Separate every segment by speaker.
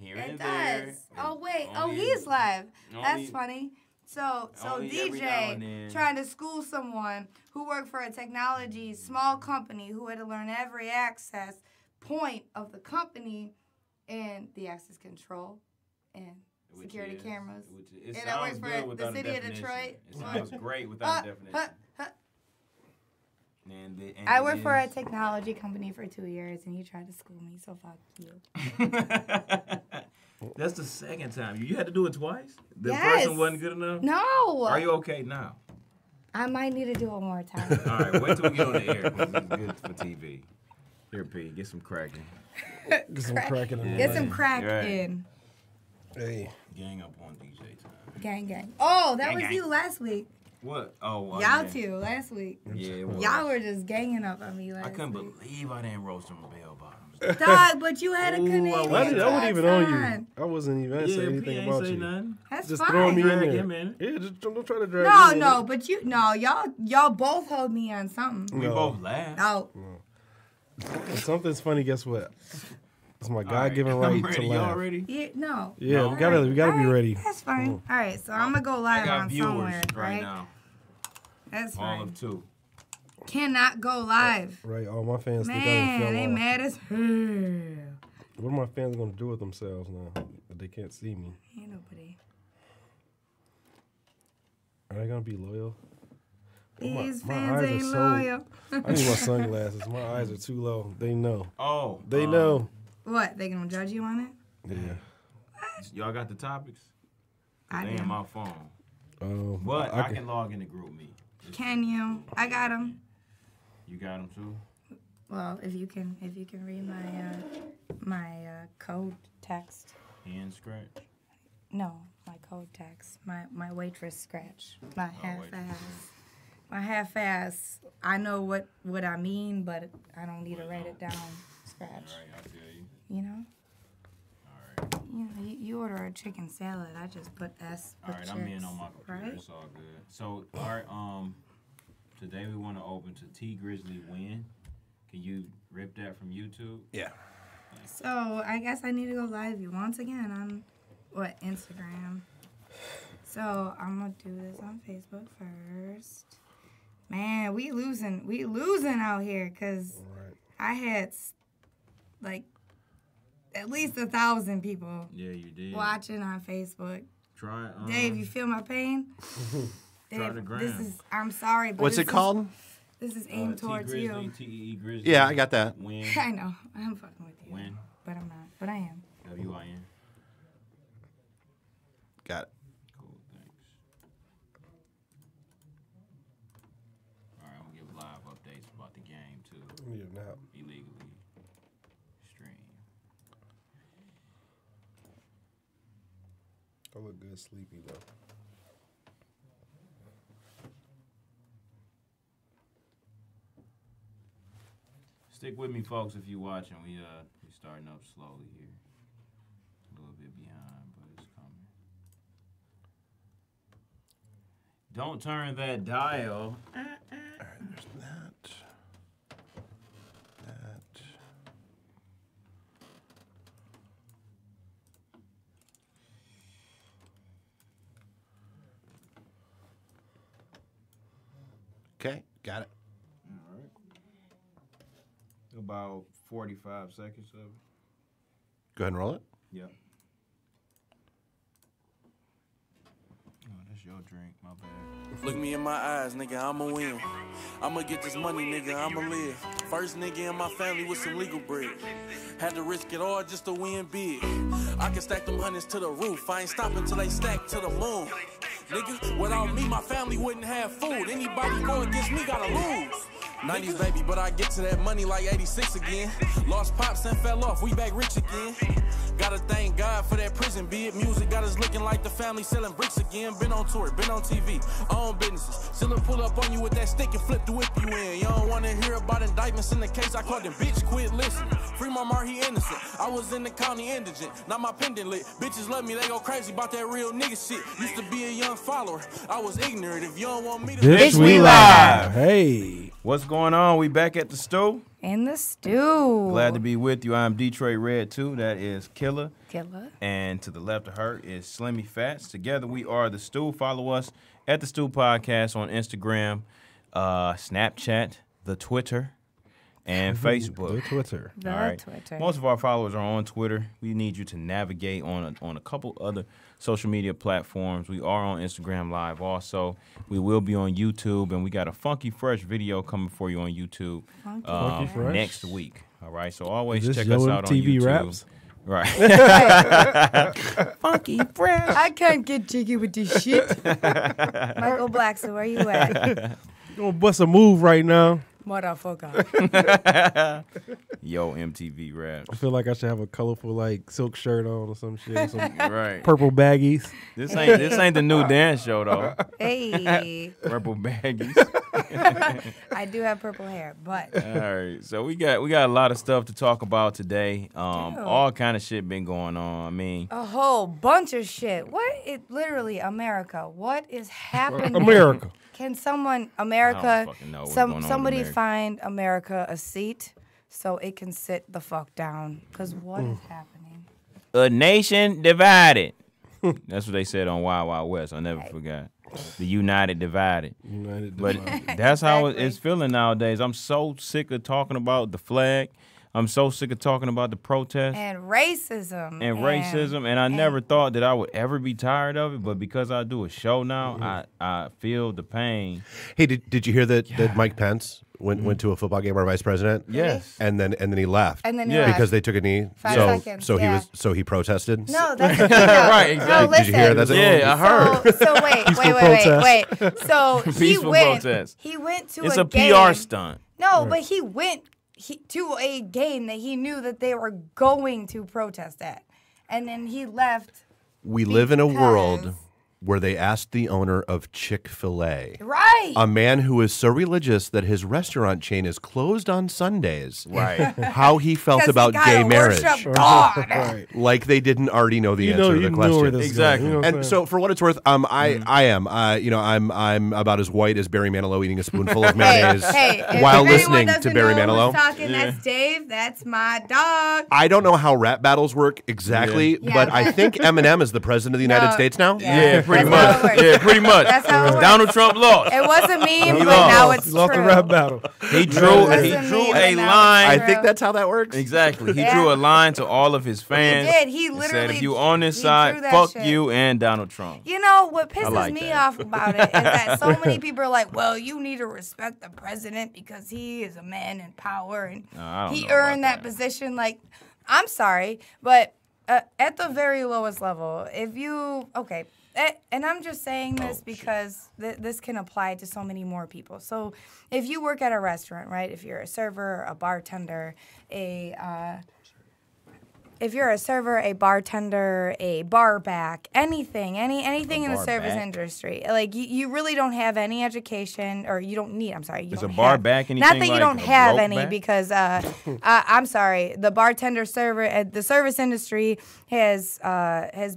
Speaker 1: here
Speaker 2: It
Speaker 1: and there.
Speaker 2: does. Oh wait.
Speaker 1: Only-
Speaker 2: He's live. That's
Speaker 1: only-
Speaker 2: funny. So
Speaker 1: only every now and
Speaker 2: DJ
Speaker 1: then.
Speaker 2: trying to school someone who worked for a technology small company who had to learn every access point of the company and the access control and security cameras.
Speaker 1: It
Speaker 2: And I work
Speaker 1: sounds
Speaker 2: for
Speaker 1: good
Speaker 2: the
Speaker 1: without a
Speaker 2: city of
Speaker 1: definition.
Speaker 2: Detroit.
Speaker 1: It sounds great without a definition. And
Speaker 2: I
Speaker 1: it
Speaker 2: worked for a
Speaker 1: is-
Speaker 2: technology company for 2 years, and you tried to school me, so fuck you.
Speaker 1: That's the second time. You had to do it twice? The
Speaker 2: Yes.
Speaker 1: first one wasn't good enough?
Speaker 2: No.
Speaker 1: Are you okay now?
Speaker 2: I might need to do it one more time.
Speaker 1: All right, wait till we get on the air. 'Cause it's good for TV. Here, P, get some cracking.
Speaker 3: Get some cracking in
Speaker 2: Get
Speaker 3: the
Speaker 2: some
Speaker 3: lane.
Speaker 2: crack
Speaker 1: Right.
Speaker 2: in.
Speaker 3: Hey.
Speaker 1: Gang up on DJ time.
Speaker 2: Gang, gang. Oh, that
Speaker 1: Gang,
Speaker 2: was
Speaker 1: gang.
Speaker 2: you last week.
Speaker 1: What? Oh,
Speaker 2: Y'all
Speaker 1: yeah.
Speaker 2: two last week.
Speaker 1: Yeah, it was.
Speaker 2: Y'all were just ganging up on me last
Speaker 1: I couldn't
Speaker 2: week.
Speaker 1: believe I didn't roast them bell bottoms.
Speaker 2: Dog, but you had a
Speaker 1: Ooh,
Speaker 2: Canadian
Speaker 3: I wasn't even on
Speaker 2: accent.
Speaker 3: you. I wasn't even saying anything about you.
Speaker 1: Nothing.
Speaker 2: That's
Speaker 3: Just
Speaker 2: fine.
Speaker 3: throw me in
Speaker 1: Drag
Speaker 3: there.
Speaker 1: him in.
Speaker 3: Yeah, just don't try to drag
Speaker 2: No,
Speaker 3: me in.
Speaker 2: no, but y'all both hold me on something.
Speaker 1: We
Speaker 3: No.
Speaker 1: both laughed.
Speaker 2: Oh,
Speaker 3: When something's funny, guess what? It's my
Speaker 1: All
Speaker 3: God-given
Speaker 1: I'm
Speaker 3: right
Speaker 1: ready.
Speaker 3: to
Speaker 1: Y'all
Speaker 3: laugh.
Speaker 1: ready?
Speaker 2: yeah, no.
Speaker 3: Yeah,
Speaker 1: No.
Speaker 3: we gotta be
Speaker 2: Alright,
Speaker 3: ready.
Speaker 2: That's fine. All right, so I'm gonna go
Speaker 1: I
Speaker 2: live
Speaker 1: got
Speaker 2: on
Speaker 1: viewers
Speaker 2: somewhere, right?
Speaker 1: now.
Speaker 2: That's
Speaker 1: All
Speaker 2: fine.
Speaker 1: of 2.
Speaker 2: Cannot go live.
Speaker 3: Right, all my fans think I
Speaker 2: Man,
Speaker 3: fell
Speaker 2: they
Speaker 3: off.
Speaker 2: mad as hell.
Speaker 3: What are my fans gonna do with themselves now that they can't see me?
Speaker 2: Ain't nobody.
Speaker 3: Are they gonna be loyal?
Speaker 2: These
Speaker 3: my
Speaker 2: fans
Speaker 3: eyes are
Speaker 2: ain't
Speaker 3: so-
Speaker 2: loyal.
Speaker 3: I need my sunglasses. My eyes are too low. They know.
Speaker 1: Oh.
Speaker 3: They know.
Speaker 2: What? They gonna judge you on it?
Speaker 3: Yeah.
Speaker 1: Y'all got the topics?
Speaker 2: I
Speaker 1: They in
Speaker 2: do.
Speaker 1: my phone.
Speaker 3: But
Speaker 1: But I can log in the group me.
Speaker 2: Can you? I got them.
Speaker 1: You got them too?
Speaker 2: Well, if you can read my code text.
Speaker 1: Hand scratch?
Speaker 2: No, my code text. My waitress scratch. My half-ass. My half-ass. I know what I mean, but I don't need to write it down. Scratch.
Speaker 1: Alright, I feel you.
Speaker 2: You know.
Speaker 1: Alright.
Speaker 2: You know, you order a chicken salad. I just put S.
Speaker 1: Alright, I'm in on my computer.
Speaker 2: Right?
Speaker 1: It's all good. So, alright, today we want to open to T Grizzly Win. Can you rip that from YouTube?
Speaker 3: yeah.
Speaker 2: So I guess I need to go live you once again on Instagram. So I'm gonna do this on Facebook first. Man, we losing out here because
Speaker 3: Right.
Speaker 2: I had like at least 1,000 people
Speaker 1: Yeah, you did.
Speaker 2: watching on Facebook.
Speaker 1: Try
Speaker 2: Dave, you feel my pain?
Speaker 1: Try
Speaker 2: Dave,
Speaker 1: the gram.
Speaker 2: this is. I'm sorry, but
Speaker 4: What's
Speaker 2: this
Speaker 4: it called?
Speaker 2: This is aimed towards
Speaker 1: T
Speaker 2: you.
Speaker 1: Grizzly, T-E-E Grizzly.
Speaker 4: Yeah, I got that.
Speaker 1: Win.
Speaker 2: I know. I'm fucking with you.
Speaker 1: Win.
Speaker 2: But I'm not. But I am.
Speaker 1: W-I-N.
Speaker 4: Got it.
Speaker 1: Cool, thanks. Alright, I'm gonna give live updates about the game too.
Speaker 3: I need a nap.
Speaker 1: Illegally stream.
Speaker 3: I look good sleepy though.
Speaker 1: Stick with me, folks, if you're watching. We starting up slowly here. A little bit behind, but it's coming. Don't turn that dial.
Speaker 4: Alright, there's that. That. Okay, got it.
Speaker 1: All right. About 45 seconds of it.
Speaker 4: Go ahead and roll it.
Speaker 1: Yep. Oh, that's your drink. My bad.
Speaker 5: Look me in my eyes, nigga, I'ma win. I'ma get this money, nigga, I'ma live. First nigga in my family with some legal bread. Had to risk it all just to win big. I can stack them hundreds to the roof. I ain't stopping till they stack to the moon. Nigga, without me, my family wouldn't have food. Anybody go against me gotta lose. 90s baby, but I get to that money like 86 again. Lost pops and fell off, we back rich again. Gotta thank God for that prison bid. Music got us looking like the family selling bricks again. Been on tour, been on TV, own businesses. Still pull up on you with that stick and flip the whip you in. You don't wanna hear about indictments in the case. I called them bitch, quit listening. Free my Mar, he innocent. I was in the county indigent, not my pendant lit. Bitches love me, they go crazy about that real nigga shit. Used to be a young follower, I was ignorant. If you don't want me to
Speaker 3: Bitch,
Speaker 1: we live.
Speaker 3: Hey.
Speaker 1: What's going on? We back at the stew?
Speaker 2: in the stew.
Speaker 1: Glad to be with you. I'm Detroit Red 2. That is Killer.
Speaker 2: Killer.
Speaker 1: And to the left of her is Slimmy Fats. Together we are The Stew. Follow us at The Stew Podcast on Instagram, Snapchat, the Twitter, and Facebook.
Speaker 3: The Twitter.
Speaker 2: The
Speaker 1: All right.
Speaker 2: Twitter.
Speaker 1: Most of our followers are on Twitter. We need you to navigate on a couple other social media platforms. We are on Instagram Live also. We will be on YouTube, and we got a funky fresh video coming for you on YouTube
Speaker 3: Funky Fresh?
Speaker 1: next week. All right, so always
Speaker 3: Is this
Speaker 1: check
Speaker 3: Yo
Speaker 1: us out on
Speaker 3: MTV
Speaker 1: YouTube.
Speaker 3: Raps?
Speaker 1: Right. Funky fresh.
Speaker 2: I can't get jiggy with this shit. Michael Blackson, where you at?
Speaker 3: You gonna bust a move right now?
Speaker 2: Motherfucker.
Speaker 1: Yo, MTV Raps.
Speaker 3: I feel like I should have a colorful like silk shirt on or some shit. Some
Speaker 1: Right.
Speaker 3: purple baggies.
Speaker 1: This ain't the new dance show though.
Speaker 2: Hey.
Speaker 1: Purple baggies.
Speaker 2: I do have purple hair, but
Speaker 1: All right, so we got a lot of stuff to talk about today. All kind of shit been going on. I mean,
Speaker 2: a whole bunch of shit. Literally, America. What is happening?
Speaker 3: America.
Speaker 2: Can someone,
Speaker 1: I
Speaker 2: America,
Speaker 1: don't fucking know what's going on with
Speaker 2: somebody
Speaker 1: America.
Speaker 2: find America a seat so it can sit the fuck down? Because what is happening?
Speaker 1: a nation divided. That's what they said on Wild Wild West. I never forgot. The United Divided.
Speaker 3: United
Speaker 1: But
Speaker 3: Divided.
Speaker 1: that's how
Speaker 2: Exactly.
Speaker 1: it's feeling nowadays. I'm so sick of talking about the flag. I'm so sick of talking about the protests
Speaker 2: And racism.
Speaker 1: and racism. And I never thought that I would ever be tired of it. But because I do a show now, I feel the pain.
Speaker 4: Hey, did you hear that Mike Pence went to a football game, our vice president?
Speaker 1: Yes.
Speaker 4: And then he left.
Speaker 2: And then he
Speaker 1: Yeah.
Speaker 2: left.
Speaker 4: Because they took a knee.
Speaker 2: 5
Speaker 4: so
Speaker 2: seconds,
Speaker 4: so
Speaker 2: yeah.
Speaker 4: he protested.
Speaker 2: No, that's the thing.
Speaker 1: Right,
Speaker 2: No,
Speaker 1: exactly.
Speaker 2: listen.
Speaker 4: Did you hear that?
Speaker 1: Yeah, I heard.
Speaker 2: So wait. So he
Speaker 1: Peaceful
Speaker 2: went.
Speaker 1: protest.
Speaker 2: He went to
Speaker 1: It's
Speaker 2: a
Speaker 1: a
Speaker 2: game.
Speaker 1: PR stunt.
Speaker 2: No, but he went to a game that he knew that they were going to protest at, and then he left.
Speaker 4: We live in a world
Speaker 2: Because-
Speaker 4: where they asked the owner of Chick-fil-A,
Speaker 2: Right.
Speaker 4: a man who is so religious that his restaurant chain is closed on Sundays,
Speaker 1: Right.
Speaker 4: how he felt
Speaker 2: 'Cause he
Speaker 4: about
Speaker 2: gotta
Speaker 4: gay marriage.
Speaker 2: worship God.
Speaker 3: Right.
Speaker 4: Like they didn't already know the
Speaker 3: You
Speaker 4: answer
Speaker 3: know,
Speaker 4: to
Speaker 3: you
Speaker 4: the
Speaker 3: knew where
Speaker 4: question.
Speaker 3: this was
Speaker 1: Exactly.
Speaker 3: going. You know what I'm
Speaker 4: And
Speaker 3: saying?
Speaker 4: so, for what it's worth, I am, I'm about as white as Barry Manilow eating a spoonful of mayonnaise
Speaker 2: Hey,
Speaker 4: while
Speaker 2: if anyone
Speaker 4: listening
Speaker 2: doesn't
Speaker 4: to Barry
Speaker 2: know
Speaker 4: Manilow.
Speaker 2: who's talking, that's Dave. That's my dog.
Speaker 4: I don't know how rap battles work exactly,
Speaker 2: Yeah.
Speaker 4: but
Speaker 2: Yeah,
Speaker 4: I
Speaker 2: but-
Speaker 4: think Eminem is the president of the United
Speaker 2: No,
Speaker 4: States now.
Speaker 1: Yeah, pretty
Speaker 2: That's how it
Speaker 1: much.
Speaker 2: works.
Speaker 1: Yeah, pretty much.
Speaker 2: That's how it works.
Speaker 1: Donald Trump lost.
Speaker 2: It was a meme, but
Speaker 1: lost.
Speaker 2: now it's
Speaker 3: You lost
Speaker 2: true.
Speaker 3: the rap battle.
Speaker 1: He drew
Speaker 2: That's
Speaker 1: he
Speaker 2: a
Speaker 1: drew
Speaker 2: meme,
Speaker 1: a
Speaker 2: but now
Speaker 1: line.
Speaker 4: I
Speaker 2: it's
Speaker 4: think
Speaker 2: true.
Speaker 4: that's how that works.
Speaker 1: Exactly. He
Speaker 2: Yeah.
Speaker 1: drew a line to all of his fans.
Speaker 2: did. He
Speaker 1: and said,
Speaker 2: literally-
Speaker 1: if you on this
Speaker 2: he
Speaker 1: side,
Speaker 2: drew that
Speaker 1: fuck
Speaker 2: shit.
Speaker 1: you and Donald Trump.
Speaker 2: You know what pisses
Speaker 1: like
Speaker 2: me
Speaker 1: that.
Speaker 2: off about it is that so many people are like, "Well, you need to respect the president because he is a man in power and
Speaker 1: I don't
Speaker 2: he
Speaker 1: know about
Speaker 2: earned that
Speaker 1: that.
Speaker 2: position." Like, I'm sorry, but at the very lowest level, if you and I'm just saying this because this can apply to so many more people. So, if you work at a restaurant, right? If you're a server, a bartender, if you're a server, a bartender, a bar back, anything in the
Speaker 1: bar
Speaker 2: service
Speaker 1: back?
Speaker 2: industry, like you really don't have any education, or you don't need. I'm sorry, you
Speaker 1: Is
Speaker 2: don't
Speaker 1: a bar
Speaker 2: have-
Speaker 1: back
Speaker 2: Not
Speaker 1: anything
Speaker 2: that you
Speaker 1: like
Speaker 2: don't
Speaker 1: a
Speaker 2: have
Speaker 1: broke
Speaker 2: any,
Speaker 1: back?
Speaker 2: because I'm sorry, the bartender server, the service industry has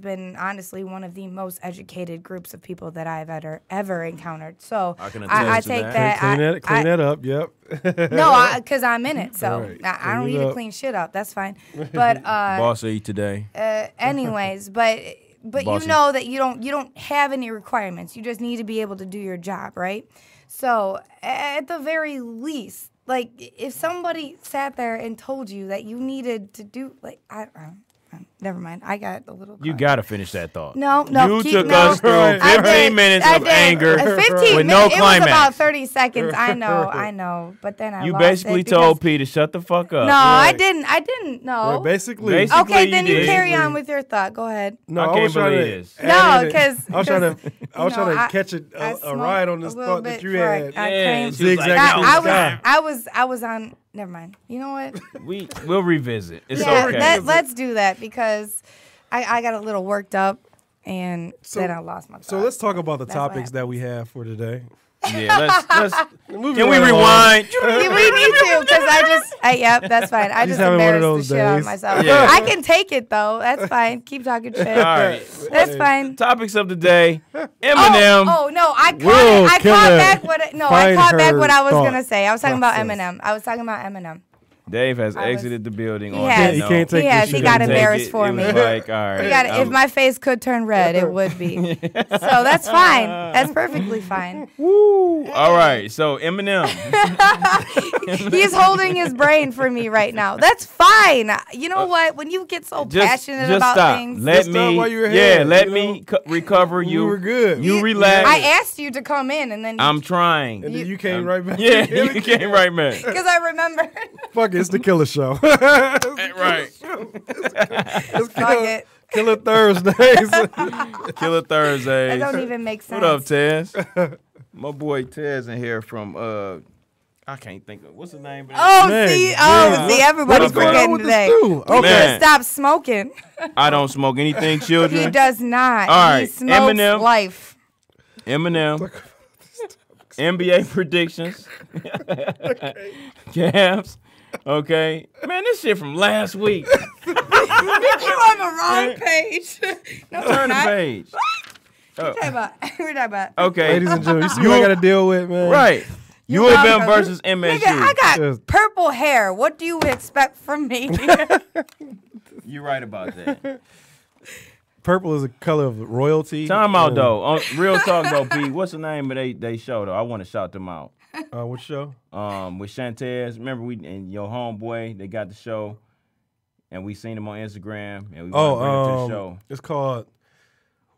Speaker 2: been honestly one of the most educated groups of people that I've ever encountered. So
Speaker 1: I can
Speaker 2: I
Speaker 1: attest to
Speaker 2: take
Speaker 1: that.
Speaker 2: that.
Speaker 3: Clean that up. Yep.
Speaker 2: No, because I'm in it, so
Speaker 3: Right.
Speaker 2: I don't
Speaker 3: Clean
Speaker 2: need
Speaker 3: it
Speaker 2: to
Speaker 3: up.
Speaker 2: clean shit up. That's fine. But
Speaker 1: Boss eat today.
Speaker 2: anyways, but
Speaker 1: Bossy.
Speaker 2: you know that you don't have any requirements. You just need to be able to do your job, right? So at the very least, like if somebody sat there and told you that you needed to do, like never mind. I got a little.
Speaker 1: You
Speaker 2: caught.
Speaker 1: got to finish that thought.
Speaker 2: No.
Speaker 1: You
Speaker 2: keep,
Speaker 1: took
Speaker 2: no.
Speaker 1: us through
Speaker 3: Right.
Speaker 1: 15
Speaker 2: I did,
Speaker 1: minutes
Speaker 2: I
Speaker 1: of
Speaker 2: did.
Speaker 1: anger
Speaker 2: 15
Speaker 1: with
Speaker 2: minutes.
Speaker 1: no
Speaker 2: It was about
Speaker 1: climax.
Speaker 2: 30 seconds. I know. But then I
Speaker 1: You
Speaker 2: lost
Speaker 1: basically
Speaker 2: it because-
Speaker 1: told P to shut the fuck up.
Speaker 2: No, I didn't. No.
Speaker 3: Well, basically,
Speaker 1: Basically,
Speaker 2: Okay, then you
Speaker 1: did.
Speaker 2: carry on with your thought. Go ahead.
Speaker 3: no,
Speaker 1: I
Speaker 3: I
Speaker 1: can't
Speaker 3: was trying
Speaker 1: believe
Speaker 3: to
Speaker 1: this.
Speaker 3: add
Speaker 2: No,
Speaker 3: in it.
Speaker 2: 'cause-
Speaker 3: I was trying to
Speaker 2: I-
Speaker 3: catch
Speaker 2: I
Speaker 3: a
Speaker 2: smoked
Speaker 3: ride on this
Speaker 2: a little
Speaker 3: thought that
Speaker 2: bit
Speaker 3: you
Speaker 2: before I
Speaker 3: had.
Speaker 2: came.
Speaker 1: she was like,
Speaker 3: Zigzag
Speaker 1: "No,
Speaker 3: through the sky.
Speaker 2: I was on. Never mind. You know what?
Speaker 1: We'll revisit. It's
Speaker 2: Yeah,
Speaker 1: okay.
Speaker 2: let's do that because I got a little worked up and then I lost my thought.
Speaker 3: So let's talk about the
Speaker 2: That's what
Speaker 3: topics that we have for today.
Speaker 1: Yeah, let's
Speaker 3: Moving
Speaker 1: can we
Speaker 3: right along.
Speaker 1: rewind?
Speaker 2: Yeah, we need to because yep, that's fine. I
Speaker 3: He's
Speaker 2: just
Speaker 3: having one of
Speaker 2: embarrassed the
Speaker 3: those
Speaker 2: shit out of
Speaker 3: days.
Speaker 2: myself.
Speaker 1: Yeah.
Speaker 2: I can take it though. That's fine. Keep talking shit.
Speaker 1: All right.
Speaker 2: That's fine.
Speaker 1: Topics of the day. Eminem.
Speaker 2: Oh no, I caught
Speaker 3: Will
Speaker 2: it. I
Speaker 3: Killer
Speaker 2: caught back what I
Speaker 3: find
Speaker 2: caught back
Speaker 3: her
Speaker 2: what I was
Speaker 3: thought
Speaker 2: gonna say. I was talking about
Speaker 3: process.
Speaker 2: Eminem. I was talking about Eminem.
Speaker 1: Dave has
Speaker 2: I was-
Speaker 1: exited the building.
Speaker 2: He
Speaker 1: on
Speaker 2: has.
Speaker 1: that
Speaker 3: He
Speaker 1: note.
Speaker 3: can't take
Speaker 2: He
Speaker 3: this
Speaker 2: has.
Speaker 3: shit
Speaker 2: He got
Speaker 3: anymore.
Speaker 2: embarrassed
Speaker 1: It
Speaker 2: for
Speaker 1: was
Speaker 2: me.
Speaker 1: like, all right.
Speaker 2: If my face could turn red, it would be. So that's fine. That's perfectly fine.
Speaker 1: Woo. All right. So Eminem.
Speaker 2: He's holding his brain for me right now. That's fine. You know what? When you get so passionate
Speaker 1: just
Speaker 2: about
Speaker 1: stop.
Speaker 2: things,
Speaker 1: Let
Speaker 3: Just stop
Speaker 1: me.
Speaker 3: while you were
Speaker 1: Yeah.
Speaker 3: ahead,
Speaker 1: Let
Speaker 3: you
Speaker 1: me
Speaker 3: know?
Speaker 1: recover you.
Speaker 3: You were good.
Speaker 1: You relax.
Speaker 2: I asked you to come in, and then
Speaker 1: I'm trying.
Speaker 3: And then you came right back.
Speaker 1: Yeah, you came right back.
Speaker 2: because I remember.
Speaker 3: Fuck it, it's the Killer Show.
Speaker 1: Right.
Speaker 2: Fuck it.
Speaker 3: Killer Thursdays.
Speaker 1: Killer Thursdays.
Speaker 2: That don't even make sense.
Speaker 1: What up, Tez? My boy Tez in here from I can't think of what's the name of it?
Speaker 2: Oh,
Speaker 3: Man,
Speaker 2: see,
Speaker 3: man.
Speaker 2: everybody's
Speaker 1: What's going on
Speaker 2: forgetting
Speaker 3: with
Speaker 2: today.
Speaker 3: this dude?
Speaker 2: He
Speaker 3: Okay.
Speaker 1: Man.
Speaker 2: stop smoking.
Speaker 1: I don't smoke anything, children.
Speaker 2: He does not.
Speaker 1: All
Speaker 2: He
Speaker 1: right,
Speaker 2: smokes
Speaker 1: Eminem.
Speaker 2: life.
Speaker 1: Eminem. NBA predictions. Cavs. Okay. Man, this shit from last week.
Speaker 2: You on the wrong page. No,
Speaker 1: Turn the
Speaker 2: not.
Speaker 1: page.
Speaker 2: We're talking about.
Speaker 1: Okay.
Speaker 3: Ladies and gentlemen, you see what I got to deal with, man?
Speaker 1: Right.
Speaker 2: You're
Speaker 1: U of M
Speaker 2: welcome.
Speaker 1: versus MSU.
Speaker 2: Nigga, I got
Speaker 3: Yes.
Speaker 2: purple hair. What do you expect from me?
Speaker 1: You're right about that.
Speaker 3: Purple is a color of royalty.
Speaker 1: Time out
Speaker 3: And,
Speaker 1: though. On real talk though, P. What's the name of they show though? I want to shout them out.
Speaker 3: What show?
Speaker 1: With Shantez. Remember we and your homeboy, they got the show, and we seen them on Instagram, and we want to bring it to the show.
Speaker 3: It's called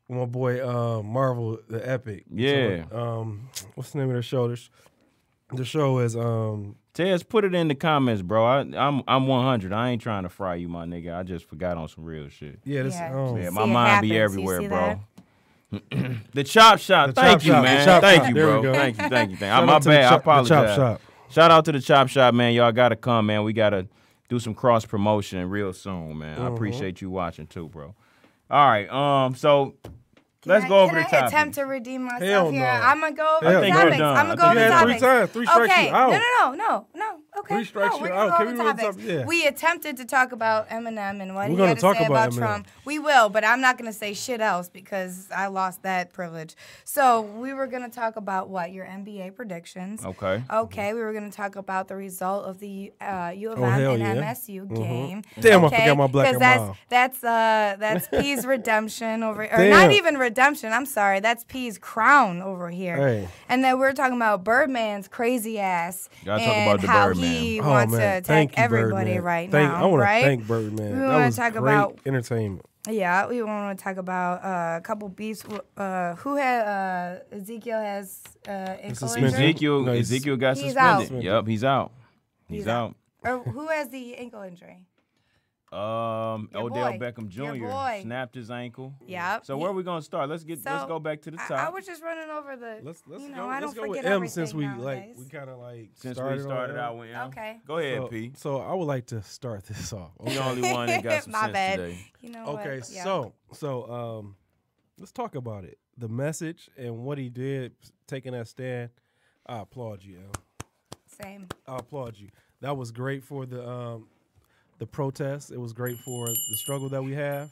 Speaker 3: my boy Marvel the Epic.
Speaker 1: Yeah.
Speaker 3: So, what's the name of the show? The show is
Speaker 1: Tez, put it in the comments, bro. I'm 100. I ain't trying to fry you, my nigga. I just forgot on some real shit.
Speaker 3: yeah, this
Speaker 2: Yeah.
Speaker 1: Yeah,
Speaker 2: See,
Speaker 1: my
Speaker 2: it
Speaker 1: mind be
Speaker 2: happens. You
Speaker 1: everywhere,
Speaker 2: see
Speaker 1: bro.
Speaker 2: that?
Speaker 1: The Chop Shop.
Speaker 3: The
Speaker 1: Thank
Speaker 3: Chop
Speaker 1: you,
Speaker 3: Shop,
Speaker 1: man.
Speaker 3: the Chop
Speaker 1: Thank
Speaker 3: Shop.
Speaker 1: you,
Speaker 3: There we
Speaker 1: bro.
Speaker 3: go.
Speaker 1: Thank you.
Speaker 3: Shout
Speaker 1: My
Speaker 3: out to the
Speaker 1: bad. I
Speaker 3: Chop- the
Speaker 1: apologize.
Speaker 3: Chop Shop.
Speaker 1: Shout out to the Chop Shop, man. Y'all gotta come, man. We gotta do some cross promotion real soon, man. I appreciate you watching too, bro. All right. So let's go over the
Speaker 2: Can I
Speaker 1: topic.
Speaker 2: attempt to redeem myself
Speaker 3: Hell
Speaker 2: here?
Speaker 3: no.
Speaker 2: I'm gonna go over
Speaker 3: Hell
Speaker 2: the
Speaker 1: no. I think we're
Speaker 2: topics.
Speaker 1: done.
Speaker 2: I'm
Speaker 1: I
Speaker 2: gonna go
Speaker 1: think
Speaker 2: over
Speaker 1: you
Speaker 2: the
Speaker 1: had
Speaker 3: three
Speaker 2: topics.
Speaker 3: times. 3 strikes
Speaker 2: Okay.
Speaker 3: you out.
Speaker 2: No. Okay.
Speaker 3: 3 strikes
Speaker 2: no,
Speaker 3: you
Speaker 2: we're
Speaker 3: out.
Speaker 2: gonna
Speaker 3: Can
Speaker 2: go
Speaker 3: we
Speaker 2: over
Speaker 3: run
Speaker 2: the topics.
Speaker 3: something? Yeah.
Speaker 2: We attempted to talk about Eminem and what
Speaker 3: We're
Speaker 2: he
Speaker 3: gonna
Speaker 2: had to
Speaker 3: talk
Speaker 2: say
Speaker 3: about
Speaker 2: about
Speaker 3: Eminem.
Speaker 2: Trump. We will, but I'm not gonna say shit else because I lost that privilege. So we were gonna talk about what your NBA predictions.
Speaker 1: Okay.
Speaker 2: Okay, we were going to talk about the result of the U of
Speaker 3: Oh,
Speaker 2: M
Speaker 3: hell
Speaker 2: and
Speaker 3: yeah.
Speaker 2: MSU game.
Speaker 3: Damn, I
Speaker 2: okay?
Speaker 3: forgot my black
Speaker 2: 'Cause
Speaker 3: and mild.
Speaker 2: that's P's redemption over, or
Speaker 3: Damn.
Speaker 2: not even redemption. I'm sorry, that's P's crown over here.
Speaker 3: Hey.
Speaker 2: And then we're talking about Birdman's crazy ass
Speaker 1: Gotta talk
Speaker 2: and
Speaker 1: about the
Speaker 2: how
Speaker 1: Birdman.
Speaker 2: he
Speaker 3: Oh,
Speaker 2: wants
Speaker 3: man.
Speaker 2: to attack
Speaker 3: Thank you,
Speaker 2: everybody
Speaker 3: Birdman.
Speaker 2: right
Speaker 3: I
Speaker 2: now.
Speaker 3: want to
Speaker 2: right?
Speaker 3: thank Birdman.
Speaker 2: We
Speaker 3: That
Speaker 2: wanna
Speaker 3: was
Speaker 2: talk
Speaker 3: great
Speaker 2: about-
Speaker 3: entertainment.
Speaker 2: Yeah, we want to talk about a couple beefs. Who had Ezekiel has ankle
Speaker 3: suspension.
Speaker 2: injury?
Speaker 1: Ezekiel. Ezekiel got
Speaker 2: He's
Speaker 1: suspended.
Speaker 2: out.
Speaker 1: Yep, he's out. He's out.
Speaker 2: Or who has the ankle injury?
Speaker 1: Odell
Speaker 2: boy.
Speaker 1: Beckham
Speaker 2: Your
Speaker 1: Jr.
Speaker 2: boy.
Speaker 1: snapped his ankle.
Speaker 2: Yeah.
Speaker 1: So where are we gonna start? Let's
Speaker 2: So,
Speaker 1: go back to the
Speaker 2: I
Speaker 1: top.
Speaker 2: was just running over the.
Speaker 3: Let's
Speaker 2: you know,
Speaker 3: go.
Speaker 2: I
Speaker 3: Let's
Speaker 2: don't
Speaker 3: go with
Speaker 2: forget
Speaker 3: M since we
Speaker 2: everything
Speaker 3: like
Speaker 2: nowadays.
Speaker 3: we kind of like
Speaker 1: Since
Speaker 3: started
Speaker 1: we started
Speaker 3: on
Speaker 1: out with him.
Speaker 2: Okay.
Speaker 1: Go ahead, P.
Speaker 3: So I would like to start this off.
Speaker 1: You're the only one that got some
Speaker 2: My
Speaker 1: sense
Speaker 2: bad.
Speaker 1: today.
Speaker 2: You know
Speaker 3: Okay,
Speaker 2: what? Yeah.
Speaker 3: so let's talk about it. The message and what he did, taking that stand. I applaud you, Em.
Speaker 2: Same.
Speaker 3: I applaud you. That was great for the protest. It was great for the struggle that we have,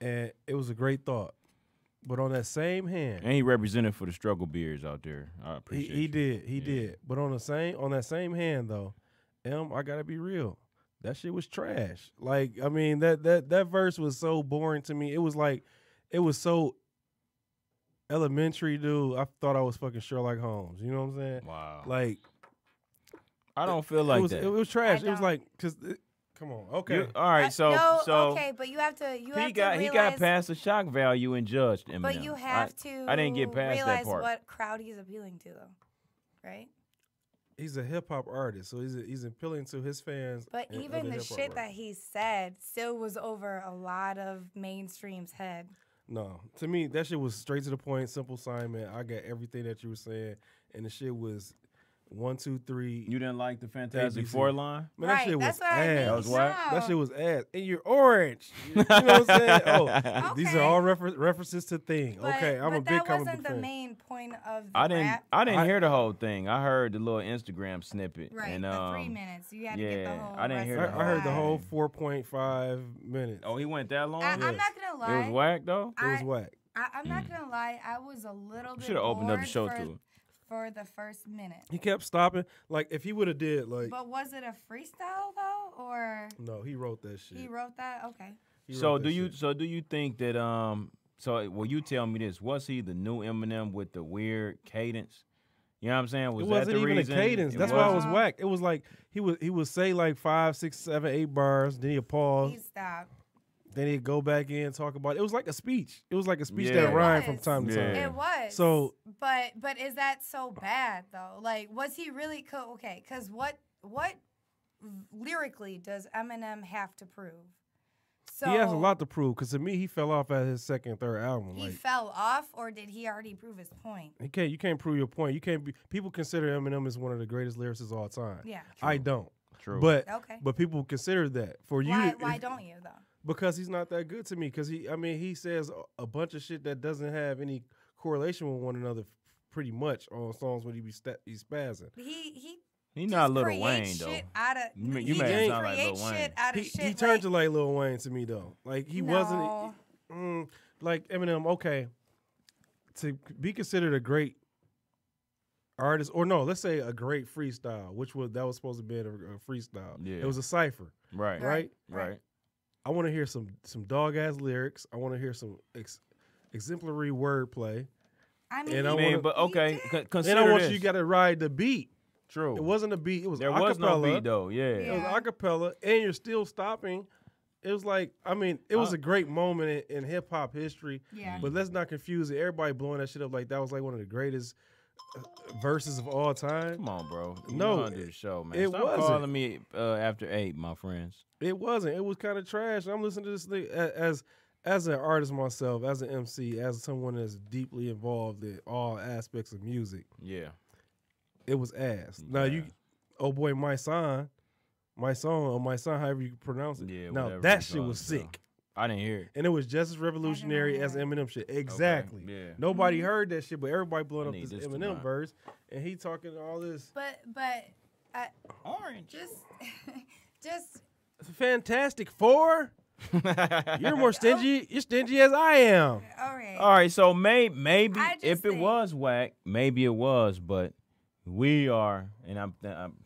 Speaker 3: and it was a great thought. But on that same hand,
Speaker 1: And he represented for the struggle beers out there. I appreciate
Speaker 3: he
Speaker 1: you.
Speaker 3: did. But on that same hand though, I gotta be real. That shit was trash. Like, I mean, that verse was so boring to me. It was like, it was so elementary, dude. I thought I was fucking Sherlock Holmes. You know what I'm saying?
Speaker 1: Wow.
Speaker 3: Like,
Speaker 1: I don't feel like
Speaker 3: it was,
Speaker 1: that.
Speaker 3: It was trash.
Speaker 2: I
Speaker 3: It was
Speaker 2: don't.
Speaker 3: like, come on, okay.
Speaker 1: All right, so
Speaker 2: no,
Speaker 1: so
Speaker 2: okay, but you have to. You have
Speaker 1: he
Speaker 2: to
Speaker 1: got
Speaker 2: realize,
Speaker 1: past the shock value and judged Eminem.
Speaker 2: But you have to.
Speaker 1: I didn't get past
Speaker 2: realize
Speaker 1: that part.
Speaker 2: what crowd he's appealing to, though, right?
Speaker 3: He's a hip hop artist, so he's appealing to his fans.
Speaker 2: But
Speaker 3: and
Speaker 2: even
Speaker 3: other
Speaker 2: the
Speaker 3: hip-hop
Speaker 2: shit that
Speaker 3: artists.
Speaker 2: he said still was over a lot of mainstream's head.
Speaker 3: No, to me that shit was straight to the point, simple assignment. I got everything that you were saying, and the shit was 1, 2, 3.
Speaker 1: You didn't like the Fantastic
Speaker 3: ABC.
Speaker 1: Four line?
Speaker 3: Man,
Speaker 2: Right,
Speaker 3: that shit
Speaker 2: that's
Speaker 3: was
Speaker 2: what I
Speaker 3: ass.
Speaker 2: mean.
Speaker 1: That was what?
Speaker 3: That shit was ass. And you're orange. You know what I'm saying? Oh, these are
Speaker 2: Okay.
Speaker 3: all references to Thing.
Speaker 2: But,
Speaker 3: Okay, I'm a
Speaker 2: but
Speaker 3: big
Speaker 2: that
Speaker 3: comic
Speaker 2: wasn't
Speaker 3: book
Speaker 2: the
Speaker 3: fan.
Speaker 2: main point of the
Speaker 1: I didn't.
Speaker 2: rap.
Speaker 1: I didn't hear the whole thing. I heard the little Instagram snippet.
Speaker 2: Right,
Speaker 1: And,
Speaker 2: the 3 minutes. You had to get the
Speaker 1: yeah,
Speaker 2: whole.
Speaker 1: I didn't
Speaker 2: rest
Speaker 1: hear
Speaker 2: of
Speaker 1: the
Speaker 3: I heard the
Speaker 1: whole
Speaker 3: whole 4.5 minutes.
Speaker 1: Oh, he went that long?
Speaker 2: I'm not gonna lie.
Speaker 1: It was whack though.
Speaker 3: It was whack.
Speaker 2: I'm not gonna lie. I was a little bit.
Speaker 1: Should have opened up the
Speaker 2: bored
Speaker 1: show
Speaker 2: for,
Speaker 1: to it.
Speaker 2: for the first minute.
Speaker 3: He kept stopping. Like if he would have did like
Speaker 2: But was it a freestyle though, or
Speaker 3: no, he wrote that shit.
Speaker 2: he wrote that? Okay.
Speaker 3: He
Speaker 1: So
Speaker 3: wrote
Speaker 1: do
Speaker 3: that
Speaker 1: you
Speaker 3: shit.
Speaker 1: so do you think that so well you tell me this, was he the new Eminem with the weird cadence? You know what I'm saying? Was
Speaker 3: It
Speaker 1: that
Speaker 3: wasn't
Speaker 1: the
Speaker 3: even
Speaker 1: reason?
Speaker 3: a cadence.
Speaker 1: It
Speaker 3: That's why it was
Speaker 2: wasn't?
Speaker 3: whack. It was like he would say like 5, 6, 7, 8 bars, then he'd pause,
Speaker 2: He stopped.
Speaker 3: then he'd go back in, talk about it. It was like a speech. It was like a speech
Speaker 1: Yeah.
Speaker 3: that
Speaker 1: It
Speaker 3: rhymed from
Speaker 2: was.
Speaker 3: time to
Speaker 1: Yeah.
Speaker 3: time.
Speaker 2: It was.
Speaker 3: So-
Speaker 2: but is that so bad though? Like, was he really okay? Because what lyrically does Eminem have to prove? So
Speaker 3: He has a lot to prove because to me he fell off at his second, third album.
Speaker 2: He
Speaker 3: Like
Speaker 2: fell off, or did he already prove his point?
Speaker 3: you can't prove your point. You can't be. People consider Eminem as one of the greatest lyricists of all time.
Speaker 2: Yeah.
Speaker 3: I don't.
Speaker 1: True.
Speaker 3: But
Speaker 2: Okay.
Speaker 3: but people consider that for you.
Speaker 2: Why don't you though?
Speaker 3: Because he's not that good to me. Because he says a bunch of shit that doesn't have any correlation with one another, pretty much on songs when he's spazzing.
Speaker 2: He
Speaker 1: He not
Speaker 2: just
Speaker 1: Lil
Speaker 2: creates
Speaker 1: Wayne though.
Speaker 2: shit out of
Speaker 1: You
Speaker 2: he
Speaker 1: made it
Speaker 2: just
Speaker 1: sound like Lil
Speaker 2: creates
Speaker 1: Wayne.
Speaker 2: shit out of shit.
Speaker 3: He turned to like Lil Wayne to me though. Like he
Speaker 2: No.
Speaker 3: wasn't like Eminem. Okay, to be considered a great artist, or no, let's say a great freestyle, that was supposed to be a freestyle.
Speaker 1: Yeah.
Speaker 3: It was a cipher.
Speaker 1: Right.
Speaker 3: Right?
Speaker 1: Right.
Speaker 3: I want to hear some dog ass lyrics. I want to hear some exemplary wordplay.
Speaker 2: I mean,
Speaker 3: And I
Speaker 1: I mean,
Speaker 3: wanna-
Speaker 1: but okay,
Speaker 2: He did.
Speaker 3: And
Speaker 1: consider
Speaker 3: I want
Speaker 1: this.
Speaker 3: you got to ride the beat.
Speaker 1: True.
Speaker 3: It wasn't a beat. It was
Speaker 1: There
Speaker 3: acapella.
Speaker 1: was no beat though. Yeah.
Speaker 3: It was
Speaker 2: Yeah.
Speaker 3: acapella, and you're still stopping. It was like, I mean, it was a great moment in hip hop history.
Speaker 2: Yeah.
Speaker 3: But let's not confuse it. Everybody blowing that shit up like that was like one of the greatest verses of all time.
Speaker 1: Come on, bro. You
Speaker 3: No,
Speaker 1: know how to do the show, man.
Speaker 3: it
Speaker 1: Stop
Speaker 3: wasn't.
Speaker 1: calling me after 8, my friends.
Speaker 3: It wasn't. It was kind of trash. I'm listening to this thing as an artist myself, as an MC, as someone that's deeply involved in all aspects of music.
Speaker 1: Yeah.
Speaker 3: It was ass. Now
Speaker 1: Yeah.
Speaker 3: oh boy, my son, however you pronounce it.
Speaker 1: Yeah.
Speaker 3: Now
Speaker 1: whatever
Speaker 3: that
Speaker 1: you
Speaker 3: shit
Speaker 1: call
Speaker 3: was
Speaker 1: it, so.
Speaker 3: sick.
Speaker 1: I didn't hear it.
Speaker 3: And it was just as revolutionary as
Speaker 2: hear
Speaker 3: Eminem shit. Exactly.
Speaker 1: Yeah.
Speaker 3: Nobody heard that shit, but everybody blowing
Speaker 1: I
Speaker 3: up
Speaker 1: need
Speaker 3: this
Speaker 1: this
Speaker 3: Eminem
Speaker 1: tonight.
Speaker 3: verse, and he talking all this
Speaker 2: but
Speaker 1: Orange.
Speaker 2: just
Speaker 3: Fantastic Four. You're more stingy. You're stingy as I am.
Speaker 2: all right.
Speaker 1: All right, so maybe
Speaker 2: I just
Speaker 1: if it
Speaker 2: think-
Speaker 1: was whack, maybe it was, but we are, and I'm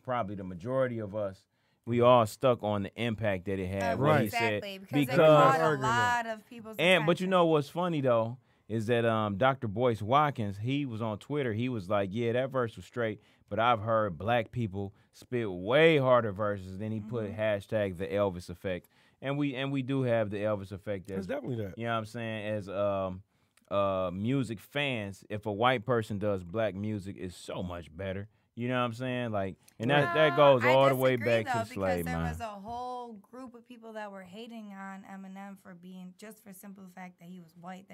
Speaker 1: probably the majority of us, we all stuck on the impact that it had. What he
Speaker 2: Exactly,
Speaker 1: said,
Speaker 2: because it caught a
Speaker 3: Arguing
Speaker 2: lot of people's
Speaker 1: but you
Speaker 2: attention.
Speaker 1: know what's funny though is that Dr. Boyce Watkins, he was on Twitter. He was like, "Yeah, that verse was straight, but I've heard black people spit way harder verses." Then he put hashtag the Elvis effect, and we do have the Elvis effect.
Speaker 3: It's definitely that.
Speaker 1: You know what I'm saying? As music fans, if a white person does black music, it's so much better. You know what I'm saying? Like, and that goes
Speaker 2: I
Speaker 1: all the way
Speaker 2: disagree,
Speaker 1: back to
Speaker 2: though,
Speaker 1: the slave
Speaker 2: because there
Speaker 1: man.
Speaker 2: was a whole group of people that were hating on Eminem for being just for simple fact that he was white.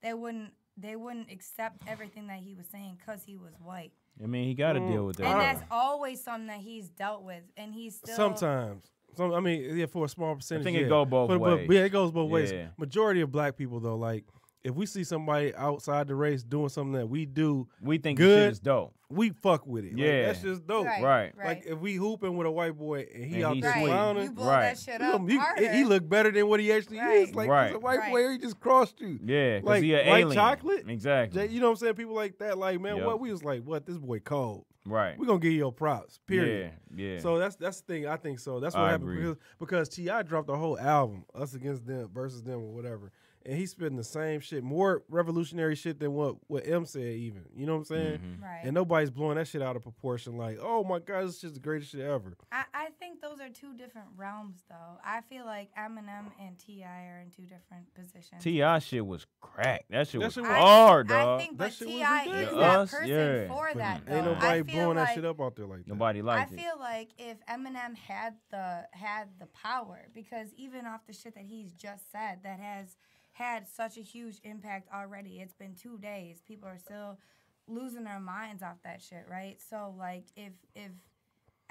Speaker 2: They wouldn't accept everything that he was saying because he was white,
Speaker 1: I mean, he got to deal with that.
Speaker 2: and that's always something that he's dealt with, and he's still
Speaker 3: Sometimes. I mean, yeah, for a small percentage.
Speaker 1: think it
Speaker 3: yeah.
Speaker 1: go both ways.
Speaker 3: But yeah, it goes both ways.
Speaker 1: Yeah.
Speaker 3: Majority of black people though, like if we see somebody outside the race doing something that we do,
Speaker 1: We think the
Speaker 3: good.
Speaker 1: shit is dope.
Speaker 3: we fuck with it. Like,
Speaker 1: Yeah.
Speaker 3: that's just dope.
Speaker 1: Right.
Speaker 3: Like if we hooping with a white boy and he
Speaker 1: And
Speaker 3: out
Speaker 1: he's
Speaker 3: there
Speaker 1: sweet.
Speaker 2: You
Speaker 3: clowning,
Speaker 2: blow
Speaker 1: Right.
Speaker 2: that shit up
Speaker 3: he
Speaker 2: harder.
Speaker 3: look better than what he actually
Speaker 2: Right.
Speaker 3: is. Like
Speaker 1: Right.
Speaker 3: he's a white
Speaker 2: Right.
Speaker 3: boy, he just crossed you.
Speaker 1: Yeah, because
Speaker 3: Like
Speaker 1: he an
Speaker 3: white
Speaker 1: alien.
Speaker 3: chocolate.
Speaker 1: Exactly.
Speaker 3: You know what I'm saying? People like that, like man,
Speaker 1: Yep.
Speaker 3: what we was like, what this boy cold.
Speaker 1: Right.
Speaker 3: We gonna give you your props. Period.
Speaker 1: Yeah. Yeah.
Speaker 3: So that's the thing. I think so. That's what
Speaker 1: I
Speaker 3: happened
Speaker 1: agree.
Speaker 3: because T.I. dropped the whole album, Us Against Them versus Them or whatever, and he's spitting the same shit, more revolutionary shit than what M said. Even you know what I'm saying?
Speaker 1: Mm-hmm.
Speaker 2: Right.
Speaker 3: And nobody's blowing that shit out of proportion. Like, oh my god, this shit's the greatest shit ever.
Speaker 2: I think those are two different realms, though. I feel like Eminem and T.I. are in two different positions.
Speaker 1: T.I. shit was crack. That shit was
Speaker 3: shit was-
Speaker 1: hard,
Speaker 2: I
Speaker 1: dog.
Speaker 2: think,
Speaker 3: That
Speaker 2: but
Speaker 3: shit was
Speaker 2: T.I. is
Speaker 3: ridiculous.
Speaker 2: that
Speaker 1: Us,
Speaker 2: person
Speaker 1: yeah.
Speaker 2: for
Speaker 3: But
Speaker 2: that, though.
Speaker 3: ain't
Speaker 2: I
Speaker 3: nobody
Speaker 2: feel
Speaker 3: blowing
Speaker 2: like,
Speaker 3: that shit up out there like that.
Speaker 1: Nobody
Speaker 2: I
Speaker 1: liked it.
Speaker 2: feel like if Eminem had the power, because even off the shit that he's just said, that has had such a huge impact already. It's been 2 days. People are still losing their minds off that shit, right? So like if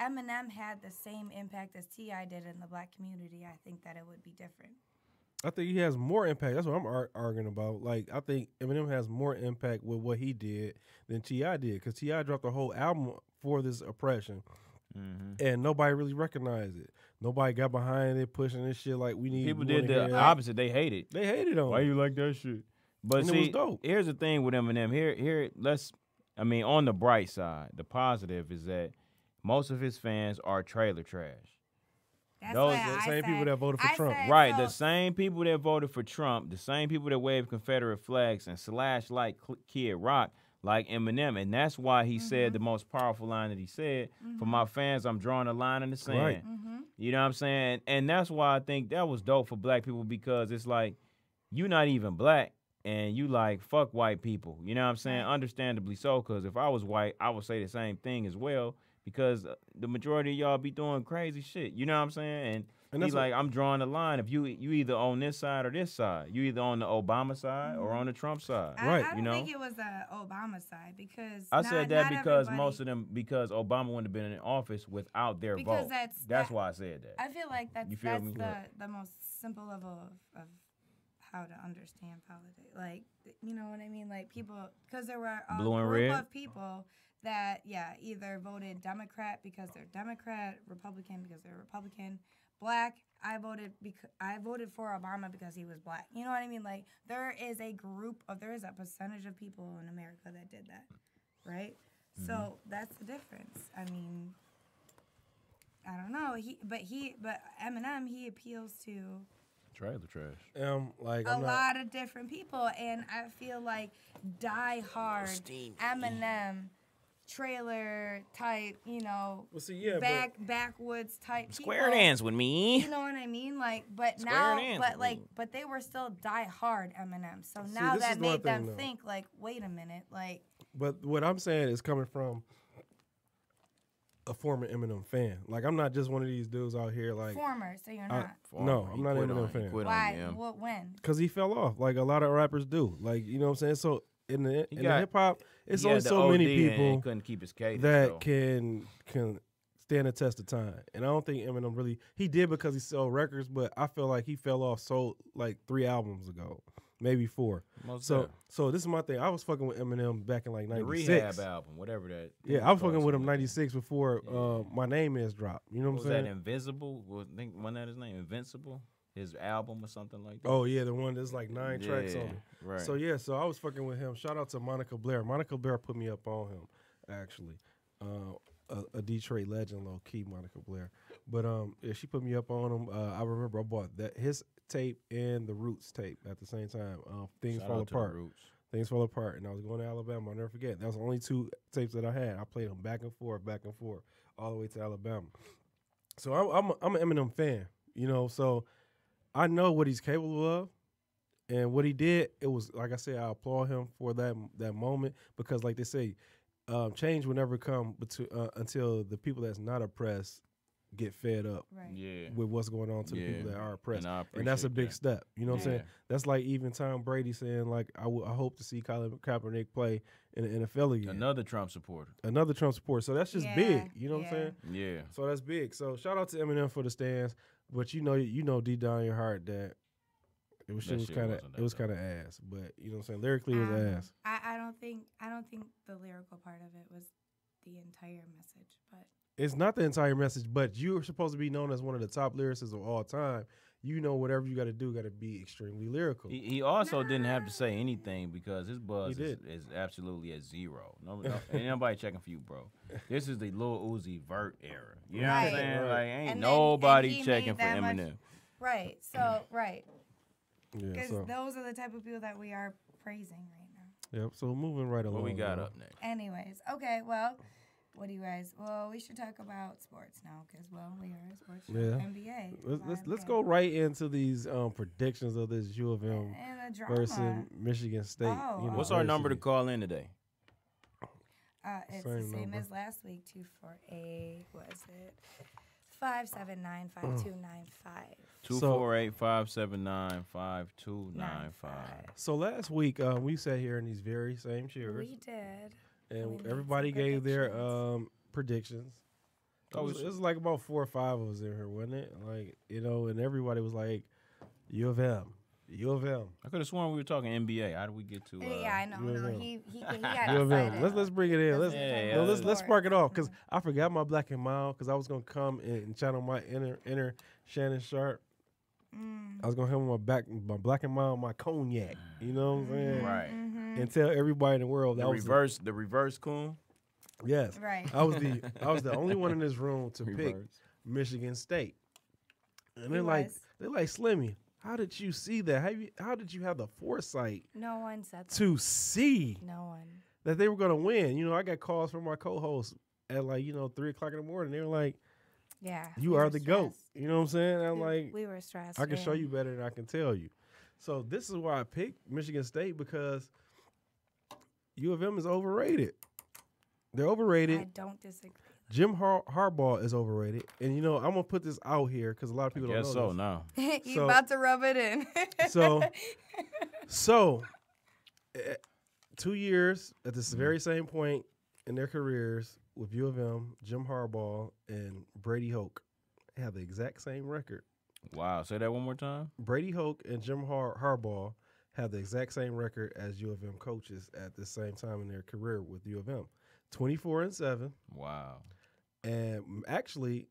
Speaker 2: Eminem had the same impact as T.I. did in the black community, I think that it would be different.
Speaker 3: I think he has more impact. That's what I'm arguing about. Like, I think Eminem has more impact with what he did than T.I. did, because T.I. dropped a whole album for this oppression, and nobody really recognized it. Nobody got behind it, pushing this shit like we need.
Speaker 1: People
Speaker 3: we wanna
Speaker 1: did
Speaker 3: hear
Speaker 1: the
Speaker 3: it.
Speaker 1: opposite. They hated.
Speaker 3: They hated on
Speaker 1: Why
Speaker 3: it.
Speaker 1: you like that shit? But
Speaker 3: And it
Speaker 1: see,
Speaker 3: was dope.
Speaker 1: here's the thing with Eminem. Here, let's I mean, on the bright side, the positive is that most of his fans are trailer trash.
Speaker 2: That's
Speaker 1: Those
Speaker 2: what
Speaker 1: are the
Speaker 2: I
Speaker 3: same people
Speaker 2: said.
Speaker 3: that voted for
Speaker 2: I
Speaker 3: Trump.
Speaker 2: said,
Speaker 1: Right,
Speaker 2: so-
Speaker 1: the same people that voted for Trump, the same people that waved Confederate flags and slash like Kid Rock, like Eminem, and that's why he said the most powerful line that he said. For my fans, I'm drawing a line in the sand.
Speaker 3: Right.
Speaker 1: You know what I'm saying? And that's why I think that was dope for black people because it's like you not even black and you like fuck white people. You know what I'm saying?
Speaker 2: Right.
Speaker 1: Understandably so, because if I was white, I would say the same thing as well because the majority of y'all be doing crazy shit. You know what I'm saying?
Speaker 3: And
Speaker 1: He's
Speaker 3: that's
Speaker 1: like, I'm drawing a line. If you either on this side or this side, you either on the Obama side or on the Trump side.
Speaker 3: Right.
Speaker 2: I don't
Speaker 1: you know?
Speaker 2: think it was the Obama side because
Speaker 1: I
Speaker 2: not,
Speaker 1: said that
Speaker 2: not
Speaker 1: because
Speaker 2: everybody-
Speaker 1: most of them, because Obama wouldn't have been in office without their
Speaker 2: Because
Speaker 1: vote.
Speaker 2: that's
Speaker 1: why I said that.
Speaker 2: I feel like that's
Speaker 1: You feel me?
Speaker 2: the most simple level of how to understand politics. Like, you know what I mean? Like people, because there were a
Speaker 1: Blue and
Speaker 2: group
Speaker 1: red?
Speaker 2: of people that either voted Democrat because they're Democrat, Republican because they're Republican, Black. I voted for Obama because he was Black. You know what I mean? Like there is a percentage of people in America that did that, right?
Speaker 1: Mm-hmm.
Speaker 2: So that's the difference. I mean, I don't know. But Eminem, he appeals to
Speaker 1: Trailer trash.
Speaker 3: like
Speaker 2: a
Speaker 3: I'm not.
Speaker 2: lot of different people, and I feel like die hard Eminem trailer type, you know,
Speaker 3: Well, see, yeah,
Speaker 2: backwoods type
Speaker 1: Square
Speaker 2: people.
Speaker 1: dance with me.
Speaker 2: You know what I mean? Like, but
Speaker 1: Square
Speaker 2: now,
Speaker 1: dance
Speaker 2: but
Speaker 1: with
Speaker 2: like,
Speaker 1: me.
Speaker 2: but they were still die hard Eminem. So now
Speaker 3: this
Speaker 2: that
Speaker 3: is one
Speaker 2: made them
Speaker 3: thing, though.
Speaker 2: think, like, wait a minute, like,
Speaker 3: But what I'm saying is coming from a former Eminem fan. Like I'm not just one of these dudes out here like.
Speaker 2: former. So you're not.
Speaker 3: No, I'm not an Eminem fan.
Speaker 2: Why? What? When?
Speaker 3: Because he fell off, like a lot of rappers do. Like you know what I'm saying. So in the
Speaker 1: got-
Speaker 3: hip hop, it's
Speaker 1: He
Speaker 3: only
Speaker 1: had the
Speaker 3: so many
Speaker 1: OD and he
Speaker 3: people
Speaker 1: couldn't keep his cadence.
Speaker 3: that
Speaker 1: so.
Speaker 3: can stand the test of time. And I don't think Eminem really he did because he sold records, but I feel like he fell off like 3 albums ago, maybe 4.
Speaker 1: Most
Speaker 3: So
Speaker 1: def.
Speaker 3: so this is my thing. I was fucking with Eminem back in like
Speaker 1: The
Speaker 3: '96.
Speaker 1: Rehab album, whatever that.
Speaker 3: Yeah, I was fucking with him
Speaker 1: something like that.
Speaker 3: '96 before My Name Is dropped. You know
Speaker 1: What
Speaker 3: what
Speaker 1: was
Speaker 3: I'm
Speaker 1: that?
Speaker 3: saying?
Speaker 1: Invisible? Wasn't that his name? Invincible? His album or something like that?
Speaker 3: Oh yeah, the one that's like 9 tracks on
Speaker 1: Yeah,
Speaker 3: it.
Speaker 1: right.
Speaker 3: So yeah, so I was fucking with him. Shout out to Monica Blair. Monica Blair put me up on him, actually. A Detroit legend, low key, Monica Blair. But yeah, she put me up on him. I remember I bought his tape and the Roots tape at the same time. Things
Speaker 1: Shout
Speaker 3: Fall
Speaker 1: out to the
Speaker 3: Apart.
Speaker 1: Roots.
Speaker 3: Things Fall Apart, and I was going to Alabama. I'll never forget. That was the only 2 tapes that I had. I played them back and forth, all the way to Alabama. So I'm an Eminem fan, you know. So I know what he's capable of, and what he did. It was like I said, I applaud him for that moment because, like they say, change will never come until the people that's not oppressed get fed up
Speaker 2: Right.
Speaker 1: Yeah.
Speaker 3: with what's going on to the people that are oppressed.
Speaker 1: And I
Speaker 3: And that's a
Speaker 1: appreciate
Speaker 3: big
Speaker 1: that.
Speaker 3: step. You know what I'm saying?
Speaker 1: Yeah.
Speaker 3: That's like even Tom Brady saying, like, I hope to see Colin Kaepernick play in the NFL again.
Speaker 1: Another Trump supporter.
Speaker 3: Another Trump supporter. So that's just big. You know what I'm
Speaker 2: Yeah.
Speaker 3: saying?
Speaker 1: Yeah.
Speaker 3: So that's big. So shout out to Eminem for the stands. But you know deep down in your heart that it was
Speaker 1: That
Speaker 3: shit was
Speaker 1: shit
Speaker 3: kind
Speaker 1: wasn't that
Speaker 3: of
Speaker 1: dope.
Speaker 3: ass. But you know what I'm saying? Lyrically it was ass.
Speaker 2: I don't think the lyrical part of it was the entire message, but
Speaker 3: It's not the entire message, but you're supposed to be known as one of the top lyricists of all time. You know, whatever you got to do, got to be extremely lyrical.
Speaker 1: He also didn't have to say anything because his buzz
Speaker 3: He
Speaker 1: is absolutely at 0. No, ain't nobody checking for you, bro. This is the Lil Uzi Vert era. You know what I'm
Speaker 2: Right.
Speaker 1: saying?
Speaker 3: Right.
Speaker 1: Like, ain't
Speaker 2: And then-
Speaker 1: nobody
Speaker 2: and he
Speaker 1: checking
Speaker 2: made
Speaker 1: for
Speaker 2: that much-
Speaker 1: Eminem.
Speaker 2: right. So right,
Speaker 3: Yeah.
Speaker 2: because
Speaker 3: So
Speaker 2: those are the type of people that we are praising right now.
Speaker 3: yep. So moving right along.
Speaker 1: What we got
Speaker 3: bro.
Speaker 1: up next?
Speaker 2: Anyways, okay, well, what do you guys? Well, we should talk about sports now because we are a sports show,
Speaker 3: Yeah.
Speaker 2: NBA.
Speaker 3: Let's go right into these predictions of this U of M
Speaker 2: And the drama.
Speaker 3: versus Michigan State.
Speaker 2: Oh.
Speaker 1: What's our number to call in today?
Speaker 2: It's
Speaker 3: Same
Speaker 2: the same
Speaker 3: number.
Speaker 2: as last week. 248. What is it? 579-5295.
Speaker 1: 248-579-5295.
Speaker 3: So last week we sat here in these very same chairs,
Speaker 2: We did.
Speaker 3: and
Speaker 2: we made
Speaker 3: everybody
Speaker 2: some
Speaker 3: gave their
Speaker 2: predictions.
Speaker 3: predictions.
Speaker 1: Oh,
Speaker 3: It was like about 4 or 5 of us in here, wasn't it? Like, you know, and everybody was like, U of M, U of M,
Speaker 1: I could have sworn we were talking NBA. How did we get to?
Speaker 2: Yeah, I know.
Speaker 3: you
Speaker 2: No,
Speaker 3: know.
Speaker 2: he got
Speaker 3: U of M.
Speaker 2: excited.
Speaker 3: Let's bring it in. Let's
Speaker 1: Yeah,
Speaker 3: no,
Speaker 1: yeah.
Speaker 3: let's spark it off because I forgot my Black and Mild because I was gonna come and channel my inner Shannon Sharp. I was gonna have my Black and Mild, my cognac. You know what I'm saying?
Speaker 1: Right.
Speaker 2: Mm-hmm.
Speaker 3: and tell everybody in the world that
Speaker 1: the reverse coon.
Speaker 3: Yes,
Speaker 2: Right.
Speaker 3: I was the only one in this room to pick
Speaker 1: Reverse.
Speaker 3: Michigan State, and
Speaker 2: He
Speaker 3: they're like
Speaker 2: was.
Speaker 3: Slimmy, how did you see that? How did you have the foresight
Speaker 2: No one said that.
Speaker 3: to see
Speaker 2: No one.
Speaker 3: that they were going to win? You know, I got calls from my co-hosts at 3:00 in the morning. They were like,
Speaker 2: Yeah.
Speaker 3: "You
Speaker 2: we
Speaker 3: are
Speaker 2: were
Speaker 3: the GOAT."
Speaker 2: stressed.
Speaker 3: You know what I'm saying? I'm like,
Speaker 2: we were stressed.
Speaker 3: I can show
Speaker 2: man.
Speaker 3: you better than I can tell you. So this is why I picked Michigan State, because U of M is overrated. They're overrated.
Speaker 2: I don't disagree.
Speaker 3: Jim Harbaugh is overrated. And, I'm going to put this out here because a lot of people don't know
Speaker 1: Guess so.
Speaker 3: this.
Speaker 1: Now
Speaker 2: He's
Speaker 3: So-
Speaker 2: about to rub it in.
Speaker 3: So 2 years at this very same point in their careers with U of M, Jim Harbaugh and Brady Hoke have the exact same record.
Speaker 1: wow. Say that one more time.
Speaker 3: Brady Hoke and Jim Harbaugh have the exact same record as U of M coaches at the same time in their career with U of M, 24-7.
Speaker 1: Wow.
Speaker 3: And actually,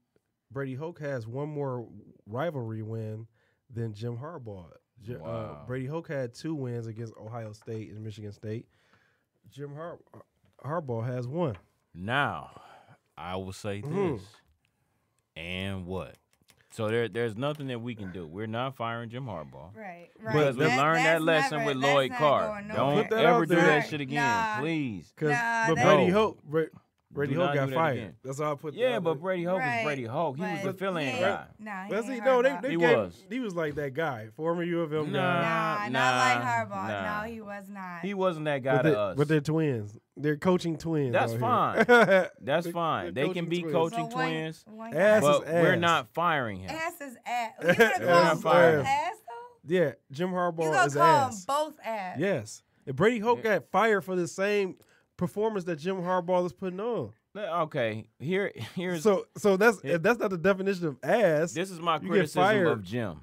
Speaker 3: Brady Hoke has one more rivalry win than Jim Harbaugh.
Speaker 1: Wow.
Speaker 3: Brady Hoke had 2 wins against Ohio State and Michigan State. Jim Harbaugh has 1.
Speaker 1: Now, I will say this.
Speaker 3: Mhm.
Speaker 1: And what? So there's nothing that we can do. We're not firing Jim Harbaugh.
Speaker 2: Right.
Speaker 1: Because we learned that
Speaker 2: that's
Speaker 1: lesson
Speaker 2: never-
Speaker 1: with
Speaker 2: that's
Speaker 1: Lloyd
Speaker 2: not
Speaker 1: Carr.
Speaker 2: going
Speaker 1: Don't
Speaker 2: nowhere.
Speaker 3: Put that
Speaker 1: ever
Speaker 3: out
Speaker 1: do
Speaker 3: there.
Speaker 1: that shit again,
Speaker 2: Nah.
Speaker 1: please.
Speaker 3: Because
Speaker 2: Nah,
Speaker 3: but
Speaker 2: that-
Speaker 3: Brady
Speaker 1: No.
Speaker 3: Hoke, Brady
Speaker 1: Do
Speaker 3: Hoke
Speaker 1: not
Speaker 3: got
Speaker 1: do that
Speaker 3: fired.
Speaker 1: again.
Speaker 3: That's all I put.
Speaker 1: Yeah, but Brady Hoke was
Speaker 2: Right,
Speaker 1: Brady Hoke. He was the
Speaker 2: but
Speaker 1: fill-in
Speaker 2: he
Speaker 1: guy.
Speaker 2: Nah, he
Speaker 3: That's
Speaker 2: ain't
Speaker 3: he. No,
Speaker 2: Harbaugh.
Speaker 3: they
Speaker 1: He
Speaker 3: gave,
Speaker 1: was.
Speaker 3: He was like that guy, former U of M
Speaker 1: Nah.
Speaker 3: guy.
Speaker 2: Not like
Speaker 1: Nah,
Speaker 2: Harbaugh.
Speaker 1: nah.
Speaker 2: No, he was not.
Speaker 1: He wasn't that guy
Speaker 3: But,
Speaker 1: to
Speaker 3: they,
Speaker 1: us.
Speaker 3: but they're twins. They're coaching twins.
Speaker 1: That's
Speaker 3: out
Speaker 1: fine.
Speaker 3: here.
Speaker 1: That's
Speaker 3: They're
Speaker 1: fine. They can
Speaker 3: coaching
Speaker 1: be
Speaker 3: twins.
Speaker 1: coaching
Speaker 2: But one-
Speaker 1: twins,
Speaker 2: one
Speaker 3: Ass
Speaker 2: guy-
Speaker 3: is
Speaker 1: but we're
Speaker 3: ass.
Speaker 1: not firing him.
Speaker 2: Ass is ass. You gonna call
Speaker 3: Ass
Speaker 2: him
Speaker 3: is
Speaker 2: both
Speaker 3: ass.
Speaker 2: ass though?
Speaker 3: Yeah, Jim
Speaker 2: You
Speaker 3: Harbaugh
Speaker 2: gonna
Speaker 3: is
Speaker 2: call
Speaker 3: ass.
Speaker 2: him both ass?
Speaker 3: Yes, and Brady Hoke
Speaker 1: Yeah.
Speaker 3: got fired for the same performance that Jim Harbaugh is putting on.
Speaker 1: Okay, here's
Speaker 3: So that's
Speaker 1: Here-
Speaker 3: if that's not the definition of ass.
Speaker 1: this is my
Speaker 3: you get
Speaker 1: criticism
Speaker 3: fired.
Speaker 1: of Jim.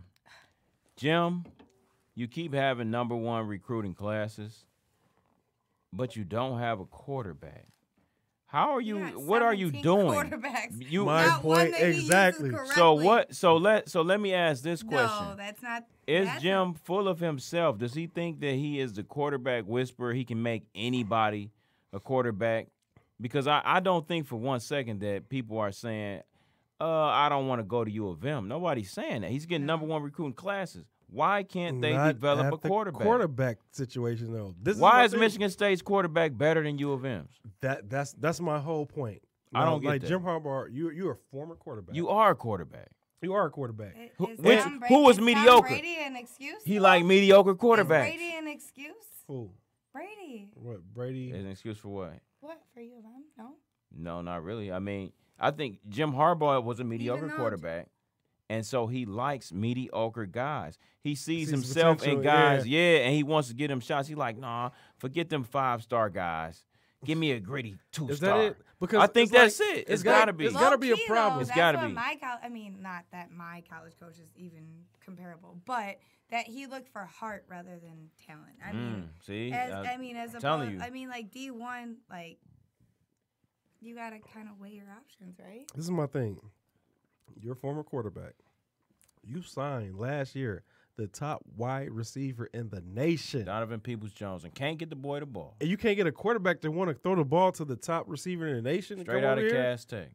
Speaker 1: Jim, you keep having #1 recruiting classes, but you don't have a quarterback. How are you?
Speaker 2: got
Speaker 1: What are you
Speaker 2: 17
Speaker 1: doing?
Speaker 2: quarterbacks.
Speaker 1: You
Speaker 3: My
Speaker 2: Not one
Speaker 3: point
Speaker 2: that he uses
Speaker 3: exactly.
Speaker 2: correctly.
Speaker 1: so what? So let me ask this question.
Speaker 2: No, that's not.
Speaker 1: Is
Speaker 2: that's
Speaker 1: Jim full of himself? Does he think that he is the quarterback whisperer? He can make anybody a quarterback? Because I don't think for 1 second that people are saying, I don't want to go to U of M. Nobody's saying that. He's getting #1 recruiting classes. Why can't they
Speaker 3: Not
Speaker 1: develop
Speaker 3: at
Speaker 1: a
Speaker 3: the
Speaker 1: quarterback?
Speaker 3: quarterback situation though. This
Speaker 1: Why
Speaker 3: my
Speaker 1: is
Speaker 3: thing.
Speaker 1: Michigan State's quarterback better than U of M's?
Speaker 3: That's my whole point.
Speaker 1: I don't get
Speaker 3: like
Speaker 1: that.
Speaker 3: Jim Harbaugh. You're a former quarterback.
Speaker 1: You are a quarterback.
Speaker 3: You are a quarterback.
Speaker 2: Is
Speaker 1: Which-
Speaker 2: Tom
Speaker 1: who was
Speaker 2: is Tom
Speaker 1: mediocre?
Speaker 2: Brady an excuse?
Speaker 1: He
Speaker 2: though?
Speaker 1: like mediocre
Speaker 2: Is
Speaker 1: quarterbacks.
Speaker 2: Brady an excuse?
Speaker 3: Who?
Speaker 2: Brady.
Speaker 3: What? Brady?
Speaker 1: Is an excuse for what?
Speaker 2: What for you, them? No.
Speaker 1: No, not really. I mean, I think Jim Harbaugh was a mediocre
Speaker 2: though-
Speaker 1: quarterback, and so he likes mediocre guys. He sees
Speaker 3: Sees
Speaker 1: himself in
Speaker 3: potential,
Speaker 1: guys, yeah, and he wants to get them shots. He's like, nah, forget them 5-star guys. Give me a gritty 2-star.
Speaker 3: Is that it? Because
Speaker 1: I think
Speaker 3: it's like-
Speaker 1: that's it. It's got to be.
Speaker 3: It's gotta be a
Speaker 2: Low-key,
Speaker 3: problem.
Speaker 2: though,
Speaker 1: It's
Speaker 2: that's
Speaker 1: gotta
Speaker 2: what
Speaker 1: be.
Speaker 2: My I mean, not that my college coach is even comparable, but that he looked for heart rather than talent. I mean,
Speaker 1: See,
Speaker 2: as opposed,
Speaker 1: telling you.
Speaker 2: I mean, like D1, like you gotta kind of weigh your options, right?
Speaker 3: This is my thing. You're a former quarterback. You signed last year the top wide receiver in the nation.
Speaker 1: Donovan Peoples-Jones, and can't get the boy the ball.
Speaker 3: And you can't get a quarterback to want to throw the ball to the top receiver in the nation. and
Speaker 1: Straight
Speaker 3: come
Speaker 1: out
Speaker 3: over
Speaker 1: of
Speaker 3: here?
Speaker 1: Cass Tech.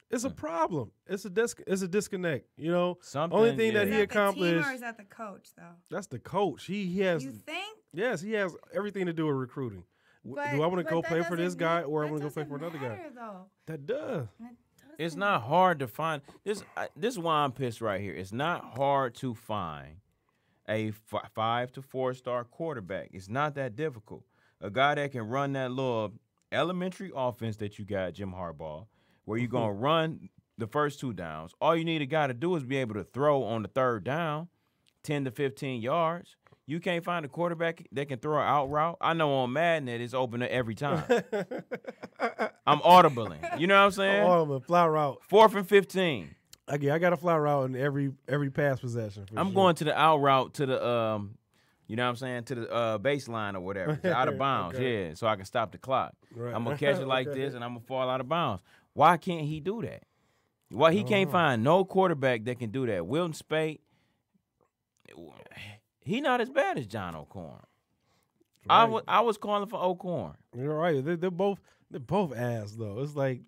Speaker 3: It's a problem. It's a disconnect. You know,
Speaker 1: Something,
Speaker 3: only thing that
Speaker 2: Is
Speaker 3: he
Speaker 2: that the team
Speaker 3: accomplished.
Speaker 2: or is that the coach though?
Speaker 3: That's the coach. He has.
Speaker 2: You think?
Speaker 3: Yes, he has everything to do with recruiting.
Speaker 2: But,
Speaker 3: Do I want to
Speaker 2: but
Speaker 3: go
Speaker 2: that
Speaker 3: play for this
Speaker 2: doesn't
Speaker 3: guy
Speaker 2: mean-
Speaker 3: or I
Speaker 2: that
Speaker 3: want to go play
Speaker 2: doesn't
Speaker 3: for another guy?
Speaker 2: matter, Though.
Speaker 3: That does.
Speaker 1: It's not hard to find this. This is why I'm pissed right here. It's not hard to find a 5 to 4-star quarterback. It's not that difficult. A guy that can run that little elementary offense that you got, Jim Harbaugh, where you're gonna run the first 2 downs. All you need a guy to do is be able to throw on the 3rd down, 10 to 15 yards. You can't find a quarterback that can throw an out route. I know on Madden that it's open every time. I'm audibling. You know what I'm saying?
Speaker 3: Oh, a fly route.
Speaker 1: 4th and 15.
Speaker 3: Again, I got a fly route in every pass possession. for
Speaker 1: I'm
Speaker 3: sure.
Speaker 1: going to the out route to the you know what I'm saying, to the baseline or whatever, to out of bounds,
Speaker 3: Okay.
Speaker 1: yeah, so I can stop the clock.
Speaker 3: Right.
Speaker 1: I'm gonna catch it like
Speaker 3: Okay.
Speaker 1: this, and I'm gonna fall out of bounds. Why can't he do that? Why he can't find no quarterback that can do that? Wilton Spate, he not as bad as John O'Corn. I was calling for O'Corn.
Speaker 3: You're right. They're both ass though. It's like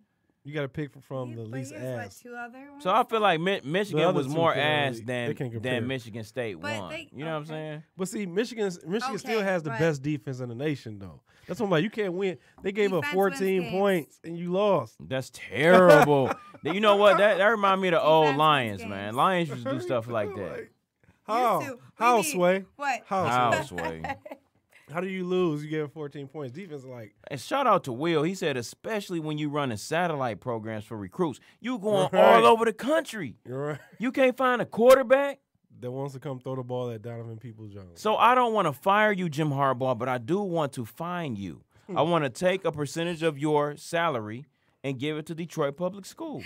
Speaker 3: you got to pick from the least ass.
Speaker 2: What, 2 other ones?
Speaker 1: So I feel like Michigan
Speaker 3: other
Speaker 1: was
Speaker 3: two
Speaker 1: more
Speaker 3: can't
Speaker 1: ass
Speaker 3: really- they can't compare.
Speaker 1: than Michigan State
Speaker 2: But
Speaker 1: won.
Speaker 2: they-
Speaker 1: You know what I'm
Speaker 2: okay.
Speaker 1: saying?
Speaker 3: But see, Michigan still
Speaker 2: Okay,
Speaker 3: has the
Speaker 2: but-
Speaker 3: best defense in the nation though. That's what I'm like. You can't win. They gave up
Speaker 2: Defense
Speaker 3: 14
Speaker 2: wins
Speaker 3: points and you lost.
Speaker 1: That's terrible. You know what? That remind me of the old
Speaker 2: Defense
Speaker 1: Lions,
Speaker 2: wins
Speaker 1: man.
Speaker 2: games.
Speaker 1: Lions used to do stuff like that.
Speaker 3: How?
Speaker 2: Used to.
Speaker 3: How,
Speaker 2: We need-
Speaker 3: Sway?
Speaker 2: What?
Speaker 1: How, Sway?
Speaker 3: How do you lose? You get 14 points. Defense is like,
Speaker 1: And shout out to Will. He said, especially when you running satellite programs for recruits, you going
Speaker 3: Right.
Speaker 1: all over the country.
Speaker 3: you're right.
Speaker 1: You can't find a quarterback.
Speaker 3: That wants to come throw the ball at Donovan Peoples-Jones.
Speaker 1: So I don't want to fire you, Jim Harbaugh, but I do want to fine you. I want to take a percentage of your salary and give it to Detroit Public Schools.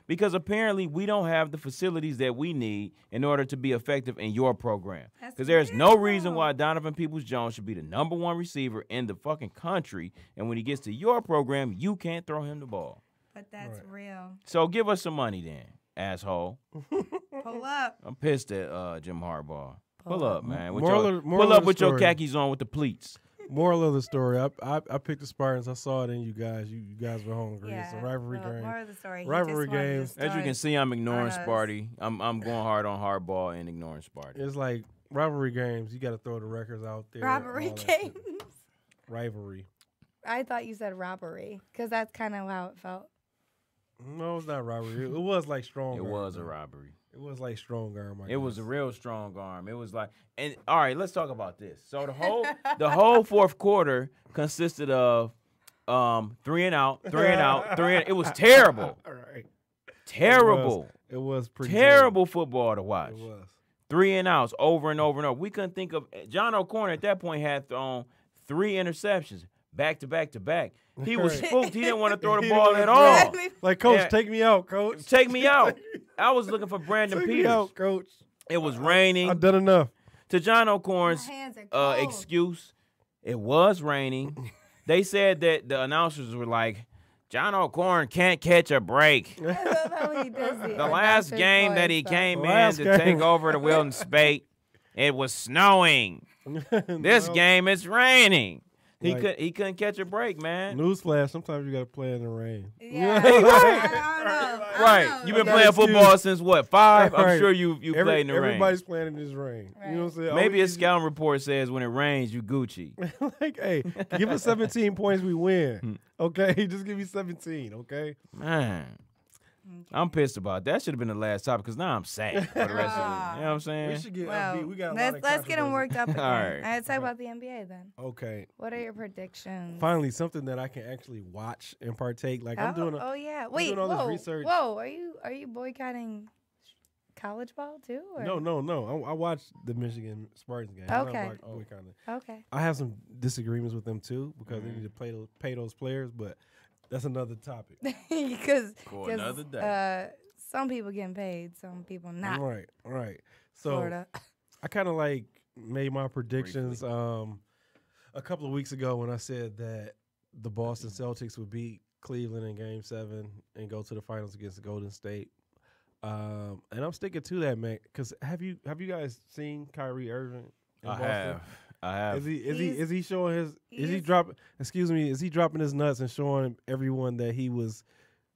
Speaker 1: Because apparently we don't have the facilities that we need in order to be effective in your program.
Speaker 2: That's
Speaker 1: Because there's no
Speaker 2: real.
Speaker 1: reason why Donovan Peoples-Jones should be the #1 receiver in the fucking country. And when he gets to your program, you can't throw him the ball.
Speaker 2: But that's real.
Speaker 1: So give us some money then, asshole.
Speaker 2: Pull up.
Speaker 1: I'm pissed at Jim Harbaugh. Pull up, man. With
Speaker 3: Moral
Speaker 1: your,
Speaker 3: of- moral
Speaker 1: pull
Speaker 3: of
Speaker 1: up
Speaker 3: the
Speaker 1: with your
Speaker 3: story.
Speaker 1: khakis on with the pleats.
Speaker 3: Moral of the story, I picked the Spartans. I saw it in you guys. You guys were hungry.
Speaker 2: Yeah.
Speaker 3: It's a rivalry
Speaker 2: well,
Speaker 3: game.
Speaker 2: More of the story. He
Speaker 3: Rivalry
Speaker 2: just wanted to
Speaker 3: games.
Speaker 1: As you
Speaker 2: start
Speaker 1: can see, I'm ignoring
Speaker 2: on us.
Speaker 1: Sparty. I'm going hard on Harbaugh and ignoring Sparty.
Speaker 3: It's like rivalry games. You got to throw the records out there.
Speaker 2: Robbery
Speaker 3: all that shit.
Speaker 2: games.
Speaker 3: Rivalry.
Speaker 2: I thought you said robbery because that's kind of how it felt.
Speaker 3: No, it's not robbery. It was like strong.
Speaker 1: It
Speaker 3: arm,
Speaker 1: was a
Speaker 3: though.
Speaker 1: robbery.
Speaker 3: It was like strong arm. I
Speaker 1: It was a
Speaker 3: guess.
Speaker 1: real strong arm. It was like, and all right, let's talk about this. So the whole fourth quarter consisted of 3 and out, 3 and out, 3 and. It was terrible,
Speaker 3: All right.
Speaker 1: terrible,
Speaker 3: It was pretty
Speaker 1: terrible football to watch.
Speaker 3: It was.
Speaker 1: 3 and outs over and over and over. We couldn't think of John O'Corn at that point had thrown 3 interceptions back to back to back. He was
Speaker 3: Right.
Speaker 1: spooked. He didn't want to throw the
Speaker 3: He
Speaker 1: ball
Speaker 3: didn't
Speaker 1: at
Speaker 3: wanna
Speaker 1: all.
Speaker 3: throw Like, coach,
Speaker 1: Yeah.
Speaker 3: take me out, coach.
Speaker 1: Take me out. I was looking for Brandon
Speaker 3: Take me
Speaker 1: Peters.
Speaker 3: out, coach.
Speaker 1: It was raining.
Speaker 3: I've done enough.
Speaker 1: To John O'Corn's
Speaker 2: My hands are cold.
Speaker 1: excuse, it was raining. They said that the announcers were like, John O'Corn can't catch a break.
Speaker 2: I love how he does it.
Speaker 1: The last game that he came in
Speaker 3: Last
Speaker 1: to
Speaker 3: game.
Speaker 1: take over the Wilton Spate, it was snowing. This
Speaker 3: No.
Speaker 1: game, it's raining.
Speaker 3: Like-
Speaker 1: He couldn't catch a break, man.
Speaker 3: Newsflash, sometimes you got to play in the rain.
Speaker 2: Yeah, I don't know. I
Speaker 1: Right.
Speaker 2: don't
Speaker 1: You've
Speaker 2: know.
Speaker 1: been
Speaker 3: That
Speaker 1: playing
Speaker 3: excuse.
Speaker 1: football since what, 5? I'm
Speaker 3: Right.
Speaker 1: sure you played in the rain.
Speaker 3: Everybody's playing in this rain. You know what I'm saying?
Speaker 1: Maybe a
Speaker 3: Always-
Speaker 1: scouting report says when it rains, you Gucci.
Speaker 3: like, hey, give us 17 points, we win. Okay, just give me 17. Okay.
Speaker 1: Man, I'm pissed about that. Should have been the last topic because now I'm sad for the rest of it. You know what I'm saying?
Speaker 3: We should get
Speaker 2: Well,
Speaker 3: upbeat. We got a lot
Speaker 2: let's
Speaker 3: of
Speaker 2: get them
Speaker 3: controversy.
Speaker 2: worked up again.
Speaker 1: All right.
Speaker 2: Let's talk about the NBA then.
Speaker 3: Okay.
Speaker 2: What are your predictions?
Speaker 3: Finally, something that I can actually watch and partake. Like I'm doing.
Speaker 2: Oh yeah. Wait.
Speaker 3: doing all this
Speaker 2: Whoa.
Speaker 3: research.
Speaker 2: Whoa. Are you boycotting college ball too? Or?
Speaker 3: No. I watched the Michigan Spartans game. I'm not
Speaker 2: Okay.
Speaker 3: boycotting it.
Speaker 2: Okay.
Speaker 3: I have some disagreements with them too because they need to pay those players, but that's another topic.
Speaker 2: Because
Speaker 1: For another day.
Speaker 2: some people getting paid, some people not.
Speaker 3: All right. So
Speaker 2: Florida.
Speaker 3: I kind of like made my predictions a couple of weeks ago when I said that the Boston Celtics would beat Cleveland in Game 7 and go to the finals against Golden State. And I'm sticking to that, man. Because have you guys seen Kyrie Irving? in Boston?
Speaker 1: I have.
Speaker 3: Is he showing his? Is he
Speaker 2: he's-
Speaker 3: dropping? Excuse me. Is he dropping his nuts and showing everyone that he was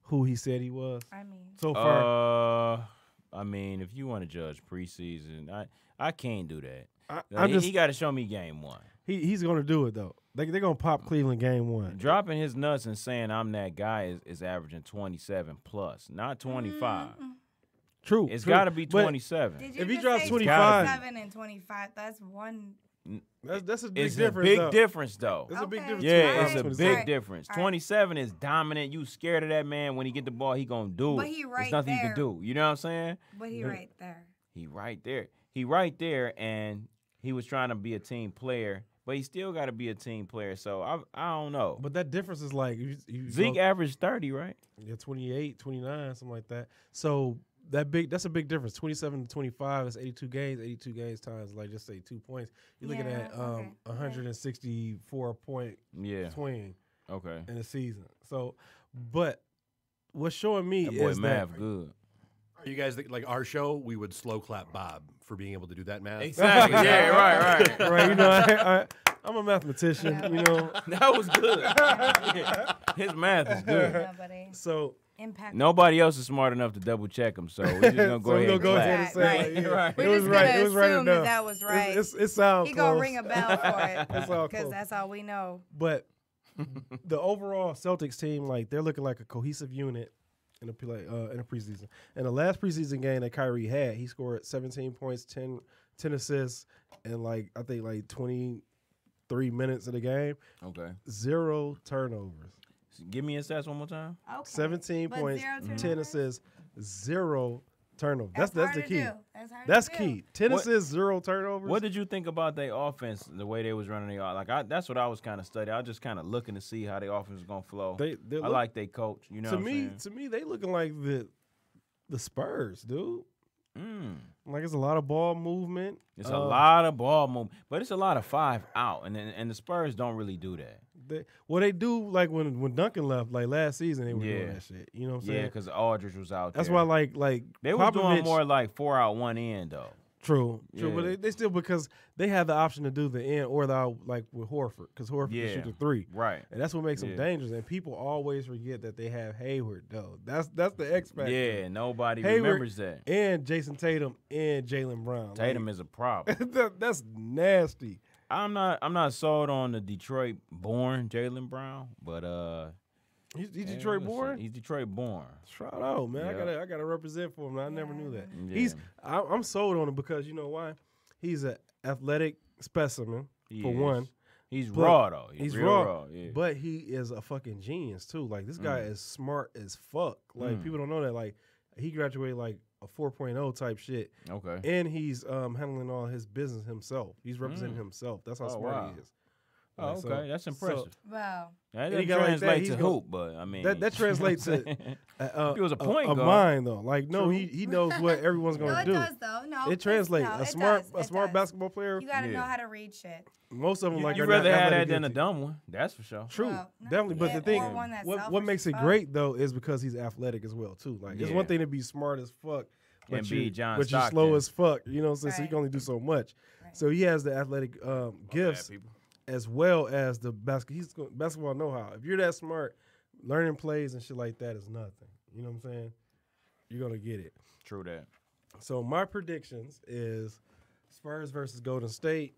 Speaker 3: who he said he was
Speaker 2: I mean,
Speaker 3: so far?
Speaker 1: I mean, if you want to judge preseason, I can't do that.
Speaker 3: I'm just
Speaker 1: he got to show me game 1.
Speaker 3: he's going to do it though. They're going to pop Cleveland Game 1.
Speaker 1: Dropping his nuts and saying I'm that guy is averaging 27 plus, not 25.
Speaker 3: True.
Speaker 1: It's
Speaker 3: true.
Speaker 1: got to be
Speaker 3: But
Speaker 1: 27.
Speaker 2: did you
Speaker 3: If he
Speaker 2: just
Speaker 3: drops
Speaker 2: say
Speaker 3: 25
Speaker 2: 27 and 25? That's one.
Speaker 3: That's a big
Speaker 1: It's a
Speaker 3: difference.
Speaker 1: big
Speaker 3: though.
Speaker 1: difference, though.
Speaker 3: It's a big
Speaker 2: Okay.
Speaker 3: difference.
Speaker 1: Yeah,
Speaker 3: between
Speaker 1: it's a
Speaker 3: 25
Speaker 1: big
Speaker 3: and
Speaker 2: Alright.
Speaker 1: difference.
Speaker 2: Alright.
Speaker 1: 27 is dominant. You scared of that man when he get the ball, he gonna do
Speaker 2: But
Speaker 1: it.
Speaker 2: he
Speaker 1: There's
Speaker 2: right
Speaker 1: nothing you
Speaker 2: there.
Speaker 1: can do. You know what I'm saying?
Speaker 2: But he right there.
Speaker 1: He right there. He right there, and he was trying to be a team player, but he still got to be a team player. So I don't know.
Speaker 3: But that difference is like you
Speaker 1: Zeke
Speaker 3: go,
Speaker 1: averaged 30, right?
Speaker 3: 28, 29, something like that. So that's a big difference. 27 to 25 is 82 games. 82 games times like just say 2 points. You're looking
Speaker 2: Yeah,
Speaker 3: at
Speaker 2: okay.
Speaker 3: 164 point
Speaker 1: Yeah.
Speaker 3: swing
Speaker 1: Okay.
Speaker 3: in a season. So, but what's showing me
Speaker 1: That boy
Speaker 3: is
Speaker 1: math
Speaker 3: that
Speaker 1: good.
Speaker 4: You guys think, like our show, we would slow clap Bob for being able to do that math.
Speaker 1: Exactly. Yeah. Right.
Speaker 3: right, you know, I'm a mathematician,
Speaker 2: Yeah.
Speaker 3: you know.
Speaker 1: That was good. Yeah. His math is good.
Speaker 2: Nobody.
Speaker 3: So
Speaker 2: Impact.
Speaker 1: Nobody else is smart enough to double check him, so we're just gonna go
Speaker 3: so
Speaker 1: ahead
Speaker 3: we
Speaker 1: and
Speaker 3: gonna go
Speaker 1: clap.
Speaker 3: ahead and say
Speaker 2: Right,
Speaker 3: like, yeah,
Speaker 1: right.
Speaker 3: it
Speaker 2: We're
Speaker 3: was
Speaker 2: just
Speaker 3: right.
Speaker 2: gonna
Speaker 3: It was right
Speaker 2: assume that
Speaker 3: enough.
Speaker 2: that was right.
Speaker 3: It sounds
Speaker 2: He
Speaker 3: close.
Speaker 2: gonna ring a bell for it.
Speaker 3: It's all
Speaker 2: Because
Speaker 3: close.
Speaker 2: that's all we know.
Speaker 3: But the overall Celtics team, like they're looking like a cohesive unit in a preseason. And the last preseason game that Kyrie had, he scored 17 points, 10 assists, and like I think like 23 minutes of the game.
Speaker 1: Okay.
Speaker 3: 0 turnovers.
Speaker 1: Give me his stats one more time.
Speaker 2: Okay.
Speaker 3: 17
Speaker 2: But
Speaker 3: points,
Speaker 2: 0
Speaker 3: 10
Speaker 2: turnovers?
Speaker 3: assists, 0 turnovers. That's
Speaker 2: hard
Speaker 3: the
Speaker 2: to
Speaker 3: key.
Speaker 2: do. That's hard
Speaker 3: That's
Speaker 2: to do.
Speaker 3: key. 10
Speaker 1: What-
Speaker 3: assists, 0 turnovers.
Speaker 1: What did you think about their offense, the way they was running their like? That's what I was kind of studying. I was just kind of looking to see how their offense was gonna flow.
Speaker 3: They
Speaker 1: I like their coach. You know
Speaker 3: to
Speaker 1: what I'm
Speaker 3: me,
Speaker 1: saying?
Speaker 3: to me, they looking like the Spurs, dude.
Speaker 1: Mm.
Speaker 3: Like it's a lot of ball movement.
Speaker 1: It's a lot of ball movement, but it's a lot of 5 out, and the Spurs don't really do that.
Speaker 3: They do like when Duncan left, like last season, they were doing
Speaker 1: Yeah.
Speaker 3: that shit. You know what I'm
Speaker 1: Yeah,
Speaker 3: saying?
Speaker 1: because Aldridge was out
Speaker 3: That's
Speaker 1: there.
Speaker 3: why like
Speaker 1: They was doing
Speaker 3: Popovich-
Speaker 1: more like 4 out, 1 in though.
Speaker 3: True,
Speaker 1: Yeah.
Speaker 3: but they still because they have the option to do the in or the out, like with Horford, because Horford
Speaker 1: Yeah.
Speaker 3: can shoot the 3,
Speaker 1: Right.
Speaker 3: and that's what makes them
Speaker 1: Yeah.
Speaker 3: dangerous. And people always forget that they have Hayward though. That's the X factor.
Speaker 1: Yeah, nobody
Speaker 3: Hayward
Speaker 1: remembers that.
Speaker 3: and Jason Tatum and Jaylen Brown.
Speaker 1: Tatum is a problem.
Speaker 3: that's nasty.
Speaker 1: I'm not sold on the Detroit born Jaylen Brown, but
Speaker 3: He's
Speaker 1: hey,
Speaker 3: Detroit
Speaker 1: listen,
Speaker 3: born.
Speaker 1: He's Detroit born.
Speaker 3: Shout out, man.
Speaker 1: Yeah.
Speaker 3: I gotta represent for him. I never knew that.
Speaker 1: Yeah.
Speaker 3: I'm sold on him because you know why? He's an athletic specimen
Speaker 1: He
Speaker 3: for
Speaker 1: is.
Speaker 3: one.
Speaker 1: He's
Speaker 3: But
Speaker 1: raw though.
Speaker 3: He's
Speaker 1: real
Speaker 3: raw,
Speaker 1: Yeah.
Speaker 3: but he is a fucking genius too. Like this guy is smart as fuck. Like people don't know that. Like he graduated like a 4.0 type shit,
Speaker 1: Okay.
Speaker 3: and he's handling all his business himself. He's representing himself. That's how
Speaker 1: Oh,
Speaker 3: smart
Speaker 1: wow.
Speaker 3: he is.
Speaker 1: Oh,
Speaker 3: Like,
Speaker 1: okay.
Speaker 3: so-
Speaker 1: That's
Speaker 3: so
Speaker 1: impressive.
Speaker 2: Wow.
Speaker 1: That
Speaker 3: and he
Speaker 1: doesn't
Speaker 3: got like that,
Speaker 1: translate
Speaker 3: he's
Speaker 1: to
Speaker 3: gonna-
Speaker 1: hoop, but I mean
Speaker 3: that translates to
Speaker 1: He was a point
Speaker 3: a
Speaker 1: guard.
Speaker 3: mind though. Like no, he knows what everyone's
Speaker 2: No,
Speaker 3: gonna
Speaker 2: it
Speaker 3: do.
Speaker 2: does though. No,
Speaker 3: It translates.
Speaker 2: No,
Speaker 3: a
Speaker 2: it
Speaker 3: smart
Speaker 2: does.
Speaker 3: a
Speaker 2: It
Speaker 3: smart
Speaker 2: does.
Speaker 3: basketball player.
Speaker 2: You gotta know
Speaker 1: Yeah.
Speaker 2: how to read shit.
Speaker 3: Most of them like
Speaker 1: you
Speaker 3: are
Speaker 1: rather
Speaker 3: not
Speaker 1: have that
Speaker 3: athletic
Speaker 1: than a
Speaker 3: gifted.
Speaker 1: dumb one. That's for sure.
Speaker 3: True,
Speaker 2: Well, no,
Speaker 3: definitely. But
Speaker 2: yeah,
Speaker 3: the thing,
Speaker 2: or one that's
Speaker 3: what
Speaker 2: selfish
Speaker 3: makes
Speaker 2: as
Speaker 3: it
Speaker 2: fuck.
Speaker 3: great though is because he's athletic as well too. Like it's
Speaker 1: Yeah.
Speaker 3: one thing to be smart as fuck, but
Speaker 1: And be
Speaker 3: you
Speaker 1: John
Speaker 3: but you're
Speaker 1: Stockton.
Speaker 3: slow as fuck. You know what I'm saying? So you
Speaker 2: Right.
Speaker 3: can only do so much.
Speaker 2: Right.
Speaker 3: So he has the athletic gifts
Speaker 1: people.
Speaker 3: as well as the basketball know-how. If you're that smart, learning plays and shit like that is nothing. You know what I'm saying? You're gonna get it.
Speaker 1: True that.
Speaker 3: So my predictions is Spurs versus Golden State.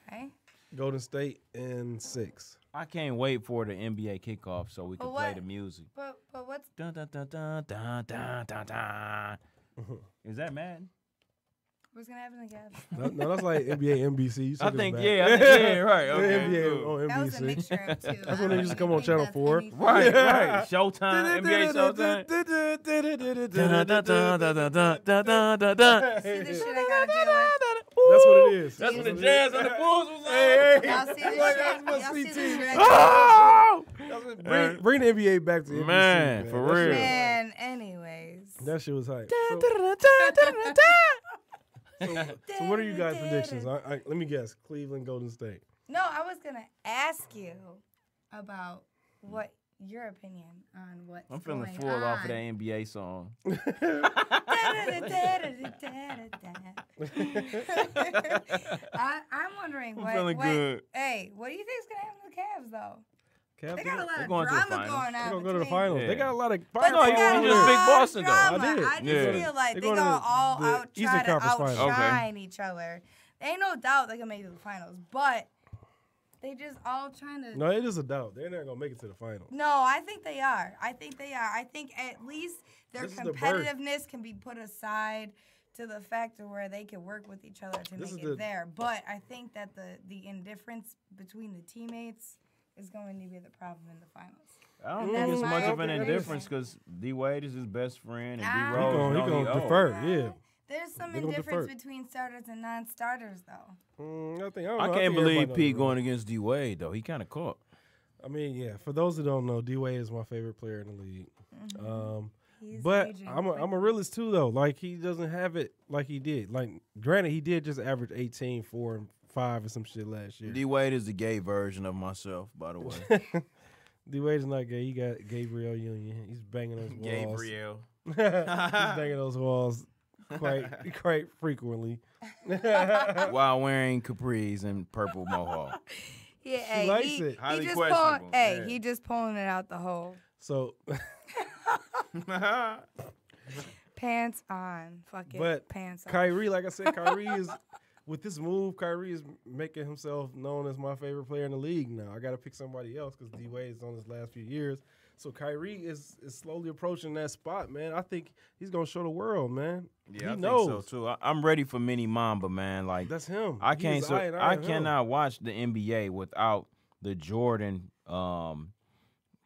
Speaker 2: Okay.
Speaker 3: Golden State in 6.
Speaker 1: I can't wait for the NBA kickoff so we can
Speaker 2: But
Speaker 1: play
Speaker 2: what-
Speaker 1: the music.
Speaker 2: But what's
Speaker 1: Dun, dun, dun, dun, dun, dun, dun, dun. Is that Madden?
Speaker 2: what's gonna happen again?
Speaker 3: No, that's like NBA, NBC. You
Speaker 1: I
Speaker 3: said it's
Speaker 1: think
Speaker 3: back.
Speaker 1: yeah, right. Okay,
Speaker 3: NBA
Speaker 1: cool.
Speaker 3: on
Speaker 2: That was a
Speaker 3: NBC.
Speaker 2: mixture of two.
Speaker 3: That's when they used to come on Channel 4.
Speaker 1: Right, right. Showtime, NBA Showtime. Dun, dun, dun, dun, dun, dun, dun, dun, dun.
Speaker 2: See the shit I gotta deal with.
Speaker 3: That's what it is.
Speaker 1: That's what the Jazz and the Bulls was on.
Speaker 2: Y'all see this shit? Y'all see this shit?
Speaker 1: Oh!
Speaker 3: Bring the NBA back to NBC.
Speaker 1: Man, for
Speaker 3: That shit-
Speaker 1: real.
Speaker 2: Man, anyways.
Speaker 3: That shit was hype. So what are you guys' predictions? Let me guess. Cleveland, Golden State.
Speaker 2: No, I was gonna ask you about what your opinion on what's
Speaker 1: I'm feeling
Speaker 2: going
Speaker 1: full
Speaker 2: on.
Speaker 1: off of that NBA song.
Speaker 2: I'm wondering
Speaker 1: I'm
Speaker 2: what.
Speaker 1: feeling good.
Speaker 2: Hey, what do you think is gonna happen to the Cavs though?
Speaker 3: Cavs,
Speaker 2: They got a lot
Speaker 1: They're
Speaker 2: of
Speaker 1: going to the
Speaker 2: drama
Speaker 1: finals.
Speaker 2: going
Speaker 3: They're
Speaker 2: on.
Speaker 3: gonna go to the
Speaker 2: between-
Speaker 3: finals.
Speaker 1: Yeah.
Speaker 3: They got a lot of
Speaker 2: But
Speaker 3: finals.
Speaker 2: they
Speaker 1: you
Speaker 2: got a
Speaker 1: just
Speaker 2: lot
Speaker 1: big
Speaker 2: of
Speaker 1: Boston, though.
Speaker 2: drama.
Speaker 3: I did.
Speaker 2: I just
Speaker 1: Yeah.
Speaker 2: feel like
Speaker 3: They're
Speaker 2: they
Speaker 3: going
Speaker 2: gonna
Speaker 3: to
Speaker 2: all
Speaker 3: the
Speaker 2: out
Speaker 3: Eastern
Speaker 2: try to
Speaker 3: Conference Finals.
Speaker 2: outshine each other. Ain't no doubt they can make it to the finals, but they just all trying to.
Speaker 3: No, it is a doubt. They're not gonna make it to the finals.
Speaker 2: No, I think they are. I think at least their
Speaker 3: This is the birth.
Speaker 2: competitiveness can be put aside to the factor where they can work with each other to
Speaker 3: This
Speaker 2: make
Speaker 3: is
Speaker 2: it
Speaker 3: the-
Speaker 2: there. But I think that the indifference between the teammates is going to be the problem in the finals.
Speaker 1: I don't
Speaker 2: That's
Speaker 1: think it's
Speaker 2: my
Speaker 1: much of an
Speaker 2: opinion.
Speaker 1: indifference because D Wade is his best friend and
Speaker 2: Nah.
Speaker 1: D Rose
Speaker 3: He
Speaker 1: know
Speaker 3: gonna
Speaker 1: he
Speaker 3: defer.
Speaker 1: old.
Speaker 3: Yeah.
Speaker 2: There's some
Speaker 3: They gonna
Speaker 2: indifference
Speaker 3: defer.
Speaker 2: between starters and non-starters, though.
Speaker 3: I don't
Speaker 1: I
Speaker 3: know.
Speaker 1: can't
Speaker 3: think
Speaker 1: believe
Speaker 3: everybody
Speaker 1: Pete
Speaker 3: knows
Speaker 1: going against D Wade though. He kind of caught.
Speaker 3: I mean, yeah. For those who don't know, D Wade is my favorite player in the league.
Speaker 2: He's
Speaker 3: But
Speaker 2: aging
Speaker 3: I'm a
Speaker 2: quickly.
Speaker 3: realist too, though. Like he doesn't have it like he did. Like, granted, he did just average 18, 4, and 5 or some shit last year.
Speaker 1: D Wade is the gay version of myself, by the way.
Speaker 3: D Wade's not gay. He got Gabriel Union. He's banging those walls.
Speaker 1: Gabriel.
Speaker 3: He's banging those walls quite frequently.
Speaker 1: while wearing capris and purple mohawk.
Speaker 2: Yeah,
Speaker 3: She
Speaker 2: hey,
Speaker 3: likes
Speaker 2: he,
Speaker 3: it.
Speaker 2: he
Speaker 1: Highly
Speaker 2: just
Speaker 1: questionable,
Speaker 2: pulling. Hey,
Speaker 1: yeah.
Speaker 2: he just pulling it out the hole.
Speaker 3: So,
Speaker 2: Pants on, fuck it.
Speaker 3: but
Speaker 2: Pants on.
Speaker 3: Kyrie, like I said, Kyrie is with this move. Kyrie is making himself known as my favorite player in the league now. I got to pick somebody else because D Wade is on his last few years. So Kyrie is slowly approaching that spot, man. I think he's gonna show the world, man.
Speaker 1: Yeah, I
Speaker 3: he knows.
Speaker 1: think so too. I'm ready for Mini Mamba, man. Like
Speaker 3: That's him.
Speaker 1: I
Speaker 3: He
Speaker 1: can't.
Speaker 3: is I
Speaker 1: I
Speaker 3: am him.
Speaker 1: cannot watch the NBA without the Jordan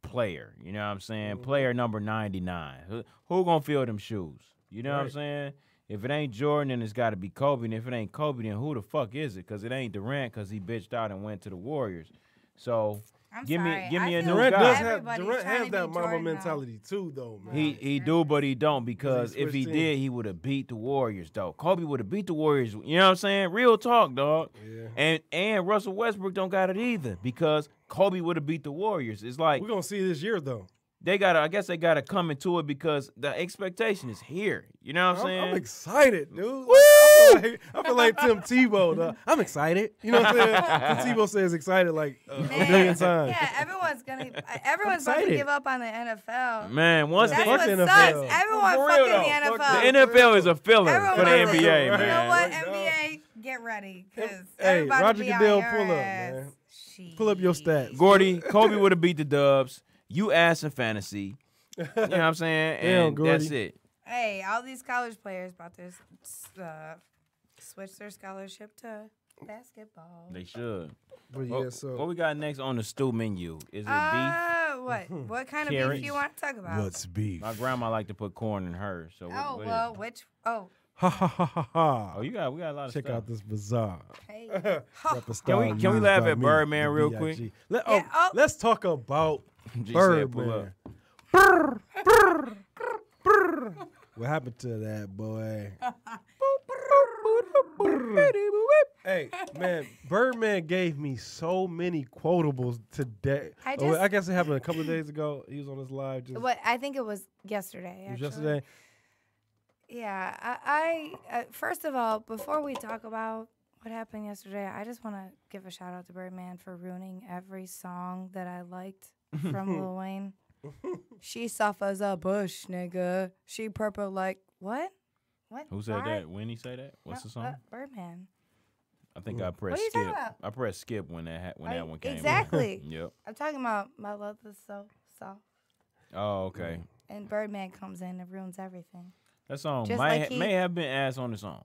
Speaker 1: player. You know what I'm saying?
Speaker 3: Mm-hmm.
Speaker 1: Player number 99. Who gonna fill them shoes? You know what I'm
Speaker 3: Right.
Speaker 1: saying? If it ain't Jordan, then it's got to be Kobe. And if it ain't Kobe, then who the fuck is it? Because it ain't Durant because he bitched out and went to the Warriors. So
Speaker 2: I'm
Speaker 1: give
Speaker 2: sorry.
Speaker 1: me
Speaker 2: I
Speaker 1: a
Speaker 2: feel
Speaker 1: new
Speaker 3: Durant
Speaker 1: guy.
Speaker 3: does have
Speaker 2: Everybody's
Speaker 3: Durant
Speaker 2: trying
Speaker 3: has
Speaker 2: to
Speaker 3: that
Speaker 2: be
Speaker 3: mama
Speaker 2: Jordan now.
Speaker 3: mentality too, though, man.
Speaker 1: He do, but he don't because
Speaker 3: he
Speaker 1: if he
Speaker 3: switched
Speaker 1: did,
Speaker 3: teams.
Speaker 1: he would have beat the Warriors though. Kobe would have beat the Warriors. You know what I'm saying? Real talk, dog.
Speaker 3: Yeah.
Speaker 1: And Russell Westbrook don't got it either because Kobe would have beat the Warriors. It's like
Speaker 3: We're gonna see this year though.
Speaker 1: they gotta. I guess they gotta come into it because the expectation is here. You know what I'm saying?
Speaker 3: I'm excited, dude. I feel like Tim Tebow. Dog. I'm excited. You know what I'm saying? Tim Tebow says excited like a million times.
Speaker 2: Yeah, everyone's about to
Speaker 3: excited.
Speaker 2: give up on the NFL.
Speaker 1: Man, once
Speaker 2: That's
Speaker 1: the,
Speaker 2: what
Speaker 3: Fuck the
Speaker 2: sucks.
Speaker 3: NFL.
Speaker 2: Everyone
Speaker 1: For
Speaker 2: fucking
Speaker 1: real,
Speaker 2: the
Speaker 1: though.
Speaker 2: NFL.
Speaker 1: the NFL is a filler
Speaker 2: Everyone
Speaker 1: for the
Speaker 2: really-
Speaker 1: NBA,
Speaker 2: You
Speaker 1: man.
Speaker 2: know what?
Speaker 3: Right,
Speaker 2: NBA, get ready because
Speaker 3: Hey,
Speaker 2: everybody
Speaker 3: Roger
Speaker 2: be on
Speaker 3: Goodell,
Speaker 2: your
Speaker 3: pull up,
Speaker 2: ass.
Speaker 3: man.
Speaker 2: Shit.
Speaker 3: Pull up your stats.
Speaker 1: Gordy, Kobe would have beat the Dubs. You ass in fantasy. You know what I'm saying?
Speaker 3: Damn,
Speaker 1: And
Speaker 3: Gordy.
Speaker 1: that's it.
Speaker 2: Hey, all these college players about to switch their scholarship to basketball.
Speaker 1: They should.
Speaker 3: But
Speaker 1: What,
Speaker 3: yeah, so
Speaker 1: what we got next on the stew menu? Is it beef?
Speaker 2: What? What kind of
Speaker 1: Carrots.
Speaker 2: beef you want to talk about?
Speaker 3: what's beef?
Speaker 1: My grandma like to put corn in hers. So
Speaker 2: Oh
Speaker 1: what
Speaker 2: well,
Speaker 1: is it?
Speaker 2: which? Oh,
Speaker 3: Ha ha ha ha ha.
Speaker 1: Oh, we got a lot of
Speaker 3: Check
Speaker 1: stuff.
Speaker 3: out this bazaar.
Speaker 2: hey.
Speaker 3: Rapper
Speaker 1: Can we
Speaker 3: used
Speaker 1: laugh
Speaker 3: by
Speaker 1: at
Speaker 3: me,
Speaker 1: Birdman
Speaker 3: the
Speaker 1: real
Speaker 3: B.I.G..
Speaker 1: quick?
Speaker 3: Oh,
Speaker 2: Yeah,
Speaker 3: let's talk about
Speaker 1: G said pull
Speaker 3: Birdman.
Speaker 1: up.
Speaker 3: What happened to that boy? Hey, man, Birdman gave me so many quotables today. I guess it happened a couple of days ago. He was on his live. Just,
Speaker 2: What? I think it was yesterday.
Speaker 3: it was
Speaker 2: Actually.
Speaker 3: yesterday.
Speaker 2: Yeah. I first of all, before we talk about what happened yesterday, I just want to give a shout out to Birdman for ruining every song that I liked from Lil Wayne. She soft as a bush, nigga. She purple like what? What?
Speaker 1: Who said
Speaker 2: Why?
Speaker 1: that? When he say that? What's the
Speaker 2: No,
Speaker 1: song?
Speaker 2: Birdman.
Speaker 1: I think I pressed
Speaker 2: are you
Speaker 1: skip.
Speaker 2: talking about?
Speaker 1: I pressed skip when that one came.
Speaker 2: Exactly.
Speaker 1: Yep.
Speaker 2: I'm talking about my love is so soft.
Speaker 1: Oh, okay.
Speaker 2: And Birdman comes in and ruins everything.
Speaker 1: That song
Speaker 2: Just
Speaker 1: may
Speaker 2: like he-
Speaker 1: may have been ass on the song.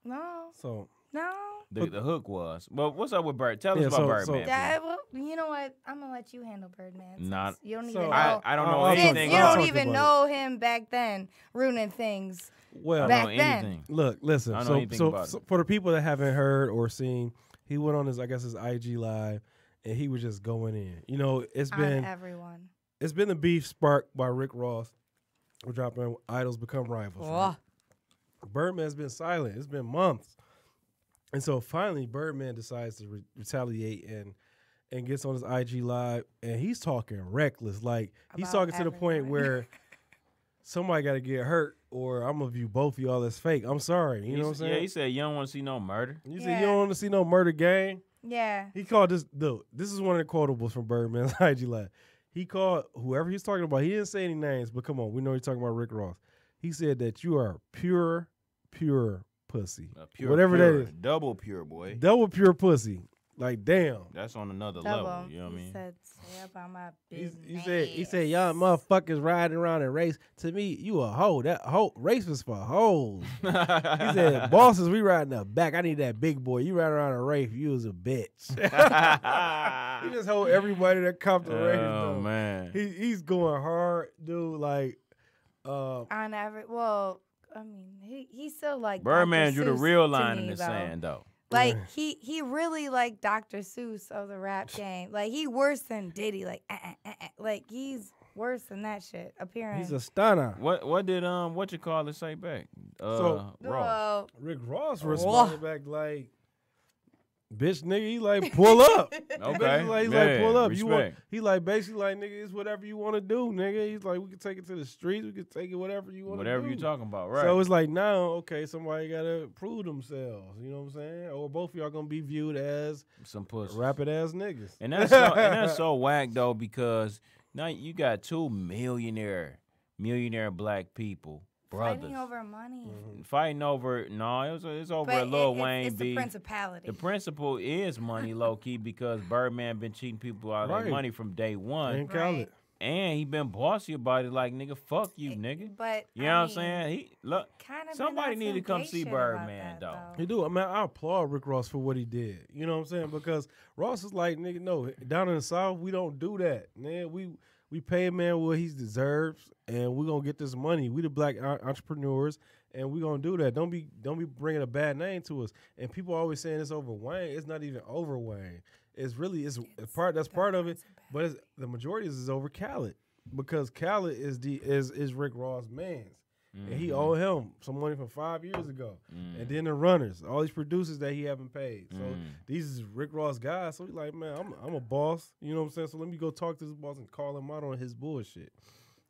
Speaker 2: No,
Speaker 3: So
Speaker 2: no.
Speaker 1: The hook was. But what's up with Bird? Tell
Speaker 3: Yeah,
Speaker 1: us about
Speaker 3: so-
Speaker 1: Birdman.
Speaker 2: Yeah, well, you know what? I'm gonna let you handle Birdman. since
Speaker 1: Not-
Speaker 2: you don't
Speaker 3: So-
Speaker 2: even know.
Speaker 1: I don't know
Speaker 3: I'll
Speaker 2: Since
Speaker 1: anything
Speaker 2: you
Speaker 1: about
Speaker 2: don't
Speaker 3: talk
Speaker 2: even
Speaker 3: about
Speaker 2: know him back then, ruining things.
Speaker 3: well,
Speaker 1: I
Speaker 2: back
Speaker 1: don't know
Speaker 2: then.
Speaker 1: anything.
Speaker 3: look, listen.
Speaker 1: I don't know anything about
Speaker 3: So
Speaker 1: it.
Speaker 3: for the people that haven't heard or seen, he went on his his IG live, and he was just going in. You know, it's
Speaker 2: On
Speaker 3: been
Speaker 2: everyone.
Speaker 3: the beef sparked by Rick Ross. We're dropping Idols Become Rivals. right? Birdman's been silent. It's been months. And so finally, Birdman decides to retaliate and gets on his IG live, and he's talking reckless. Like, he's
Speaker 2: About
Speaker 3: talking to the point
Speaker 2: everyone.
Speaker 3: where somebody got to get hurt, or I'm going to view both of y'all as fake. I'm sorry. You know what I'm saying?
Speaker 1: Yeah, he said you don't want to see no murder.
Speaker 3: You said
Speaker 2: Yeah.
Speaker 3: you don't want to see no murder gang?
Speaker 2: Yeah.
Speaker 3: He called this, dude, this is one of the quotables from Birdman's IG live. He called whoever he's talking about, he didn't say any names, but come on, we know he's talking about Rick Ross. He said that you are pure pussy.
Speaker 1: Pure,
Speaker 3: Whatever
Speaker 1: pure,
Speaker 3: that is.
Speaker 1: double pure boy.
Speaker 3: Double pure pussy. Like, damn.
Speaker 1: That's on another
Speaker 2: Double.
Speaker 1: level. You know what I
Speaker 2: He
Speaker 1: mean?
Speaker 2: said, "Stay up on my
Speaker 3: He
Speaker 2: business."
Speaker 3: said, y'all motherfuckers riding around in race. To me, you a hoe. That hoe race was for hoes. He said, bosses, we riding the back. I need that big boy. You ride around a race, you was a bitch. He just hold everybody that come to the race.
Speaker 1: Oh
Speaker 3: though.
Speaker 1: man.
Speaker 3: He's going hard, dude. Like,
Speaker 2: On every, well, I mean, he still like
Speaker 1: Birdman
Speaker 2: Dr.
Speaker 1: drew the
Speaker 2: Seuss
Speaker 1: real
Speaker 2: to
Speaker 1: line
Speaker 2: me,
Speaker 1: in the
Speaker 2: though.
Speaker 1: sand though.
Speaker 2: Like he really like Dr. Seuss of the rap game. Like he worse than Diddy. Like he's worse than that shit. Appearing.
Speaker 3: he's a stunner.
Speaker 1: What did what you call it say back?
Speaker 3: So-
Speaker 1: Ross.
Speaker 2: Well,
Speaker 3: Rick Ross responded back like, Bitch, nigga, he like pull up.
Speaker 1: Okay.
Speaker 3: He's like
Speaker 1: Yeah,
Speaker 3: pull up. You want?
Speaker 1: respect.
Speaker 3: He like basically like nigga, it's whatever you want to do, nigga. He's like we can take it to the streets. We can take it whatever you want to do.
Speaker 1: Whatever you talking about, right?
Speaker 3: So it's like now, okay, somebody gotta prove themselves. You know what I'm saying? Or both of y'all gonna be viewed as
Speaker 1: some pussy.
Speaker 3: rapid ass niggas.
Speaker 1: And that's so whack though, because now you got two millionaire black people, brothers,
Speaker 2: Fighting over money.
Speaker 1: fighting over. No, it's over
Speaker 2: But
Speaker 1: a Lil Wayne
Speaker 2: it's the
Speaker 1: beef.
Speaker 2: principality.
Speaker 1: The principle is money, low key, because Birdman been cheating people out of their
Speaker 3: Right.
Speaker 1: money from day one,
Speaker 3: Ain't Khaled.
Speaker 1: and he been bossy about it. Like nigga, fuck you, nigga.
Speaker 2: But
Speaker 1: You know what I'm saying? He look.
Speaker 2: Kind of
Speaker 1: Somebody need to come see Birdman, though.
Speaker 3: He do. I mean, I applaud Rick Ross for what he did. You know what I'm saying? Because Ross is like, nigga, no, down in the South, we don't do that, man. We pay a man what he deserves, and we gonna get this money. We the black entrepreneurs, and we gonna do that. Don't be bringing a bad name to us. And people always saying it's over Wayne. It's not even over Wayne. It's really it's part that's part of it, but the majority is over Khaled, because Khaled is Rick Ross' man's. And he owed him some money from 5 years ago. And then the runners, all these producers that he haven't paid. So these is Rick Ross guys. So he's like, man, I'm a boss. You know what I'm saying? So let me go talk to this boss and call him out on his bullshit.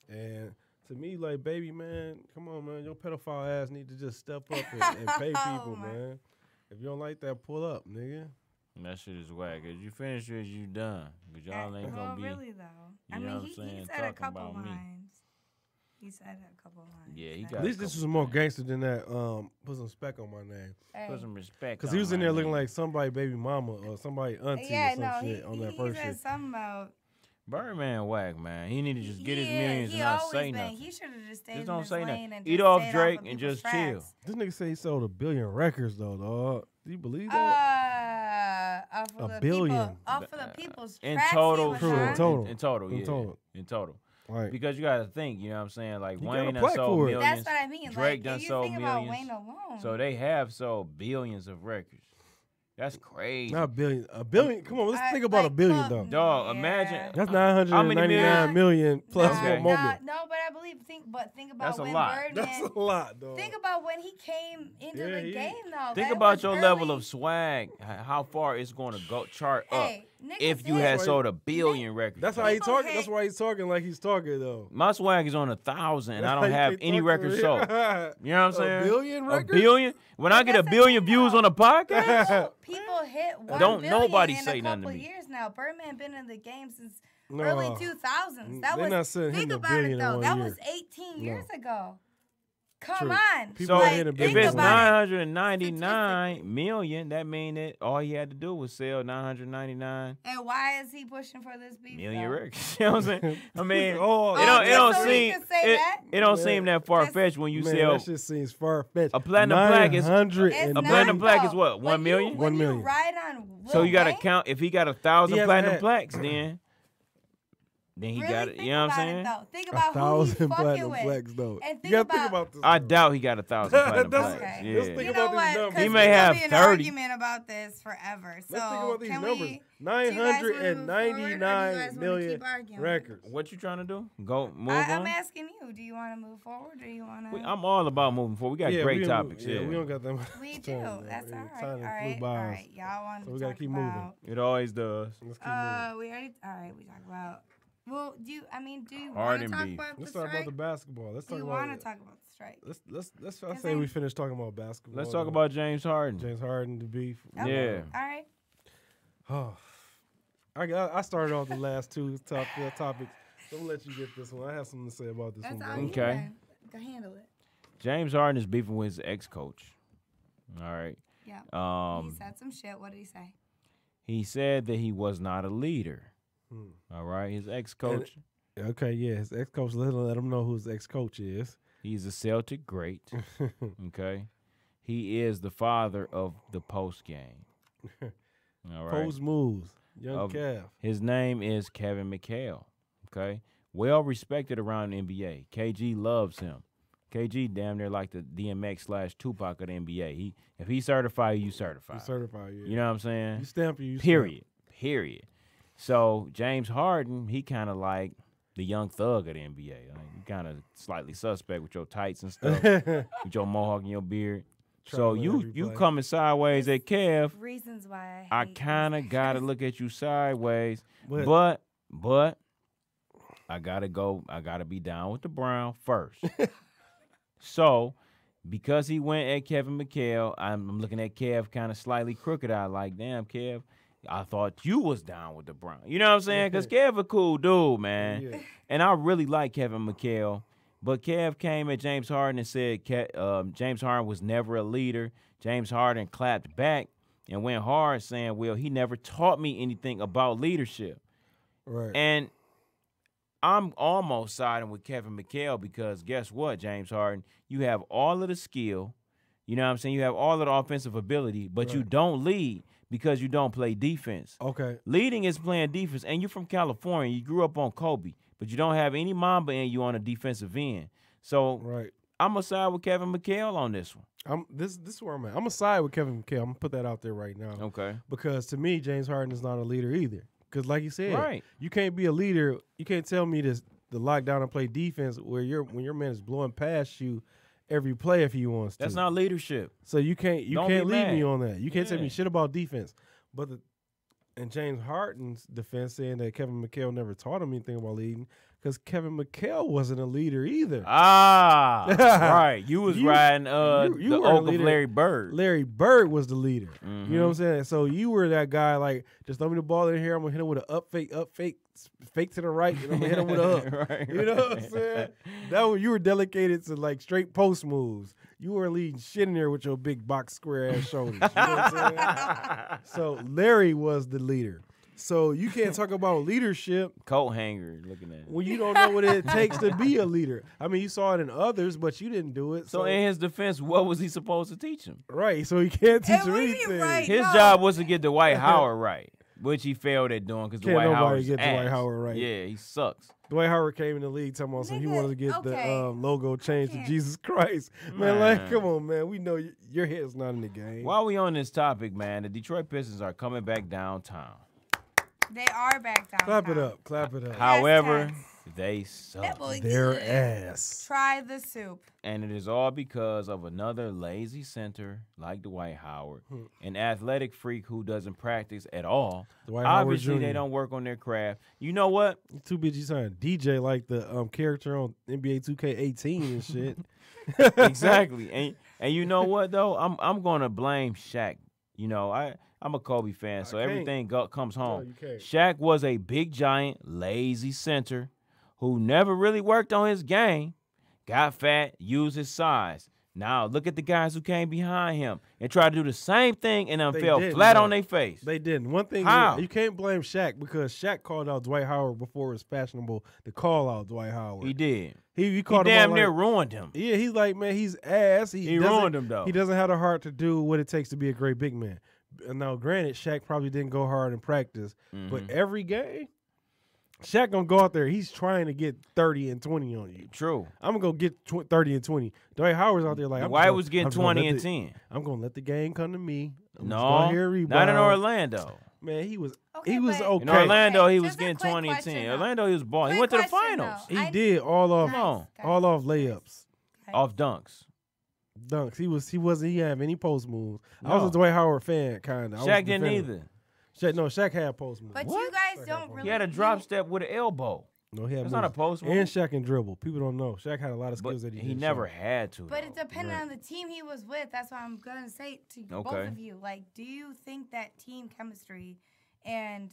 Speaker 3: And to me, like, baby, man, come on, man. Your pedophile ass need to just step up and pay people, man. If you don't like that, pull up, nigga.
Speaker 1: That shit is whack. As you finish it, you done. But y'all ain't gonna be.
Speaker 2: Really though. I
Speaker 1: you know
Speaker 2: mean,
Speaker 1: what I'm
Speaker 2: he
Speaker 1: saying,
Speaker 2: said a
Speaker 1: talking
Speaker 2: couple
Speaker 1: about me.
Speaker 2: lines. He said a couple lines.
Speaker 1: Yeah, he
Speaker 2: Like,
Speaker 1: got
Speaker 3: At least this was more gangster than that. Put some spec on my name.
Speaker 2: hey.
Speaker 1: Put some respect.
Speaker 3: Because he was in
Speaker 1: on
Speaker 3: there
Speaker 1: my
Speaker 3: looking
Speaker 1: name.
Speaker 3: like somebody baby mama or somebody auntie
Speaker 2: Yeah,
Speaker 3: or some
Speaker 2: no,
Speaker 3: shit on that
Speaker 2: he
Speaker 3: first
Speaker 2: said
Speaker 3: shit.
Speaker 2: something about.
Speaker 1: Birdman whack, man. He need to just get his millions
Speaker 2: he
Speaker 1: and not
Speaker 2: always
Speaker 1: say
Speaker 2: been.
Speaker 1: nothing.
Speaker 2: He should have just stayed
Speaker 1: Just
Speaker 2: in
Speaker 1: don't
Speaker 2: his
Speaker 1: say
Speaker 2: lane
Speaker 1: nothing.
Speaker 2: and
Speaker 1: Eat
Speaker 2: just
Speaker 1: off
Speaker 2: stayed
Speaker 1: Drake
Speaker 2: of
Speaker 1: and
Speaker 2: people's
Speaker 1: just chill.
Speaker 2: tracks.
Speaker 3: This nigga say he sold 1 billion records though, dog. Do you believe that?
Speaker 2: Off of
Speaker 3: A
Speaker 2: the
Speaker 3: billion.
Speaker 2: People, off of the people's
Speaker 1: In
Speaker 2: tracks.
Speaker 1: total,
Speaker 2: he
Speaker 3: True,
Speaker 2: was
Speaker 3: in
Speaker 2: on.
Speaker 3: total.
Speaker 1: In total,
Speaker 3: In
Speaker 1: yeah.
Speaker 3: total.
Speaker 1: In total.
Speaker 3: Right.
Speaker 1: Because you gotta think, you know what I'm saying? Like
Speaker 3: You got
Speaker 1: Wayne
Speaker 3: a
Speaker 1: done
Speaker 3: plaque
Speaker 1: sold
Speaker 3: for it.
Speaker 1: millions.
Speaker 2: That's what I mean.
Speaker 1: Drake
Speaker 2: like,
Speaker 1: done
Speaker 2: if you
Speaker 1: sold
Speaker 2: think about
Speaker 1: millions.
Speaker 2: Wayne alone.
Speaker 1: So they have sold billions of records. That's crazy.
Speaker 3: Not a billion. A billion. Come on, let's think about a billion
Speaker 2: look,
Speaker 3: though.
Speaker 1: Dog,
Speaker 2: yeah.
Speaker 1: imagine.
Speaker 3: That's
Speaker 1: How many
Speaker 3: 999 million plus
Speaker 1: Okay.
Speaker 3: one moment.
Speaker 2: No, but I believe. Think about
Speaker 1: That's a
Speaker 2: when
Speaker 1: lot.
Speaker 2: Birdman.
Speaker 3: That's a lot, dog.
Speaker 2: Think about when he came into
Speaker 3: Yeah,
Speaker 2: the
Speaker 3: he-
Speaker 2: game, though.
Speaker 1: Think
Speaker 2: That
Speaker 1: about
Speaker 2: was
Speaker 1: your
Speaker 2: early.
Speaker 1: level of swag, how far it's going to go chart up
Speaker 2: Hey, niggas
Speaker 1: if you
Speaker 2: hit-
Speaker 1: had
Speaker 3: That's
Speaker 1: sold 1 billion records.
Speaker 3: That's how he
Speaker 2: People
Speaker 3: talking.
Speaker 2: hate-
Speaker 3: That's why he's talking like he's talking though.
Speaker 1: My swag is on 1,000, and I
Speaker 3: That's
Speaker 1: don't
Speaker 3: how
Speaker 1: have
Speaker 3: you
Speaker 1: any
Speaker 3: talk
Speaker 1: records
Speaker 3: to
Speaker 1: sold.
Speaker 3: me.
Speaker 1: You know what I'm saying?
Speaker 3: A billion
Speaker 1: A
Speaker 3: records?
Speaker 1: billion? When I get a
Speaker 2: that's the
Speaker 1: billion
Speaker 2: thing,
Speaker 1: views
Speaker 2: though.
Speaker 1: on a podcast,
Speaker 2: People hit 1
Speaker 1: Don't
Speaker 2: billion
Speaker 1: nobody
Speaker 2: in
Speaker 1: say
Speaker 2: a
Speaker 1: nothing to
Speaker 2: couple
Speaker 1: me.
Speaker 2: years now. Birdman been in the game since
Speaker 3: No.
Speaker 2: early 2000s. That
Speaker 3: They're
Speaker 2: was
Speaker 3: not saying
Speaker 2: think
Speaker 3: hitting a
Speaker 2: about
Speaker 3: billion
Speaker 2: it
Speaker 3: in
Speaker 2: though.
Speaker 3: one
Speaker 2: That
Speaker 3: year.
Speaker 2: was 18
Speaker 3: No.
Speaker 2: years ago. Come
Speaker 3: True.
Speaker 2: on.
Speaker 3: People
Speaker 1: so
Speaker 3: ain't hitting a
Speaker 1: if
Speaker 3: billion
Speaker 1: it's
Speaker 3: in one year.
Speaker 1: 999 million, that mean that all he had to do was sell 999
Speaker 2: And why is he pushing for this beef?
Speaker 1: million
Speaker 2: though?
Speaker 1: records. You know what I'm saying? I mean,
Speaker 3: Oh,
Speaker 1: it don't, it don't
Speaker 2: just so he
Speaker 1: seem
Speaker 2: can say that?
Speaker 1: it don't
Speaker 3: Man.
Speaker 1: seem that far fetched when you
Speaker 3: Man,
Speaker 1: sell
Speaker 3: that shit seems far fetched.
Speaker 1: A platinum plaque is-
Speaker 2: It's
Speaker 1: A
Speaker 2: not,
Speaker 1: platinum plaque is
Speaker 2: though.
Speaker 1: what, 1
Speaker 2: When
Speaker 1: million?
Speaker 2: You,
Speaker 3: 1
Speaker 2: when
Speaker 3: million.
Speaker 2: You ride on
Speaker 1: so
Speaker 2: Lil
Speaker 1: you got to
Speaker 2: Wayne,
Speaker 1: count if he got 1,000
Speaker 3: He hasn't
Speaker 1: platinum
Speaker 3: had-
Speaker 1: plaques, then he
Speaker 2: really
Speaker 1: got it.
Speaker 2: think
Speaker 1: You know what
Speaker 2: about
Speaker 1: I'm
Speaker 2: it,
Speaker 1: saying?
Speaker 2: though. Think
Speaker 3: A
Speaker 2: about who he's
Speaker 3: 1,000
Speaker 2: fucking
Speaker 3: platinum
Speaker 2: with.
Speaker 3: plaques though.
Speaker 2: And
Speaker 3: You gotta
Speaker 2: think
Speaker 3: think
Speaker 2: about-
Speaker 3: about this.
Speaker 1: I
Speaker 3: though.
Speaker 1: doubt he got 1,000 platinum
Speaker 3: That's-
Speaker 1: plaques.
Speaker 2: Okay.
Speaker 1: Yeah.
Speaker 3: let's think
Speaker 2: You
Speaker 3: about
Speaker 2: know
Speaker 3: these
Speaker 2: what?
Speaker 3: numbers.
Speaker 2: 'Cause
Speaker 1: He
Speaker 2: we
Speaker 1: may
Speaker 2: could
Speaker 1: have
Speaker 2: be in
Speaker 1: 30.
Speaker 2: an argument about this forever. So
Speaker 3: Let's think about these
Speaker 2: can
Speaker 3: numbers.
Speaker 2: we?
Speaker 3: 999 million
Speaker 2: records.
Speaker 3: records.
Speaker 1: What you trying to do? Go move
Speaker 2: I'm
Speaker 1: on.
Speaker 2: asking you. Do you want to move forward, or do you want to?
Speaker 1: I'm all about moving forward. We got
Speaker 3: Yeah,
Speaker 1: great
Speaker 3: we
Speaker 1: topics
Speaker 3: yeah,
Speaker 1: here.
Speaker 3: we don't got that much
Speaker 2: We
Speaker 3: time,
Speaker 2: do.
Speaker 3: though.
Speaker 2: That's
Speaker 3: Yeah,
Speaker 2: all right.
Speaker 3: time
Speaker 2: All
Speaker 3: flew
Speaker 2: right.
Speaker 3: by
Speaker 2: All
Speaker 3: us.
Speaker 2: right. Y'all want
Speaker 3: So
Speaker 2: to
Speaker 3: we gotta
Speaker 2: talk
Speaker 3: keep
Speaker 2: about?
Speaker 3: moving.
Speaker 1: It always does.
Speaker 3: Let's keep moving.
Speaker 2: We already. All right. We talk about. Well, do you want
Speaker 1: Hard
Speaker 2: to
Speaker 1: and
Speaker 2: talk
Speaker 1: beef.
Speaker 2: about the
Speaker 3: Let's talk about
Speaker 2: strike?
Speaker 3: the basketball. Let's
Speaker 2: Do
Speaker 3: talk
Speaker 2: you
Speaker 3: about
Speaker 2: want to talk about the strike?
Speaker 3: Let's I
Speaker 2: Cause
Speaker 3: say we
Speaker 2: then-
Speaker 3: finished talking about basketball.
Speaker 1: Let's talk
Speaker 3: though.
Speaker 1: about James Harden.
Speaker 3: James Harden, the beef.
Speaker 2: Okay.
Speaker 1: Yeah.
Speaker 2: All right.
Speaker 3: Oh, I started off the last two topics. So I'm gonna let you get this one. I have something to say about this
Speaker 2: That's
Speaker 3: one.
Speaker 2: all
Speaker 3: bro.
Speaker 2: you
Speaker 1: Okay.
Speaker 2: can. Go handle it.
Speaker 1: James Harden is beefing with his ex-coach. All right.
Speaker 2: Yeah. He
Speaker 1: Um,
Speaker 2: said some shit. What did he say?
Speaker 1: he said that he was not a leader.
Speaker 3: Hmm.
Speaker 1: All right. His ex-coach,
Speaker 3: Okay, yeah, his ex-coach. Let him know who his ex-coach is.
Speaker 1: he's a Celtic great. Okay. He is the father of the post game. All right.
Speaker 3: Post moves, young
Speaker 1: Of-
Speaker 3: calf.
Speaker 1: His name is Kevin McHale. Okay. Well respected around the NBA. KG loves him. KG damn near like the DMX/Tupac of the NBA. If he certified you, certified.
Speaker 3: You certified, yeah.
Speaker 1: You know what I'm saying?
Speaker 3: You stamp you.
Speaker 1: Period. So James Harden, he kind of like the young thug of the NBA. Like, you kind of slightly suspect with your tights and stuff, with your mohawk and your beard. So
Speaker 3: to win
Speaker 1: you
Speaker 3: every
Speaker 1: you
Speaker 3: play.
Speaker 1: coming sideways at Kev.
Speaker 2: Reasons why
Speaker 1: I
Speaker 2: hate
Speaker 1: kind of
Speaker 2: these
Speaker 1: gotta
Speaker 2: players.
Speaker 1: look at you sideways,
Speaker 3: But-
Speaker 1: but I gotta go. I gotta be down with the Brown first. So because he went at Kevin McHale, I'm looking at Kev kind of slightly crooked eye, like, damn, Kev, I thought you was down with the Brown. You know what I'm saying? Because Kev a cool dude, man.
Speaker 3: Yeah.
Speaker 1: And I really like Kevin McHale. But Kev came at James Harden and said James Harden was never a leader. James Harden clapped back and went hard saying, well, he never taught me anything about leadership.
Speaker 3: Right.
Speaker 1: And I'm almost siding with Kevin McHale because guess what, James Harden? You have all of the skill. You know what I'm saying? You have all of the offensive ability, but you
Speaker 3: Right.
Speaker 1: don't lead because you don't play defense.
Speaker 3: Okay.
Speaker 1: Leading is playing defense, and you're from California. You grew up on Kobe, but you don't have any Mamba in you on the defensive end. So
Speaker 3: Right.
Speaker 1: I'm going to side with Kevin McHale on this one.
Speaker 3: This is where I'm at. I'm gonna side with Kevin McHale. I'm gonna put that out there right now.
Speaker 1: Okay.
Speaker 3: Because to me, James Harden is not a leader either. Because like you said,
Speaker 1: Right.
Speaker 3: you can't be a leader. You can't tell me to lock down and play defense when your man is blowing past you every play if he wants to.
Speaker 1: That's not leadership.
Speaker 3: So you can't
Speaker 1: Don't be
Speaker 3: lead me
Speaker 1: mad.
Speaker 3: on that. You can't tell
Speaker 1: Yeah.
Speaker 3: me shit about defense. But in James Harden's defense, saying that Kevin McHale never taught him anything about leading, because Kevin McHale wasn't a leader either.
Speaker 1: Ah, right. You was
Speaker 3: You-
Speaker 1: riding
Speaker 3: you
Speaker 1: the
Speaker 3: were a
Speaker 1: oak of
Speaker 3: leader.
Speaker 1: Larry Bird.
Speaker 3: Larry Bird was the leader. You
Speaker 1: Mm-hmm.
Speaker 3: know what I'm saying? So you were that guy, like, just throw me the ball in here. I'm gonna hit him with an up fake to the right, and I'm gonna hit him with a up.
Speaker 1: Right,
Speaker 3: You know what I'm saying? You were dedicated to like straight post moves. You weren't leading shit in there with your big box square ass shoulders. You know what I'm saying? So Larry was the leader. So you can't talk about leadership
Speaker 1: Coat hanger looking at it.
Speaker 3: when you don't know what it takes to be a leader. I mean, you saw it in others, but you didn't do it.
Speaker 1: So in his defense, what was he supposed to teach him?
Speaker 3: right, so you can't teach
Speaker 2: And
Speaker 3: him
Speaker 2: what do you
Speaker 3: anything.
Speaker 2: right?
Speaker 1: His
Speaker 2: No.
Speaker 1: job was to get Dwight Howard right, which he failed at doing because
Speaker 3: Can't
Speaker 1: Dwight
Speaker 3: nobody
Speaker 1: Howard's
Speaker 3: get Dwight
Speaker 1: ass.
Speaker 3: Howard right.
Speaker 1: Yeah, he sucks.
Speaker 3: Dwight Howard came in the league talking about something. He
Speaker 2: Nigga,
Speaker 3: wanted to get
Speaker 2: okay.
Speaker 3: the logo changed to
Speaker 2: can't.
Speaker 3: Jesus Christ. Man, like, come on, man. We know your head's not in the game.
Speaker 1: While we on this topic, man, the Detroit Pistons are coming back downtown.
Speaker 2: They are back down.
Speaker 3: Clap it up. Clap it up.
Speaker 1: However,
Speaker 2: Tex.
Speaker 1: they suck.
Speaker 2: That boy
Speaker 3: Their
Speaker 2: good.
Speaker 3: ass.
Speaker 2: Try the soup.
Speaker 1: And it is all because of another lazy center like Dwight Howard, an athletic freak who doesn't practice at all.
Speaker 3: Dwight Howard
Speaker 1: Obviously,
Speaker 3: Jr.
Speaker 1: they don't work on their craft. You know what?
Speaker 3: Too busy saying DJ like the character on NBA 2K18 and shit.
Speaker 1: Exactly. And you know what though? I'm gonna blame Shaq. You know, I'm a Kobe fan, so
Speaker 3: can't.
Speaker 1: everything comes home.
Speaker 3: you can't.
Speaker 1: Shaq was a big giant, lazy center who never really worked on his game, got fat, used his size. Now look at the guys who came behind him and tried to do the same thing and then
Speaker 3: They
Speaker 1: fell
Speaker 3: didn't,
Speaker 1: flat
Speaker 3: though.
Speaker 1: on their face.
Speaker 3: They didn't. One thing
Speaker 1: How?
Speaker 3: you can't blame Shaq because Shaq called out Dwight Howard before it was fashionable to call out Dwight Howard.
Speaker 1: He did.
Speaker 3: He
Speaker 1: He
Speaker 3: called him
Speaker 1: damn
Speaker 3: out
Speaker 1: near
Speaker 3: like,
Speaker 1: ruined him.
Speaker 3: yeah, he's like, man, he's ass.
Speaker 1: He
Speaker 3: doesn't-
Speaker 1: ruined him, though.
Speaker 3: He doesn't have the heart to do what it takes to be a great big man. Now, granted, Shaq probably didn't go hard in practice,
Speaker 1: Mm-hmm.
Speaker 3: but every game, Shaq gonna go out there. He's trying to get 30 and 20 on you.
Speaker 1: True.
Speaker 3: I'm gonna go get 30 and 20. Dwight Howard's out there like,
Speaker 1: Dwight was getting 20 and
Speaker 3: 10.
Speaker 1: 10.
Speaker 3: I'm gonna let the game come to me. I'm just
Speaker 1: No,
Speaker 3: gonna hear a
Speaker 1: not in
Speaker 3: rebound.
Speaker 1: Orlando.
Speaker 3: Man, he was
Speaker 2: Okay,
Speaker 3: he was
Speaker 2: but-
Speaker 3: okay.
Speaker 1: In Orlando, he
Speaker 2: Okay,
Speaker 1: was
Speaker 2: just a
Speaker 1: getting
Speaker 2: quick
Speaker 1: 20 and
Speaker 2: question,
Speaker 1: 10.
Speaker 2: though.
Speaker 1: Orlando, he was balling. He
Speaker 2: Quick
Speaker 1: went to the
Speaker 2: question,
Speaker 1: finals.
Speaker 2: though.
Speaker 3: He
Speaker 2: I-
Speaker 3: did all off
Speaker 1: Come on.
Speaker 3: all off layups,
Speaker 1: Off dunks.
Speaker 3: dunks. He wasn't he have any post moves. I
Speaker 1: No.
Speaker 3: was a Dwight Howard fan, kind of.
Speaker 1: Shaq didn't either.
Speaker 3: Shaq had post moves.
Speaker 2: But
Speaker 1: What?
Speaker 2: you guys don't really.
Speaker 1: He had a drop step with an elbow.
Speaker 3: No, he had
Speaker 1: That's not a
Speaker 3: moves.
Speaker 1: post move.
Speaker 3: And Shaq can dribble. People don't know. Shaq had a lot of
Speaker 1: But
Speaker 3: skills that he
Speaker 1: he
Speaker 3: didn't
Speaker 1: never
Speaker 3: show.
Speaker 1: had to.
Speaker 2: But it
Speaker 1: though.
Speaker 2: depended on the team he was with. That's what I'm gonna say to both
Speaker 1: Okay.
Speaker 2: of you. Like, do you think that team chemistry and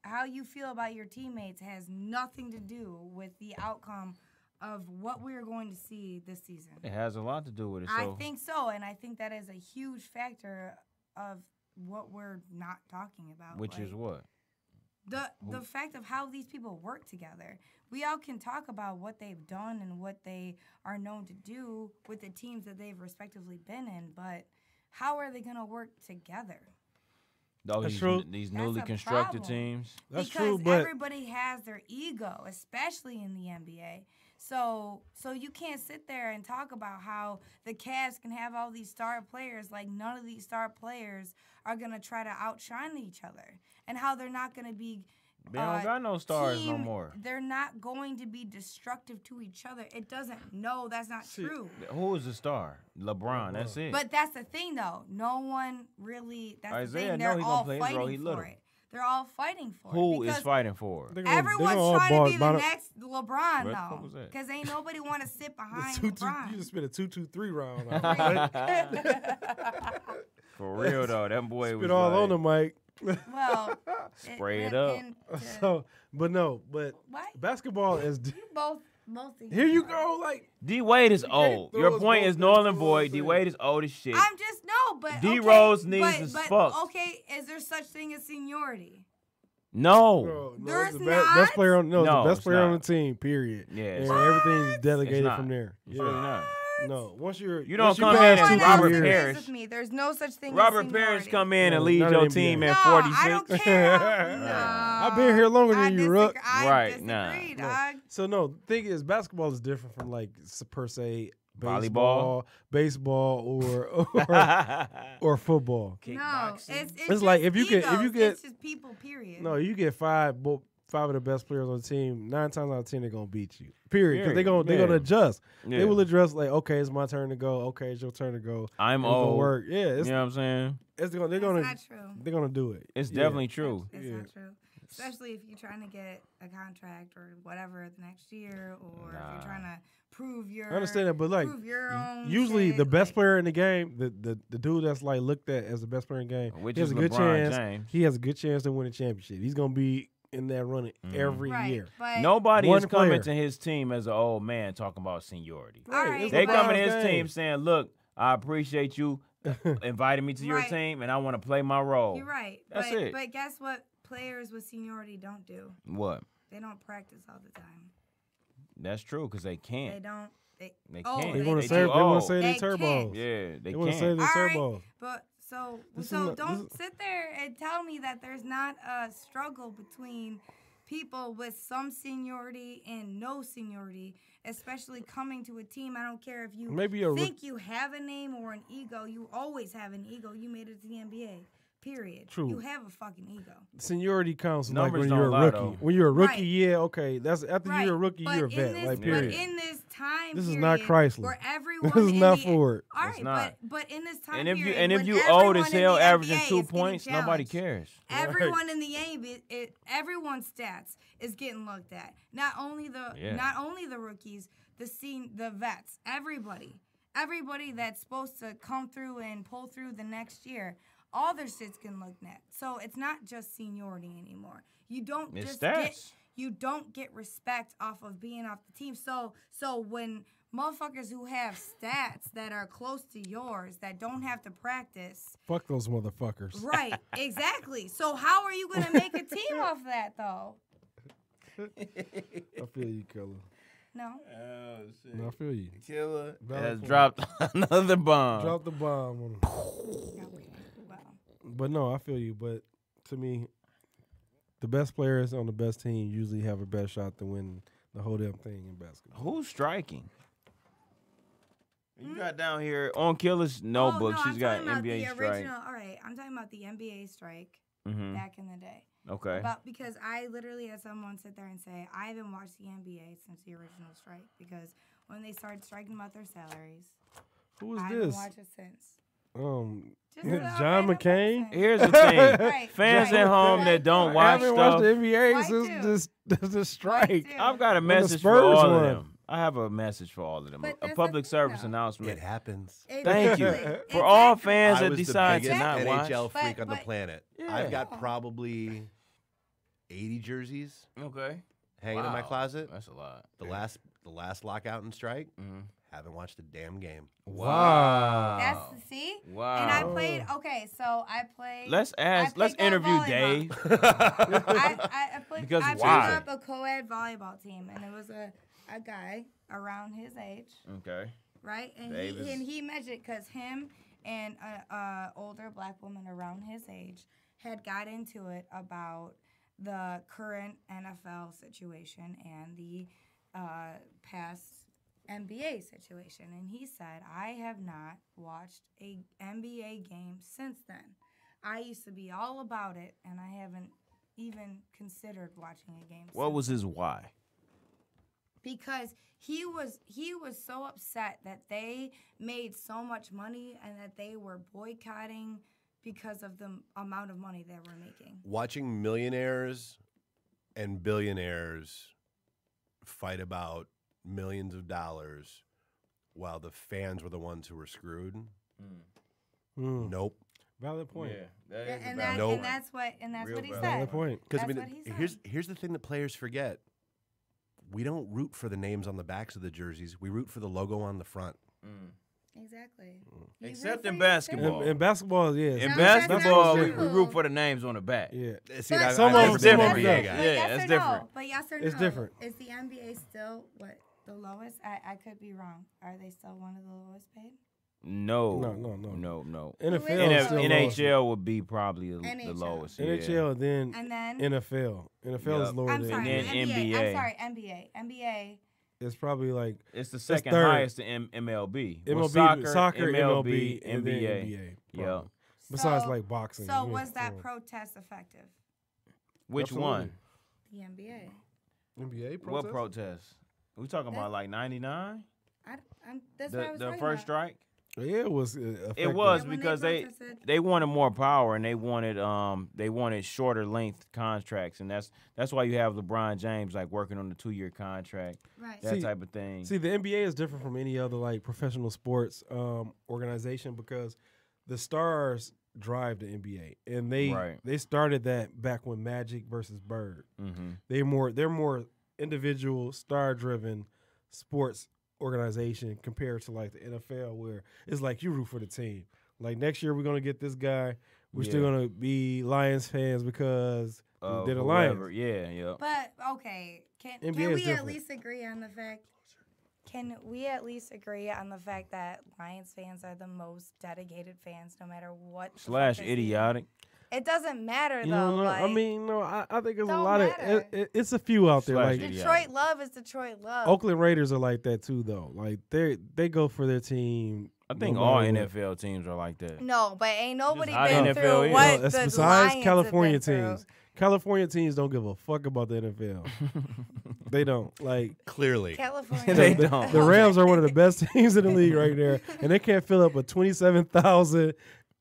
Speaker 2: how you feel about your teammates has nothing to do with the outcome of what we're going to see this season?
Speaker 1: It has a lot to do with it.
Speaker 2: I
Speaker 1: So
Speaker 2: think so, and I think that is a huge factor of what we're not talking about.
Speaker 1: which is
Speaker 2: Like,
Speaker 1: what?
Speaker 2: the fact of how these people work together. We all can talk about what they've done and what they are known to do with the teams that they've respectively been in, but how are they going to work together?
Speaker 1: Oh,
Speaker 3: That's
Speaker 1: these,
Speaker 3: true.
Speaker 1: these
Speaker 2: That's
Speaker 1: newly
Speaker 2: a
Speaker 1: constructed
Speaker 2: problem.
Speaker 1: teams.
Speaker 3: That's
Speaker 2: because
Speaker 3: true, but
Speaker 2: everybody has their ego, especially in the NBA. So you can't sit there and talk about how the Cavs can have all these star players, like none of these star players are going to try to outshine each other, and how they're not going to be
Speaker 1: They don't got no stars no
Speaker 2: team,
Speaker 1: more.
Speaker 2: they're not going to be destructive to each other. It doesn't. No, that's not true.
Speaker 1: Who is the star? LeBron. That's it.
Speaker 2: But that's the thing, though. No one really. That's
Speaker 1: Isaiah,
Speaker 2: the thing.
Speaker 1: no,
Speaker 2: They're
Speaker 1: he gonna
Speaker 2: all
Speaker 1: play his role. He
Speaker 2: fighting
Speaker 1: little.
Speaker 2: for it. They're all fighting for it.
Speaker 1: Who is
Speaker 2: because
Speaker 1: fighting for it?
Speaker 2: Everyone's trying to be the next LeBron,
Speaker 1: What the fuck
Speaker 2: though.
Speaker 1: was that?
Speaker 2: Because ain't nobody want to sit behind
Speaker 3: You
Speaker 2: LeBron.
Speaker 3: just spit a 2-2-3 round.
Speaker 1: For real though, that boy was
Speaker 3: Spit all
Speaker 1: like,
Speaker 3: on the mic.
Speaker 2: Well,
Speaker 1: Spray it
Speaker 2: went
Speaker 1: up.
Speaker 2: into-
Speaker 3: So, but
Speaker 2: What?
Speaker 3: basketball is.
Speaker 2: both of
Speaker 3: Here you go, like
Speaker 1: D Wade is old.
Speaker 3: throw
Speaker 1: Your
Speaker 3: us
Speaker 1: point
Speaker 3: both
Speaker 1: is
Speaker 3: in
Speaker 1: null and
Speaker 3: the
Speaker 1: void. D
Speaker 3: same.
Speaker 1: Wade is old as shit.
Speaker 2: I'm just but
Speaker 1: D
Speaker 2: okay,
Speaker 1: Rose knees
Speaker 2: but,
Speaker 1: is
Speaker 2: but,
Speaker 1: fucked.
Speaker 2: Okay, is there such thing as seniority?
Speaker 1: No.
Speaker 3: bro,
Speaker 2: There's
Speaker 3: it's the
Speaker 2: not?
Speaker 3: best player on
Speaker 1: No,
Speaker 3: the best
Speaker 1: it's
Speaker 3: player on the
Speaker 1: not.
Speaker 3: team. Period.
Speaker 1: Yeah,
Speaker 3: and
Speaker 1: it's
Speaker 3: everything's
Speaker 1: It's
Speaker 3: delegated
Speaker 1: not.
Speaker 3: from there.
Speaker 1: It's really not.
Speaker 3: No, once you're
Speaker 1: You don't
Speaker 3: once
Speaker 1: come
Speaker 3: pass
Speaker 1: in and
Speaker 3: two
Speaker 1: Robert
Speaker 3: years-
Speaker 1: Parrish.
Speaker 2: With me. There's no such thing
Speaker 1: Robert
Speaker 2: as
Speaker 1: Parrish
Speaker 2: seniority.
Speaker 1: come in and
Speaker 3: No,
Speaker 1: lead
Speaker 3: not
Speaker 1: your
Speaker 3: NBA.
Speaker 1: team
Speaker 2: No,
Speaker 1: at 46.
Speaker 2: I don't care. No,
Speaker 3: I've been here longer than you, Rook.
Speaker 2: I
Speaker 1: Right,
Speaker 2: disagree,
Speaker 1: nah.
Speaker 2: dog.
Speaker 3: So no, the thing is, basketball is different from like per se
Speaker 1: Volleyball?
Speaker 3: baseball, or football.
Speaker 2: No, it's
Speaker 3: It's like
Speaker 2: just
Speaker 3: if you get-
Speaker 2: egos. It's just people. Period.
Speaker 3: No, you get five of the best players on the team. 9 times out of 10, they're gonna beat you. Period. Because they're gonna adjust.
Speaker 1: Yeah.
Speaker 3: They will address like, okay, it's my turn to go. Okay, it's your turn to go.
Speaker 1: I'm
Speaker 3: It's gonna
Speaker 1: old.
Speaker 3: work. Yeah,
Speaker 1: You know what I'm saying?
Speaker 3: they're
Speaker 2: That's
Speaker 3: gonna
Speaker 2: not true.
Speaker 3: they're gonna do it.
Speaker 1: It's
Speaker 3: Yeah.
Speaker 1: definitely true.
Speaker 2: It's
Speaker 3: Yeah.
Speaker 2: not true. Especially if you're trying to get a contract or whatever the next year, or if
Speaker 1: Nah.
Speaker 2: you're trying to prove your.
Speaker 3: I understand that, but like
Speaker 2: prove your own
Speaker 3: usually
Speaker 2: shit,
Speaker 3: the best
Speaker 2: like-
Speaker 3: player in the game, the dude that's like looked at as the best player in the game,
Speaker 1: Which
Speaker 3: he has
Speaker 1: is
Speaker 3: a good
Speaker 1: LeBron
Speaker 3: chance.
Speaker 1: James.
Speaker 3: He has a good chance to win a championship. He's gonna be in that running every
Speaker 2: Right,
Speaker 3: year.
Speaker 2: but
Speaker 1: Nobody
Speaker 3: One
Speaker 1: is coming
Speaker 3: player.
Speaker 1: to his team as an old man talking about seniority.
Speaker 2: All right,
Speaker 3: it's
Speaker 1: They
Speaker 2: but-
Speaker 1: coming to his
Speaker 3: LeBron's
Speaker 1: team
Speaker 3: game.
Speaker 1: saying, "Look, I appreciate you inviting me to your
Speaker 2: Right.
Speaker 1: team, and I want to play my role."
Speaker 2: You're right.
Speaker 1: That's
Speaker 2: but,
Speaker 1: it.
Speaker 2: But guess what? Players with seniority don't do.
Speaker 1: What?
Speaker 2: They don't practice all the time.
Speaker 1: That's true because they
Speaker 2: They
Speaker 1: can't.
Speaker 2: don't.
Speaker 1: They
Speaker 2: oh,
Speaker 1: can't.
Speaker 3: They want
Speaker 1: They
Speaker 3: to save.
Speaker 1: too
Speaker 3: They want
Speaker 1: old.
Speaker 3: to save their
Speaker 2: They
Speaker 3: turbos.
Speaker 2: can't.
Speaker 1: Yeah, they
Speaker 3: They want to save
Speaker 1: can't.
Speaker 3: their
Speaker 2: All right,
Speaker 3: turbos.
Speaker 2: but so
Speaker 3: This
Speaker 2: so
Speaker 3: is-
Speaker 2: don't
Speaker 3: this
Speaker 2: sit there and tell me that there's not a struggle between people with some seniority and no seniority, especially coming to a team. I don't care if you
Speaker 3: Maybe a
Speaker 2: think you have a name or an ego. You always have an ego. You made it to the NBA. Period.
Speaker 3: True.
Speaker 2: You have a fucking ego.
Speaker 3: Seniority counts like
Speaker 1: Numbers
Speaker 3: when you're a
Speaker 1: don't lie,
Speaker 3: rookie.
Speaker 1: though.
Speaker 3: When you're a rookie,
Speaker 2: Right.
Speaker 3: yeah, okay. That's after
Speaker 2: Right.
Speaker 3: you're a rookie,
Speaker 2: But
Speaker 3: you're a
Speaker 2: in
Speaker 3: vet.
Speaker 2: this-
Speaker 3: Like
Speaker 2: But
Speaker 3: period.
Speaker 2: in this time
Speaker 3: This is
Speaker 2: period,
Speaker 3: not Chrysler.
Speaker 2: where everyone
Speaker 3: This is
Speaker 2: in
Speaker 3: not
Speaker 2: the,
Speaker 3: Ford.
Speaker 2: All
Speaker 1: It's
Speaker 2: right,
Speaker 1: not.
Speaker 2: but in this time
Speaker 1: And if you
Speaker 2: period,
Speaker 1: and if
Speaker 2: when
Speaker 1: you old
Speaker 2: everyone
Speaker 1: as
Speaker 2: in
Speaker 1: hell,
Speaker 2: the
Speaker 1: averaging
Speaker 2: NBA
Speaker 1: 2
Speaker 2: is getting
Speaker 1: points, nobody
Speaker 2: challenged.
Speaker 1: cares.
Speaker 2: Everyone in the NBA, everyone's stats is getting looked at. Not only the rookies, the vets, everybody that's supposed to come through and pull through the next year. All their shit's getting looked at. So it's not just seniority anymore. You don't
Speaker 1: It's
Speaker 2: just
Speaker 1: stats.
Speaker 2: you don't get respect off of being off the team. So when motherfuckers who have stats that are close to yours that don't have to practice.
Speaker 3: Fuck those motherfuckers.
Speaker 2: Right, exactly. So how are you going to make a team off that, though?
Speaker 3: I feel you, Killer.
Speaker 2: No.
Speaker 1: Oh shit!
Speaker 3: No, I feel you.
Speaker 1: Killer
Speaker 3: Valid
Speaker 1: has
Speaker 3: point.
Speaker 1: dropped another bomb.
Speaker 3: Drop the bomb on him.
Speaker 2: Well,
Speaker 3: But no, I feel you. But to me, the best players on the best team usually have a better shot to win the whole damn thing in basketball.
Speaker 1: Who's striking? You got down here on Killer's notebook.
Speaker 2: no,
Speaker 1: She's
Speaker 2: I'm
Speaker 1: got
Speaker 2: talking about
Speaker 1: NBA
Speaker 2: the
Speaker 1: strike.
Speaker 2: original. All right, I'm talking about the NBA strike
Speaker 1: Mm-hmm.
Speaker 2: back in the day.
Speaker 1: Okay.
Speaker 2: Because I literally had someone sit there and say, I haven't watched the NBA since the original strike because when they started striking about their salaries,
Speaker 3: Who is
Speaker 2: I haven't
Speaker 3: this?
Speaker 2: watched it since. Just
Speaker 3: John
Speaker 2: random
Speaker 3: McCain.
Speaker 2: person.
Speaker 1: Here's the thing.
Speaker 2: Right,
Speaker 1: Fans
Speaker 2: right,
Speaker 1: at home
Speaker 2: right.
Speaker 1: that don't
Speaker 3: I
Speaker 1: watch
Speaker 3: haven't watched
Speaker 1: stuff.
Speaker 3: the NBA
Speaker 2: Why
Speaker 3: since this strike.
Speaker 2: Why
Speaker 1: I've got a
Speaker 3: the
Speaker 1: message for
Speaker 3: Spurs
Speaker 1: all
Speaker 3: won.
Speaker 1: of them. I have a message for all of them.
Speaker 2: But
Speaker 1: A
Speaker 2: that's
Speaker 1: public
Speaker 2: the-
Speaker 1: service
Speaker 2: no.
Speaker 1: announcement.
Speaker 4: It happens.
Speaker 1: Thank you.
Speaker 2: Exactly.
Speaker 1: For all
Speaker 2: Exactly.
Speaker 1: fans
Speaker 4: I
Speaker 1: that
Speaker 4: was the
Speaker 1: decide to
Speaker 4: biggest
Speaker 1: not watch.
Speaker 4: NHL freak
Speaker 2: But-
Speaker 4: on the
Speaker 2: but-
Speaker 4: planet.
Speaker 1: Yeah.
Speaker 4: I've got probably 80 jerseys
Speaker 1: Okay.
Speaker 4: hanging in my
Speaker 1: Wow.
Speaker 4: closet.
Speaker 1: That's a lot.
Speaker 4: The last lockout and strike.
Speaker 1: Mhm.
Speaker 4: Haven't watched a damn game.
Speaker 1: Wow.
Speaker 2: That's see.
Speaker 1: Wow.
Speaker 2: And I played. Okay, so I played.
Speaker 1: Let's ask.
Speaker 2: I
Speaker 1: Let's
Speaker 2: played
Speaker 1: interview
Speaker 2: volleyball.
Speaker 1: Dave.
Speaker 2: I played.
Speaker 1: Because
Speaker 2: I
Speaker 1: why?
Speaker 2: played up a co-ed volleyball team, and it was a guy around his age,
Speaker 1: Okay.
Speaker 2: right? And
Speaker 1: Dave is-
Speaker 2: he measured because him and a older black woman around his age had got into it about the current NFL situation and the past NBA situation. And he said, I have not watched a NBA game since then. I used to be all about it, and I haven't even considered watching a game.
Speaker 1: What was his why?
Speaker 2: Because he was so upset that they made so much money and that they were boycotting because of the amount of money they were making.
Speaker 4: Watching millionaires and billionaires fight about millions of dollars while the fans were the ones who were screwed. Nope.
Speaker 3: Valid point.
Speaker 2: And
Speaker 4: Nope.
Speaker 2: that's what he said.
Speaker 3: Valid point.
Speaker 4: Because
Speaker 2: That's what he said.
Speaker 4: here's the thing that players forget. We don't root for the names on the backs of the jerseys. We root for the logo on the front.
Speaker 2: Exactly.
Speaker 1: Except in basketball.
Speaker 3: In basketball, yeah.
Speaker 1: In
Speaker 2: No,
Speaker 1: basketball,
Speaker 2: that's
Speaker 1: we
Speaker 2: not true.
Speaker 1: root for the names on the back.
Speaker 3: Yeah.
Speaker 4: See,
Speaker 2: But-
Speaker 3: Some of
Speaker 1: that's
Speaker 3: them- some of
Speaker 1: different.
Speaker 3: them
Speaker 1: Yeah,
Speaker 3: don't.
Speaker 1: yeah,
Speaker 2: But
Speaker 1: that's
Speaker 2: yes or
Speaker 1: different.
Speaker 2: No? But yes or
Speaker 3: It's
Speaker 2: no?
Speaker 3: different.
Speaker 2: Is the NBA still the lowest? I could be wrong. Are they still one of the lowest paid?
Speaker 1: No.
Speaker 3: No.
Speaker 1: No.
Speaker 3: NFL is still
Speaker 1: NHL would be probably the
Speaker 2: NHL.
Speaker 1: lowest.
Speaker 3: NHL and then
Speaker 2: And then
Speaker 3: NFL. NFL is
Speaker 1: Yup.
Speaker 3: lower
Speaker 2: I'm
Speaker 3: than
Speaker 2: sorry,
Speaker 1: And then NBA.
Speaker 2: I'm sorry, NBA. NBA.
Speaker 3: It's probably like
Speaker 1: It's the second
Speaker 3: third.
Speaker 1: highest in MLB. Well,
Speaker 3: MLB,
Speaker 1: soccer,
Speaker 3: MLB,
Speaker 1: MLB,
Speaker 3: and then
Speaker 1: NBA.
Speaker 3: NBA.
Speaker 1: Yeah.
Speaker 3: probably. Besides
Speaker 2: So-
Speaker 3: like boxing.
Speaker 2: So
Speaker 3: yeah,
Speaker 2: was that
Speaker 3: yeah.
Speaker 2: protest effective?
Speaker 1: Which
Speaker 3: Absolutely.
Speaker 1: one?
Speaker 2: The NBA.
Speaker 3: NBA protest?
Speaker 1: What protest? We talking about like 99?
Speaker 2: That's what I was
Speaker 1: The
Speaker 2: talking
Speaker 1: first
Speaker 2: about.
Speaker 1: strike?
Speaker 3: Yeah, it was.
Speaker 1: It
Speaker 3: effective.
Speaker 1: was
Speaker 2: Yeah, when
Speaker 1: because
Speaker 2: they
Speaker 1: they
Speaker 2: protested.
Speaker 1: wanted more power and they wanted shorter length contracts, and that's why you have LeBron James like working on the 2-year contract,
Speaker 2: Right.
Speaker 1: that
Speaker 3: See-
Speaker 1: type of thing.
Speaker 3: See, the NBA is different from any other like professional sports organization because the stars drive the NBA, and
Speaker 1: Right.
Speaker 3: they started that back when Magic versus Bird.
Speaker 1: Mm-hmm.
Speaker 3: They're more individual star driven sports organization compared to like the NFL where it's like you root for the team. Like next year we're gonna get this guy. We're still
Speaker 1: Yeah.
Speaker 3: gonna be Lions fans because they're the
Speaker 1: Whoever.
Speaker 3: Lions.
Speaker 1: Yeah.
Speaker 2: But okay, can
Speaker 3: NBA
Speaker 2: we
Speaker 3: is
Speaker 2: at
Speaker 3: different.
Speaker 2: least agree on the fact? Can we at least agree on the fact that Lions fans are the most dedicated fans, no matter what? the fuck
Speaker 1: /
Speaker 2: they see?
Speaker 1: idiotic.
Speaker 2: It doesn't matter
Speaker 3: You
Speaker 2: though.
Speaker 3: know,
Speaker 2: like,
Speaker 3: I mean, no, I think there's a
Speaker 2: Don't
Speaker 3: lot
Speaker 2: matter.
Speaker 3: of it's a few out there.
Speaker 1: Slash
Speaker 3: Like
Speaker 1: idiotic.
Speaker 2: Detroit love is Detroit love.
Speaker 3: Oakland Raiders are like that too, though. Like they go for their team.
Speaker 1: I think
Speaker 3: no
Speaker 1: all
Speaker 3: matter what.
Speaker 1: NFL teams are like that.
Speaker 2: No, but ain't nobody
Speaker 1: how the
Speaker 2: been
Speaker 1: NFL
Speaker 2: through
Speaker 1: is.
Speaker 2: what
Speaker 3: No, that's
Speaker 2: the
Speaker 3: besides
Speaker 2: Lions have
Speaker 3: California
Speaker 2: been through.
Speaker 3: teams. California teams don't give a fuck about the NFL. They don't. Like
Speaker 4: Clearly.
Speaker 2: California.
Speaker 1: They
Speaker 3: the,
Speaker 1: don't.
Speaker 3: the Rams are one of the best teams in the league right there, and they can't fill up a 27,000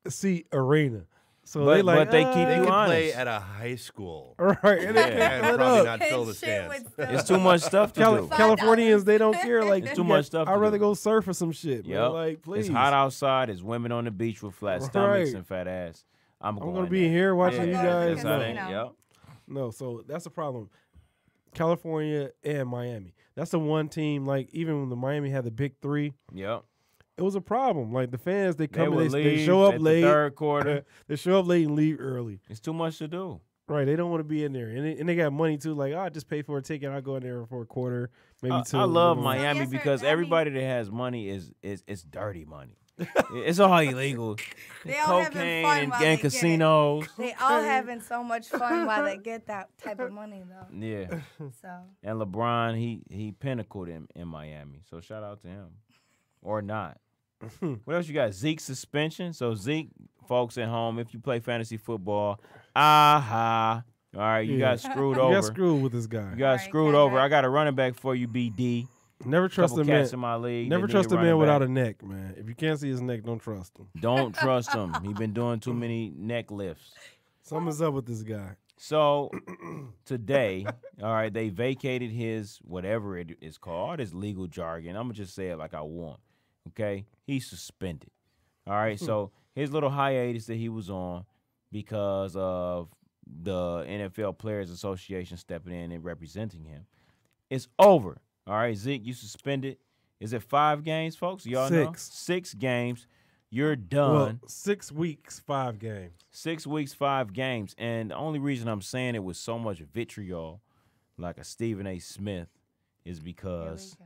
Speaker 3: seat arena. So
Speaker 1: But-
Speaker 3: they like,
Speaker 1: but they keep
Speaker 4: They
Speaker 1: you
Speaker 4: could
Speaker 1: honest.
Speaker 4: play at a high school
Speaker 3: right, and they
Speaker 1: Yeah.
Speaker 3: can't
Speaker 4: and
Speaker 3: fill it
Speaker 4: probably
Speaker 3: up.
Speaker 4: not fill the
Speaker 2: His shit
Speaker 4: stands.
Speaker 2: would still-
Speaker 1: It's too much stuff to do.
Speaker 3: Californians, they don't care. Like
Speaker 1: It's too
Speaker 3: you
Speaker 1: much
Speaker 3: got-
Speaker 1: stuff to
Speaker 3: I'd rather
Speaker 1: do.
Speaker 3: go surf or some shit. Man.
Speaker 1: Yep.
Speaker 3: Like, please.
Speaker 1: It's hot outside. It's women on the beach with flat stomachs
Speaker 3: Right.
Speaker 1: and fat ass. I'm
Speaker 3: gonna
Speaker 1: going
Speaker 3: be
Speaker 1: there.
Speaker 3: here watching
Speaker 2: Yeah.
Speaker 3: you
Speaker 2: Yeah.
Speaker 3: guys.
Speaker 1: That's how
Speaker 3: No.
Speaker 1: they-
Speaker 2: Casino.
Speaker 1: Yep.
Speaker 3: No, so that's a problem. California and Miami. That's the one team. Like even when the Miami had the big three,
Speaker 1: Yep.
Speaker 3: it was a problem. Like the fans, they
Speaker 1: They
Speaker 3: come
Speaker 1: would
Speaker 3: and they
Speaker 1: leave
Speaker 3: show up
Speaker 1: at
Speaker 3: late.
Speaker 1: the third quarter.
Speaker 3: They show up late and leave early.
Speaker 1: It's too much to do.
Speaker 3: Right? They don't want to be in there, and they got money too. Like, I just pay for a ticket. I'll go in there for a quarter, maybe two.
Speaker 1: I love
Speaker 3: you know.
Speaker 1: Miami
Speaker 2: yes, sir.
Speaker 1: because
Speaker 2: I mean-
Speaker 1: everybody that has money is it's dirty money. It's all illegal.
Speaker 2: They all having
Speaker 1: Cocaine
Speaker 2: fun
Speaker 1: and,
Speaker 2: while they
Speaker 1: and
Speaker 2: get it.
Speaker 1: casinos.
Speaker 2: They all having so much fun while they get that type of money though.
Speaker 1: Yeah.
Speaker 2: So
Speaker 1: And LeBron, he pinnacled in Miami. So shout out to him. Or not. What else you got? Zeke suspension. So Zeke, folks at home, if you play fantasy football, aha. All right, you
Speaker 3: Yeah.
Speaker 1: got screwed
Speaker 3: You
Speaker 1: over.
Speaker 3: got screwed with this guy.
Speaker 1: You got
Speaker 2: Right,
Speaker 1: screwed
Speaker 2: kinda.
Speaker 1: over. I got a running back for you, BD.
Speaker 3: Never trust
Speaker 1: Couple
Speaker 3: a man.
Speaker 1: cats in my league.
Speaker 3: Never
Speaker 1: that
Speaker 3: trust
Speaker 1: need
Speaker 3: a man
Speaker 1: running
Speaker 3: without
Speaker 1: back.
Speaker 3: a neck, man. If you can't see his neck, don't trust him.
Speaker 1: Don't trust him. He been doing too many neck lifts.
Speaker 3: Something's up with this guy.
Speaker 1: So today, all right, they vacated his whatever it is called, his legal jargon. I'm gonna just say it like I want. Okay, he's suspended. All right, so his little hiatus that he was on because of the NFL Players Association stepping in and representing him, it's over. All right, Zeke, you suspended. Is it 5 games, folks? Y'all know
Speaker 3: 6.
Speaker 1: 6 games. You're
Speaker 3: Well,
Speaker 1: done.
Speaker 3: 6 weeks, 5 games.
Speaker 1: 6 weeks, 5 games. And the only reason I'm saying it with so much vitriol, like a Stephen A. Smith, is
Speaker 2: here we
Speaker 1: because
Speaker 2: go.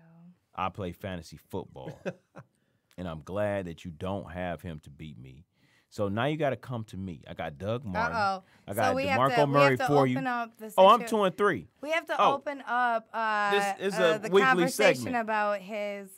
Speaker 1: I play fantasy football. And I'm glad that you don't have him to beat me. So now you got to come to me. I got Doug Martin.
Speaker 2: Uh-oh.
Speaker 1: I got
Speaker 2: So we have
Speaker 1: DeMarco
Speaker 2: to,
Speaker 1: Murray
Speaker 2: we have to
Speaker 1: for you.
Speaker 2: open up the
Speaker 1: Oh, I'm
Speaker 2: situ-
Speaker 1: 2-3.
Speaker 2: We have to
Speaker 1: Oh.
Speaker 2: open up
Speaker 1: This is a
Speaker 2: the
Speaker 1: weekly
Speaker 2: conversation
Speaker 1: segment.
Speaker 2: about his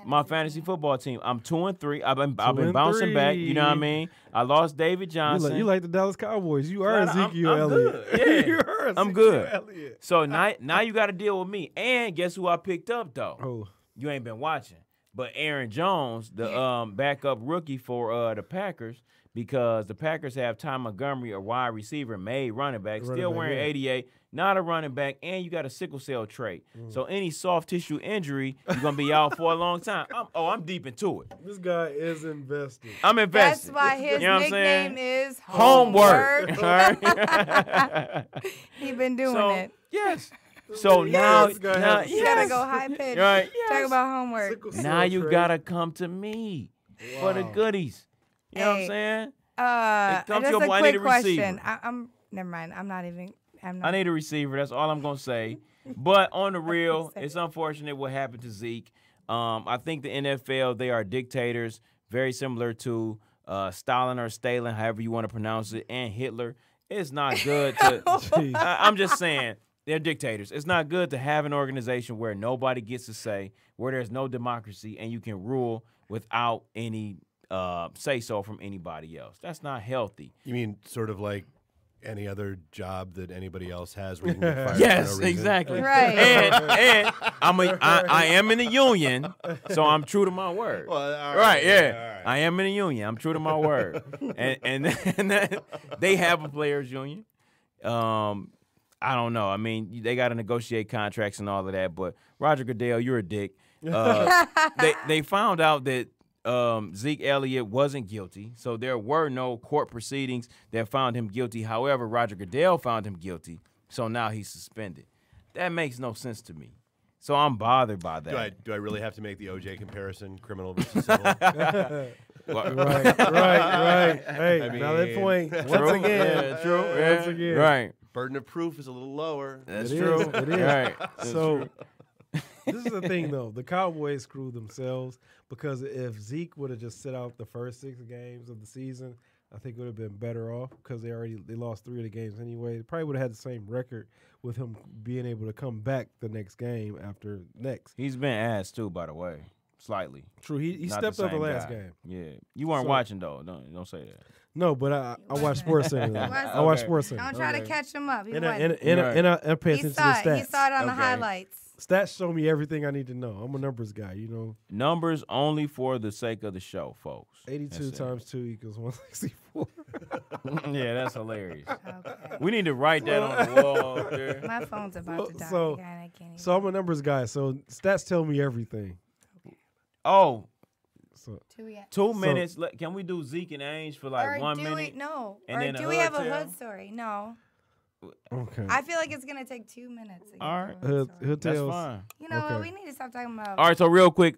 Speaker 1: My fantasy football team. I'm 2-3. I've been
Speaker 3: 2-3.
Speaker 1: bouncing back. You know what I mean? I lost David Johnson.
Speaker 3: You like the Dallas Cowboys. You are Ezekiel
Speaker 1: I'm
Speaker 3: Elliott.
Speaker 1: good. Yeah.
Speaker 3: You are
Speaker 1: I'm
Speaker 3: Ezekiel
Speaker 1: good.
Speaker 3: Elliott.
Speaker 1: So now you got to deal with me. And guess who I picked up though?
Speaker 3: Oh,
Speaker 1: You ain't been watching. But Aaron Jones, the backup rookie for the Packers, because the Packers have Ty Montgomery, a wide receiver, made running back, still wearing 88, not a running back, and you got a sickle cell trait. So any soft tissue injury, you're going to be out for a long time. I'm deep into it.
Speaker 3: this guy is invested.
Speaker 1: I'm invested.
Speaker 2: That's why his
Speaker 1: You know what I'm saying?
Speaker 2: nickname is
Speaker 1: Homework.
Speaker 2: He been doing
Speaker 1: So,
Speaker 2: it.
Speaker 1: yes. So now,
Speaker 3: This guy
Speaker 1: now
Speaker 3: has-
Speaker 2: You gotta go high pitch.
Speaker 1: Right.
Speaker 2: Talk about homework.
Speaker 3: Sickle cell
Speaker 1: Now you
Speaker 3: trait.
Speaker 1: gotta come to me for the
Speaker 3: Wow.
Speaker 1: goodies. You know what I'm
Speaker 2: Hey.
Speaker 1: saying?
Speaker 2: Just
Speaker 1: comes
Speaker 2: a
Speaker 1: to your- I need
Speaker 2: quick
Speaker 1: a receiver.
Speaker 2: question. I'm never mind. I'm not.
Speaker 1: I need a receiver. That's all I'm gonna say. But on the real, it's unfortunate what happened to Zeke. I think the NFL, they are dictators, very similar to Stalin or Stalin, however you want to pronounce it, and Hitler. It's not good to.
Speaker 3: Jeez.
Speaker 1: I'm just saying. They're dictators. It's not good to have an organization where nobody gets a say, where there's no democracy, and you can rule without any say-so from anybody else. That's not healthy.
Speaker 4: You mean sort of like any other job that anybody else has where you can get fired
Speaker 1: Yes,
Speaker 4: for no reason?
Speaker 1: exactly.
Speaker 2: Right.
Speaker 1: And I am in the union, so I'm true to my word.
Speaker 4: Well, all
Speaker 1: Right, yeah.
Speaker 4: all right.
Speaker 1: I am in a union. I'm true to my word. and they have a players union. I don't know. I mean, they got to negotiate contracts and all of that. But Roger Goodell, you're a dick. They found out that Zeke Elliott wasn't guilty, so there were no court proceedings that found him guilty. However, Roger Goodell found him guilty, so now he's suspended. That makes no sense to me. So I'm bothered by that.
Speaker 4: Do I really have to make the OJ comparison, criminal versus civil?
Speaker 3: right. Hey,
Speaker 4: I
Speaker 3: valid
Speaker 4: mean,
Speaker 3: point. Once
Speaker 1: True.
Speaker 3: again.
Speaker 1: Yeah, true.
Speaker 3: Once
Speaker 1: Yeah.
Speaker 3: again.
Speaker 1: Right.
Speaker 4: Burden of proof is a little lower.
Speaker 1: That's
Speaker 3: It
Speaker 1: true.
Speaker 3: is, it is.
Speaker 1: Right. That's
Speaker 3: So
Speaker 1: true.
Speaker 3: this is the thing, though. The Cowboys screwed themselves because if Zeke would have just sit out the first 6 games of the season, I think it would have been better off because they lost 3 of the games anyway. They probably would have had the same record with him being able to come back the next game after next.
Speaker 1: He's been asked too, by the way, slightly.
Speaker 3: True, he
Speaker 1: Not
Speaker 3: stepped up the
Speaker 1: same
Speaker 3: last
Speaker 1: guy.
Speaker 3: game.
Speaker 1: Yeah, you weren't
Speaker 3: So-
Speaker 1: watching though. Don't say that.
Speaker 3: No, but I watch Sports Center. though.
Speaker 2: wasn't.
Speaker 3: I watch
Speaker 1: Okay.
Speaker 3: Sports Center.
Speaker 2: Don't try to catch him up. He
Speaker 3: And
Speaker 2: wasn't.
Speaker 3: I pay
Speaker 2: He
Speaker 3: attention
Speaker 2: saw
Speaker 3: to the
Speaker 2: it.
Speaker 3: stats.
Speaker 2: He saw it on the
Speaker 1: Okay.
Speaker 2: highlights.
Speaker 3: Stats show me everything I need to know. I'm a numbers guy, you know.
Speaker 1: Numbers only for the sake of the show, folks.
Speaker 3: 82
Speaker 1: That's it.
Speaker 3: times 2 equals 164.
Speaker 1: Yeah, that's hilarious.
Speaker 2: Okay.
Speaker 1: We need to write that on the wall up there.
Speaker 2: My phone's about to die.
Speaker 3: So-
Speaker 2: again. I can't even.
Speaker 3: So I'm a numbers guy. So stats tell me everything.
Speaker 1: Oh,
Speaker 3: So
Speaker 2: 2 yet.
Speaker 1: 2 minutes. Can we do Zeke and Ainge for like
Speaker 2: Or
Speaker 1: 1
Speaker 2: do
Speaker 1: minute?
Speaker 2: we no?
Speaker 1: and
Speaker 2: Or
Speaker 1: then a
Speaker 2: do we have a
Speaker 1: hood tale?
Speaker 2: hood story? No.
Speaker 3: okay.
Speaker 2: I feel like it's gonna take 2 minutes. to get
Speaker 1: All
Speaker 2: to
Speaker 1: right.
Speaker 2: a hood story.
Speaker 3: Hood
Speaker 1: That's
Speaker 3: Tales.
Speaker 1: fine.
Speaker 2: You know what?
Speaker 3: Okay.
Speaker 2: We need to stop talking about.
Speaker 1: All right, so real quick,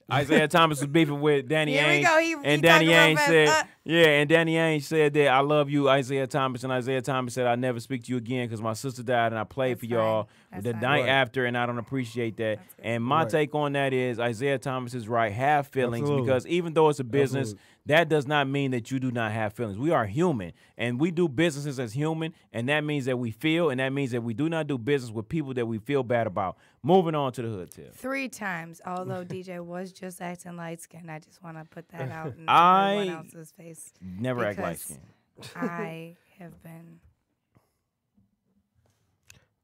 Speaker 1: Isaiah Thomas was beefing with Danny
Speaker 2: Here we
Speaker 1: Ainge.
Speaker 2: go. He
Speaker 1: And Danny
Speaker 2: talking real
Speaker 1: Ainge
Speaker 2: fast.
Speaker 1: said, and Danny Ainge said that I love you, Isaiah Thomas. And Isaiah Thomas said, I never speak to you again because my sister died and I played
Speaker 2: That's
Speaker 1: for y'all
Speaker 2: fine. That's
Speaker 1: the
Speaker 2: fine.
Speaker 1: night
Speaker 3: Right.
Speaker 1: after and I don't appreciate that.
Speaker 2: That's good.
Speaker 1: And my
Speaker 3: Right.
Speaker 1: take on that is Isaiah Thomas is right. Have feelings
Speaker 3: Absolutely.
Speaker 1: because even though it's a business,
Speaker 3: Absolutely.
Speaker 1: that does not mean that you do not have feelings. We are human and we do businesses as human. And that means that we feel and that means that we do not do business with people that we feel bad about. Moving on to the hood tip.
Speaker 2: 3 times. Although DJ was just acting light skinned, I just want to put that out in
Speaker 1: I-
Speaker 2: everyone else's face.
Speaker 1: Never act light
Speaker 2: Because-
Speaker 1: skin.
Speaker 2: I have been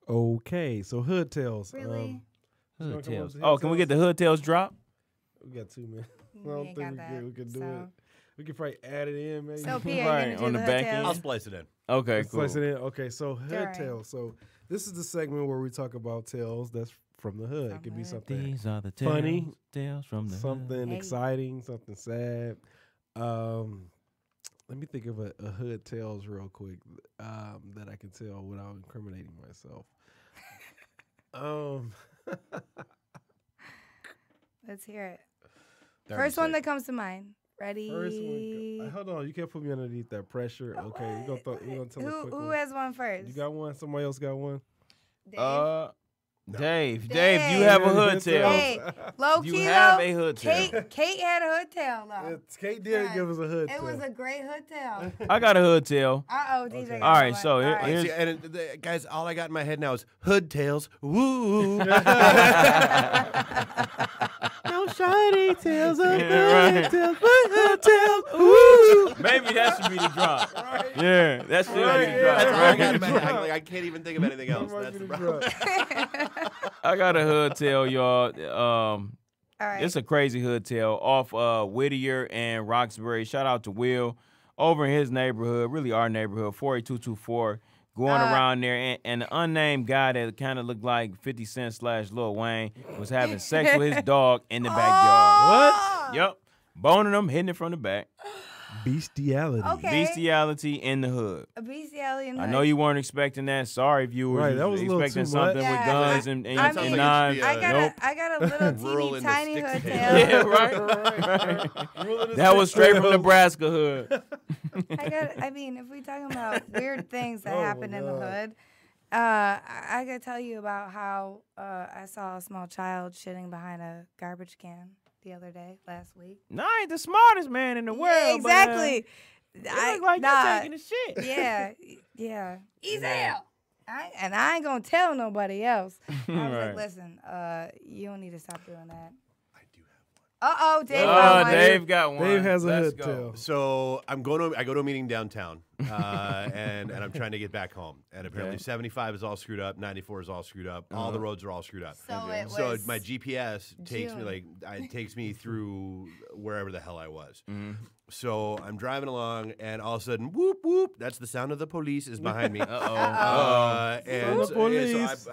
Speaker 3: Okay, so Hood Tales.
Speaker 2: really.
Speaker 3: wanna
Speaker 1: Hood
Speaker 3: come up
Speaker 1: tails.
Speaker 3: with
Speaker 1: Oh, can we get the hood tails drop?
Speaker 3: We got 2 minutes. I
Speaker 2: We
Speaker 3: don't
Speaker 2: ain't
Speaker 3: think
Speaker 2: got
Speaker 3: we
Speaker 2: that.
Speaker 3: can. We can do
Speaker 2: so,
Speaker 3: it. We could probably add it in, maybe.
Speaker 2: so P, are
Speaker 1: Right,
Speaker 2: you gonna do
Speaker 1: on
Speaker 2: the
Speaker 1: the
Speaker 2: hood
Speaker 1: back
Speaker 2: tales?
Speaker 1: end.
Speaker 4: I'll splice it in.
Speaker 1: Okay,
Speaker 3: Let's
Speaker 1: cool.
Speaker 3: slice it in. Okay, so Hood
Speaker 2: Alright.
Speaker 3: Tales. So this is the segment where we talk about tales that's from the hood.
Speaker 2: From
Speaker 3: It could
Speaker 2: the
Speaker 3: be
Speaker 2: hood.
Speaker 3: something
Speaker 1: These are the tales,
Speaker 3: Funny.
Speaker 1: tales from the
Speaker 3: something
Speaker 2: Hey.
Speaker 3: exciting, something sad. Let me think of a hood tales real quick that I can tell without incriminating myself.
Speaker 2: Let's hear it.
Speaker 4: Dirty
Speaker 2: First one
Speaker 4: sick.
Speaker 2: that comes to mind. Ready?
Speaker 3: First one. Hold on, you can't put me underneath that pressure. Okay, you gonna tell a
Speaker 2: Who
Speaker 3: quick
Speaker 2: who
Speaker 3: one.
Speaker 2: has one first?
Speaker 3: You got one. Somebody else got one.
Speaker 2: Dave?
Speaker 1: Dave,
Speaker 2: Dave.
Speaker 1: you have a hood
Speaker 3: Hood
Speaker 1: tail.
Speaker 2: Hey, low
Speaker 1: You
Speaker 2: key
Speaker 1: have
Speaker 2: though,
Speaker 1: a hood tail.
Speaker 2: Kate had a hood tail though.
Speaker 3: Kate did
Speaker 2: Yes.
Speaker 3: give us a hood
Speaker 2: It
Speaker 3: tale.
Speaker 2: was a great hood tail.
Speaker 1: I got a hood tail.
Speaker 2: Uh-oh, DJ.
Speaker 3: Okay.
Speaker 2: got
Speaker 1: All right,
Speaker 2: one.
Speaker 1: so here-
Speaker 2: All
Speaker 1: here's-
Speaker 4: See, guys, all I got in my head now is hood tails. Woo!
Speaker 3: I'm shiny tails of
Speaker 1: right.
Speaker 3: tails, tails. Ooh.
Speaker 1: Maybe that should be the drop. Yeah, that should be the
Speaker 3: Right,
Speaker 1: drop.
Speaker 4: That's all I
Speaker 1: right?
Speaker 4: got in my head. I can't even think of anything else. That's the problem.
Speaker 1: I got a hood tale, y'all.
Speaker 2: All right.
Speaker 1: It's a crazy hood tale off Whittier and Roxbury. Shout out to Will over in his neighborhood, really our neighborhood, 48224, going around there. And the unnamed guy that kind of looked like 50 Cent / Lil Wayne was having sex with his dog in the backyard.
Speaker 3: What?
Speaker 1: Yep. Boning him, hitting it from the back.
Speaker 3: Bestiality.
Speaker 2: Okay.
Speaker 1: Bestiality in the hood.
Speaker 2: A bestiality in the
Speaker 1: I
Speaker 2: hood.
Speaker 1: know you weren't expecting that. Sorry, viewers.
Speaker 3: Right,
Speaker 1: You
Speaker 3: that was a little
Speaker 1: expecting
Speaker 3: too
Speaker 1: something
Speaker 2: much.
Speaker 1: with
Speaker 2: Yeah.
Speaker 1: guns and
Speaker 2: I mean,
Speaker 4: like it
Speaker 1: knives.
Speaker 4: should be
Speaker 2: I got a little
Speaker 4: Rural
Speaker 2: teeny
Speaker 4: in the
Speaker 2: tiny
Speaker 4: sticks
Speaker 2: hood
Speaker 4: tale.
Speaker 2: tail.
Speaker 1: Yeah, right. That was straight from Nebraska hood.
Speaker 2: I mean, if we talking about weird things that
Speaker 3: Oh, my
Speaker 2: happen in the
Speaker 3: God.
Speaker 2: hood, I gotta tell you about how I saw a small child shitting behind a garbage can the other day, last week.
Speaker 1: No, I ain't the smartest man in the world.
Speaker 2: Yeah, exactly.
Speaker 1: But, it look like you're taking a shit.
Speaker 2: Yeah. Easy out. I ain't gonna tell nobody else. I was
Speaker 1: Right.
Speaker 2: like, listen, you don't need to stop doing that.
Speaker 4: I do have one.
Speaker 2: Dave.
Speaker 1: Oh,
Speaker 2: got one.
Speaker 1: Dave got one.
Speaker 3: Dave has a
Speaker 1: Let's
Speaker 3: hood
Speaker 1: go.
Speaker 3: tail.
Speaker 4: So I go to a meeting downtown, and I'm trying to get back home. And apparently
Speaker 1: Okay.
Speaker 4: 75 is all screwed up, 94 is all screwed up, all the roads are all screwed up.
Speaker 2: So it
Speaker 4: So
Speaker 2: was
Speaker 4: my GPS takes me
Speaker 2: June.
Speaker 4: it takes me through wherever the hell I was.
Speaker 1: Mhm.
Speaker 4: So I'm driving along, and all of a sudden, whoop whoop! That's the sound of the police is behind me.
Speaker 1: Uh-oh.
Speaker 4: And
Speaker 3: The
Speaker 4: so
Speaker 3: police.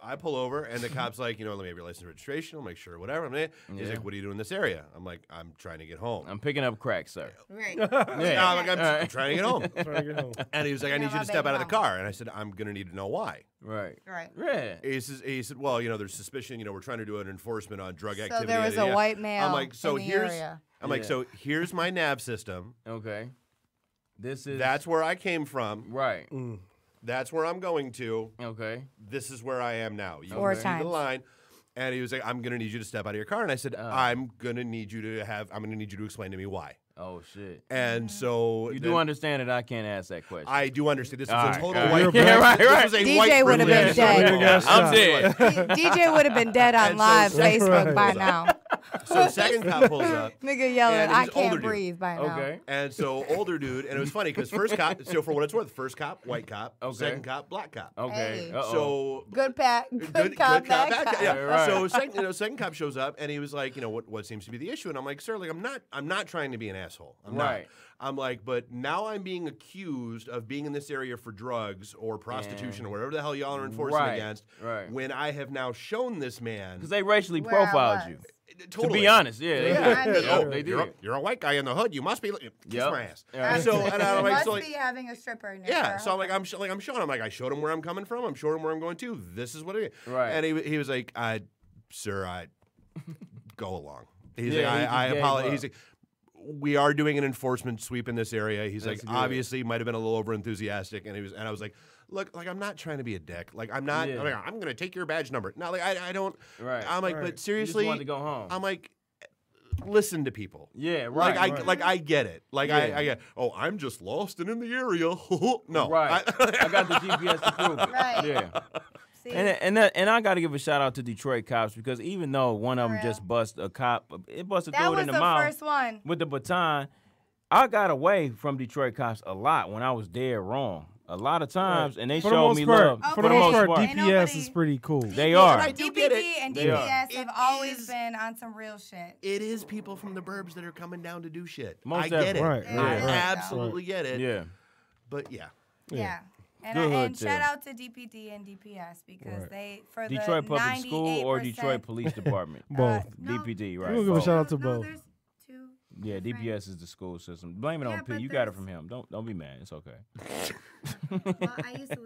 Speaker 4: I pull over, and the cop's like, let me have your license and registration. I'll make sure, whatever. He's
Speaker 1: Yeah.
Speaker 4: like, what are you doing in this area? I'm like, I'm trying to get home.
Speaker 1: I'm picking up crack, sir.
Speaker 2: Right.
Speaker 4: No, I'm like, I'm
Speaker 1: All right.
Speaker 4: trying to get home.
Speaker 3: Trying to get home.
Speaker 4: And he was like, I
Speaker 2: Yeah,
Speaker 4: need you
Speaker 2: my
Speaker 4: to step
Speaker 2: baby
Speaker 4: out of the
Speaker 2: mom.
Speaker 4: car. And I said, I'm going to need to know why.
Speaker 1: Right.
Speaker 2: Right.
Speaker 1: Yeah.
Speaker 4: He said, well, there's suspicion, we're trying to do an enforcement on drug
Speaker 2: So
Speaker 4: activity.
Speaker 2: there was
Speaker 4: yada,
Speaker 2: a
Speaker 4: yada.
Speaker 2: white male
Speaker 4: I'm like, so
Speaker 2: in the
Speaker 4: here's,
Speaker 2: area.
Speaker 4: I'm like,
Speaker 1: Yeah.
Speaker 4: so here's my nav system.
Speaker 1: Okay. This is
Speaker 4: That's where I came from.
Speaker 1: right.
Speaker 4: That's where I'm going to.
Speaker 1: Okay.
Speaker 4: This is where I am now. You
Speaker 2: 4
Speaker 4: can see
Speaker 2: times.
Speaker 4: the line. And he was like, I'm going to need you to step out of your car. And I said, I'm going to need you to explain to me why.
Speaker 1: Oh shit.
Speaker 4: And so
Speaker 1: You
Speaker 4: then-
Speaker 1: do understand that I can't ask that question.
Speaker 4: I do understand. This is
Speaker 1: All
Speaker 4: a
Speaker 1: right,
Speaker 4: total
Speaker 1: all
Speaker 4: white.
Speaker 1: right. Yeah, right,
Speaker 4: This
Speaker 1: right.
Speaker 4: was a
Speaker 2: DJ
Speaker 4: white
Speaker 2: would have been
Speaker 4: privilege.
Speaker 2: dead.
Speaker 1: I'm dead.
Speaker 2: DJ would have been dead on
Speaker 4: And so-
Speaker 2: live
Speaker 4: Right.
Speaker 2: Facebook by now.
Speaker 4: So second cop pulls up.
Speaker 2: Nigga yelling,
Speaker 4: And
Speaker 2: I
Speaker 4: he's older
Speaker 2: can't
Speaker 4: dude.
Speaker 2: breathe by now.
Speaker 1: Okay.
Speaker 4: And so older dude, and it was funny because first cop. So for what it's worth, first cop, white cop.
Speaker 1: Okay.
Speaker 4: Second cop, black cop.
Speaker 1: Okay.
Speaker 2: Hey.
Speaker 1: Uh-oh.
Speaker 4: So
Speaker 2: Good cop, bad cop.
Speaker 4: Yeah.
Speaker 1: Right.
Speaker 4: So second cop shows up and he was like, what seems to be the issue? And I'm like, sir, like I'm not trying to be an asshole. I'm
Speaker 1: Right.
Speaker 4: not. I'm like, but now I'm being accused of being in this area for drugs or prostitution or whatever the hell y'all are enforcing
Speaker 1: Right.
Speaker 4: against.
Speaker 1: Right.
Speaker 4: When I have now shown this man.
Speaker 1: Because they racially
Speaker 2: Where I
Speaker 1: profiled
Speaker 2: was.
Speaker 1: you.
Speaker 4: Totally.
Speaker 1: To be honest, yeah, they
Speaker 2: Yeah,
Speaker 1: did.
Speaker 2: I mean-
Speaker 4: Oh,
Speaker 1: they
Speaker 4: you're,
Speaker 1: did.
Speaker 4: you're a white guy in the hood. You must be. Kiss
Speaker 1: Yep.
Speaker 4: my ass.
Speaker 1: Right.
Speaker 4: So and I'm like,
Speaker 2: must
Speaker 4: so like,
Speaker 2: be having a stripper in your
Speaker 4: yeah.
Speaker 2: car.
Speaker 4: So I'm like, I'm showing him. Like I showed him where I'm coming from. I'm showing him where I'm going to. This is what it is.
Speaker 1: Right.
Speaker 4: And he was like, sir, I go along. He's
Speaker 1: Yeah, he
Speaker 4: like, I
Speaker 1: just gave
Speaker 4: apologize.
Speaker 1: up.
Speaker 4: He's like, we are doing an enforcement sweep in this area. He's
Speaker 1: That's
Speaker 4: like,
Speaker 1: good.
Speaker 4: obviously, might have been a little over enthusiastic, and I was like, look, like I'm not trying to be a dick. Like I'm not.
Speaker 1: Yeah.
Speaker 4: I'm gonna take your badge number. No, like I don't.
Speaker 1: Right.
Speaker 4: I'm like,
Speaker 3: Right.
Speaker 4: but
Speaker 1: You just
Speaker 4: seriously,
Speaker 1: wanted to go home.
Speaker 4: I'm like, listen to people.
Speaker 1: Yeah, right.
Speaker 4: Like I get it. Like
Speaker 1: Yeah.
Speaker 4: I get. Oh, I'm just lost and in the area. No,
Speaker 1: Right. I got the GPS to prove it.
Speaker 2: Right.
Speaker 1: Yeah.
Speaker 2: See,
Speaker 1: And I got to give a shout out to Detroit cops because even though one of them
Speaker 2: For real.
Speaker 1: just bust a cop, it busted
Speaker 2: that
Speaker 1: through it
Speaker 2: was
Speaker 1: in
Speaker 2: the
Speaker 1: the mouth
Speaker 2: first one.
Speaker 1: with the baton. I got away from Detroit cops a lot when I was dead wrong. A lot of times, and they
Speaker 3: For the
Speaker 1: showed
Speaker 3: most
Speaker 1: me
Speaker 3: part,
Speaker 1: love.
Speaker 3: for the
Speaker 2: Okay.
Speaker 3: most part,
Speaker 2: Ain't
Speaker 3: DPS
Speaker 2: nobody-
Speaker 3: is pretty cool.
Speaker 1: They are.
Speaker 4: I do get
Speaker 2: DPD
Speaker 4: it.
Speaker 2: and
Speaker 1: They are.
Speaker 2: DPS have
Speaker 4: It
Speaker 2: always
Speaker 4: is-
Speaker 2: been on some real shit.
Speaker 4: It is people from the burbs that are coming down to do shit.
Speaker 1: Most
Speaker 4: I get it.
Speaker 1: definitely.
Speaker 3: Right,
Speaker 2: Yeah,
Speaker 3: right,
Speaker 2: I
Speaker 3: right.
Speaker 4: Absolutely get it.
Speaker 1: Yeah.
Speaker 4: But yeah.
Speaker 2: Yeah. And,
Speaker 1: Good hood
Speaker 2: and shout
Speaker 1: too.
Speaker 2: out to DPD and DPS because
Speaker 3: Right.
Speaker 2: they for
Speaker 1: Detroit
Speaker 2: the
Speaker 1: Public School or
Speaker 2: 98%,
Speaker 1: Detroit Police Department?
Speaker 3: Both.
Speaker 2: no,
Speaker 1: DPD,
Speaker 3: We'll
Speaker 1: right?
Speaker 3: give a
Speaker 1: both.
Speaker 3: shout out to
Speaker 2: No,
Speaker 3: both.
Speaker 2: there's two.
Speaker 1: Yeah,
Speaker 2: different-
Speaker 1: DPS is the school system. Blame it
Speaker 2: Yeah,
Speaker 1: on P.
Speaker 2: but
Speaker 1: You got it
Speaker 2: there's-
Speaker 1: from him. Don't be mad. It's okay.
Speaker 2: Well, I used to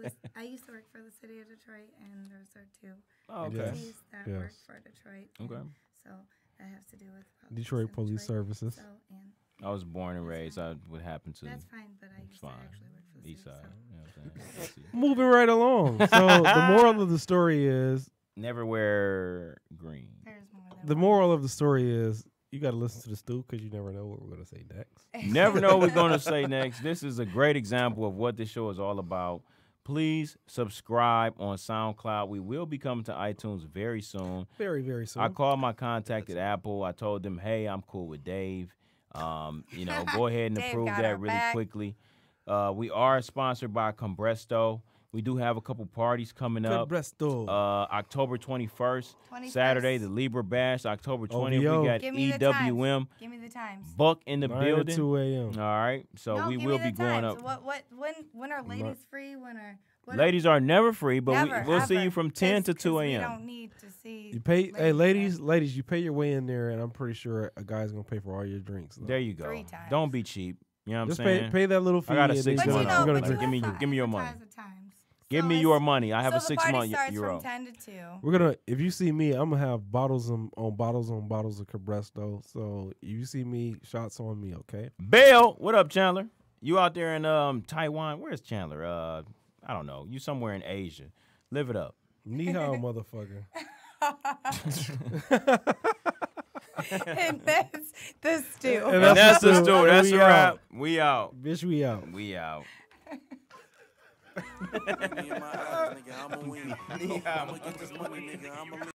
Speaker 2: work for the city of Detroit, and there's two
Speaker 1: Oh, okay.
Speaker 3: Yeah.
Speaker 2: entities that
Speaker 3: Yes.
Speaker 2: work for Detroit.
Speaker 1: Okay.
Speaker 2: and So that has to do with politics
Speaker 3: Detroit
Speaker 2: in
Speaker 3: Police
Speaker 2: Detroit.
Speaker 3: Services.
Speaker 2: So, and
Speaker 1: I was born and raised. What happened to
Speaker 2: that's fine, but I
Speaker 1: It's
Speaker 2: used to
Speaker 1: fine.
Speaker 2: actually work for the
Speaker 1: East
Speaker 2: city.
Speaker 1: Side?
Speaker 2: So.
Speaker 1: You know what I'm saying? See.
Speaker 3: Moving right along. So the moral of the story is
Speaker 1: Never wear green.
Speaker 2: There's more than
Speaker 3: the
Speaker 2: one.
Speaker 3: moral of the story is you got to listen to the stew because you never know what we're gonna say next.
Speaker 1: Never know what we're going to say next. This is a great example of what this show is all about. Please subscribe on SoundCloud. We will be coming to iTunes very soon.
Speaker 3: Very, very soon.
Speaker 1: I called my contact at Apple. I told them, hey, I'm cool with Dave. You know, go ahead and
Speaker 2: Dave
Speaker 1: approve
Speaker 2: got
Speaker 1: that
Speaker 2: our
Speaker 1: really
Speaker 2: back.
Speaker 1: quickly. We are sponsored by Compresto. We do have a couple parties coming up.
Speaker 3: Compresto.
Speaker 1: October 21st, Saturday, the Libra Bash. October 20th,
Speaker 3: OVO.
Speaker 1: we got
Speaker 2: Give me the
Speaker 1: EWM.
Speaker 2: times. Give me the times.
Speaker 1: Buck in the
Speaker 3: 9 to
Speaker 1: building.
Speaker 3: 2 a.m.
Speaker 1: All right, so
Speaker 2: No,
Speaker 1: we
Speaker 2: give
Speaker 1: will
Speaker 2: me
Speaker 1: be
Speaker 2: the
Speaker 1: going
Speaker 2: times.
Speaker 1: up.
Speaker 2: When are ladies free? When are
Speaker 1: Ladies are never free, but
Speaker 2: never,
Speaker 1: we'll see
Speaker 2: ever.
Speaker 1: you from 10 to
Speaker 2: 'Cause
Speaker 1: 2
Speaker 2: We
Speaker 1: a.m.
Speaker 2: don't need to see.
Speaker 3: You pay, hey
Speaker 2: ladies
Speaker 3: ladies, you pay your way in there, and I'm pretty sure a guy's gonna pay for all your drinks. though.
Speaker 1: There you go.
Speaker 2: 3 times.
Speaker 1: Don't be cheap. You know what
Speaker 3: Just
Speaker 1: I'm saying?
Speaker 3: pay that little fee.
Speaker 1: I got a
Speaker 3: and
Speaker 1: 6
Speaker 3: then
Speaker 2: But
Speaker 1: month.
Speaker 2: you
Speaker 3: you're
Speaker 2: know,
Speaker 3: gonna
Speaker 2: but
Speaker 3: drink.
Speaker 2: you
Speaker 1: Give me-
Speaker 2: have to
Speaker 1: give me your money.
Speaker 2: advertise the times.
Speaker 1: Give
Speaker 2: So
Speaker 1: me
Speaker 2: it's-
Speaker 1: your money. I have
Speaker 2: so
Speaker 1: a 6
Speaker 2: the
Speaker 1: month
Speaker 2: party starts
Speaker 1: euro.
Speaker 2: from 10 to 2.
Speaker 3: We're gonna. If you see me, I'm gonna have bottles on bottles of Cabresto. So if you see me, shots on me. Okay.
Speaker 1: Bill, what up, Chandler? You out there in Taiwan? Where's Chandler? I don't know. You somewhere in Asia. Live it up.
Speaker 3: Ni hao, motherfucker.
Speaker 2: And that's the stew.
Speaker 3: And
Speaker 1: And that's the
Speaker 3: the
Speaker 1: story.
Speaker 3: story.
Speaker 1: That's
Speaker 3: We
Speaker 1: a wrap.
Speaker 3: out.
Speaker 1: We out.
Speaker 3: Bitch, we out.
Speaker 1: We out.
Speaker 5: Me and my eyes, nigga, I'ma win. I'ma get this money, nigga, I'ma live.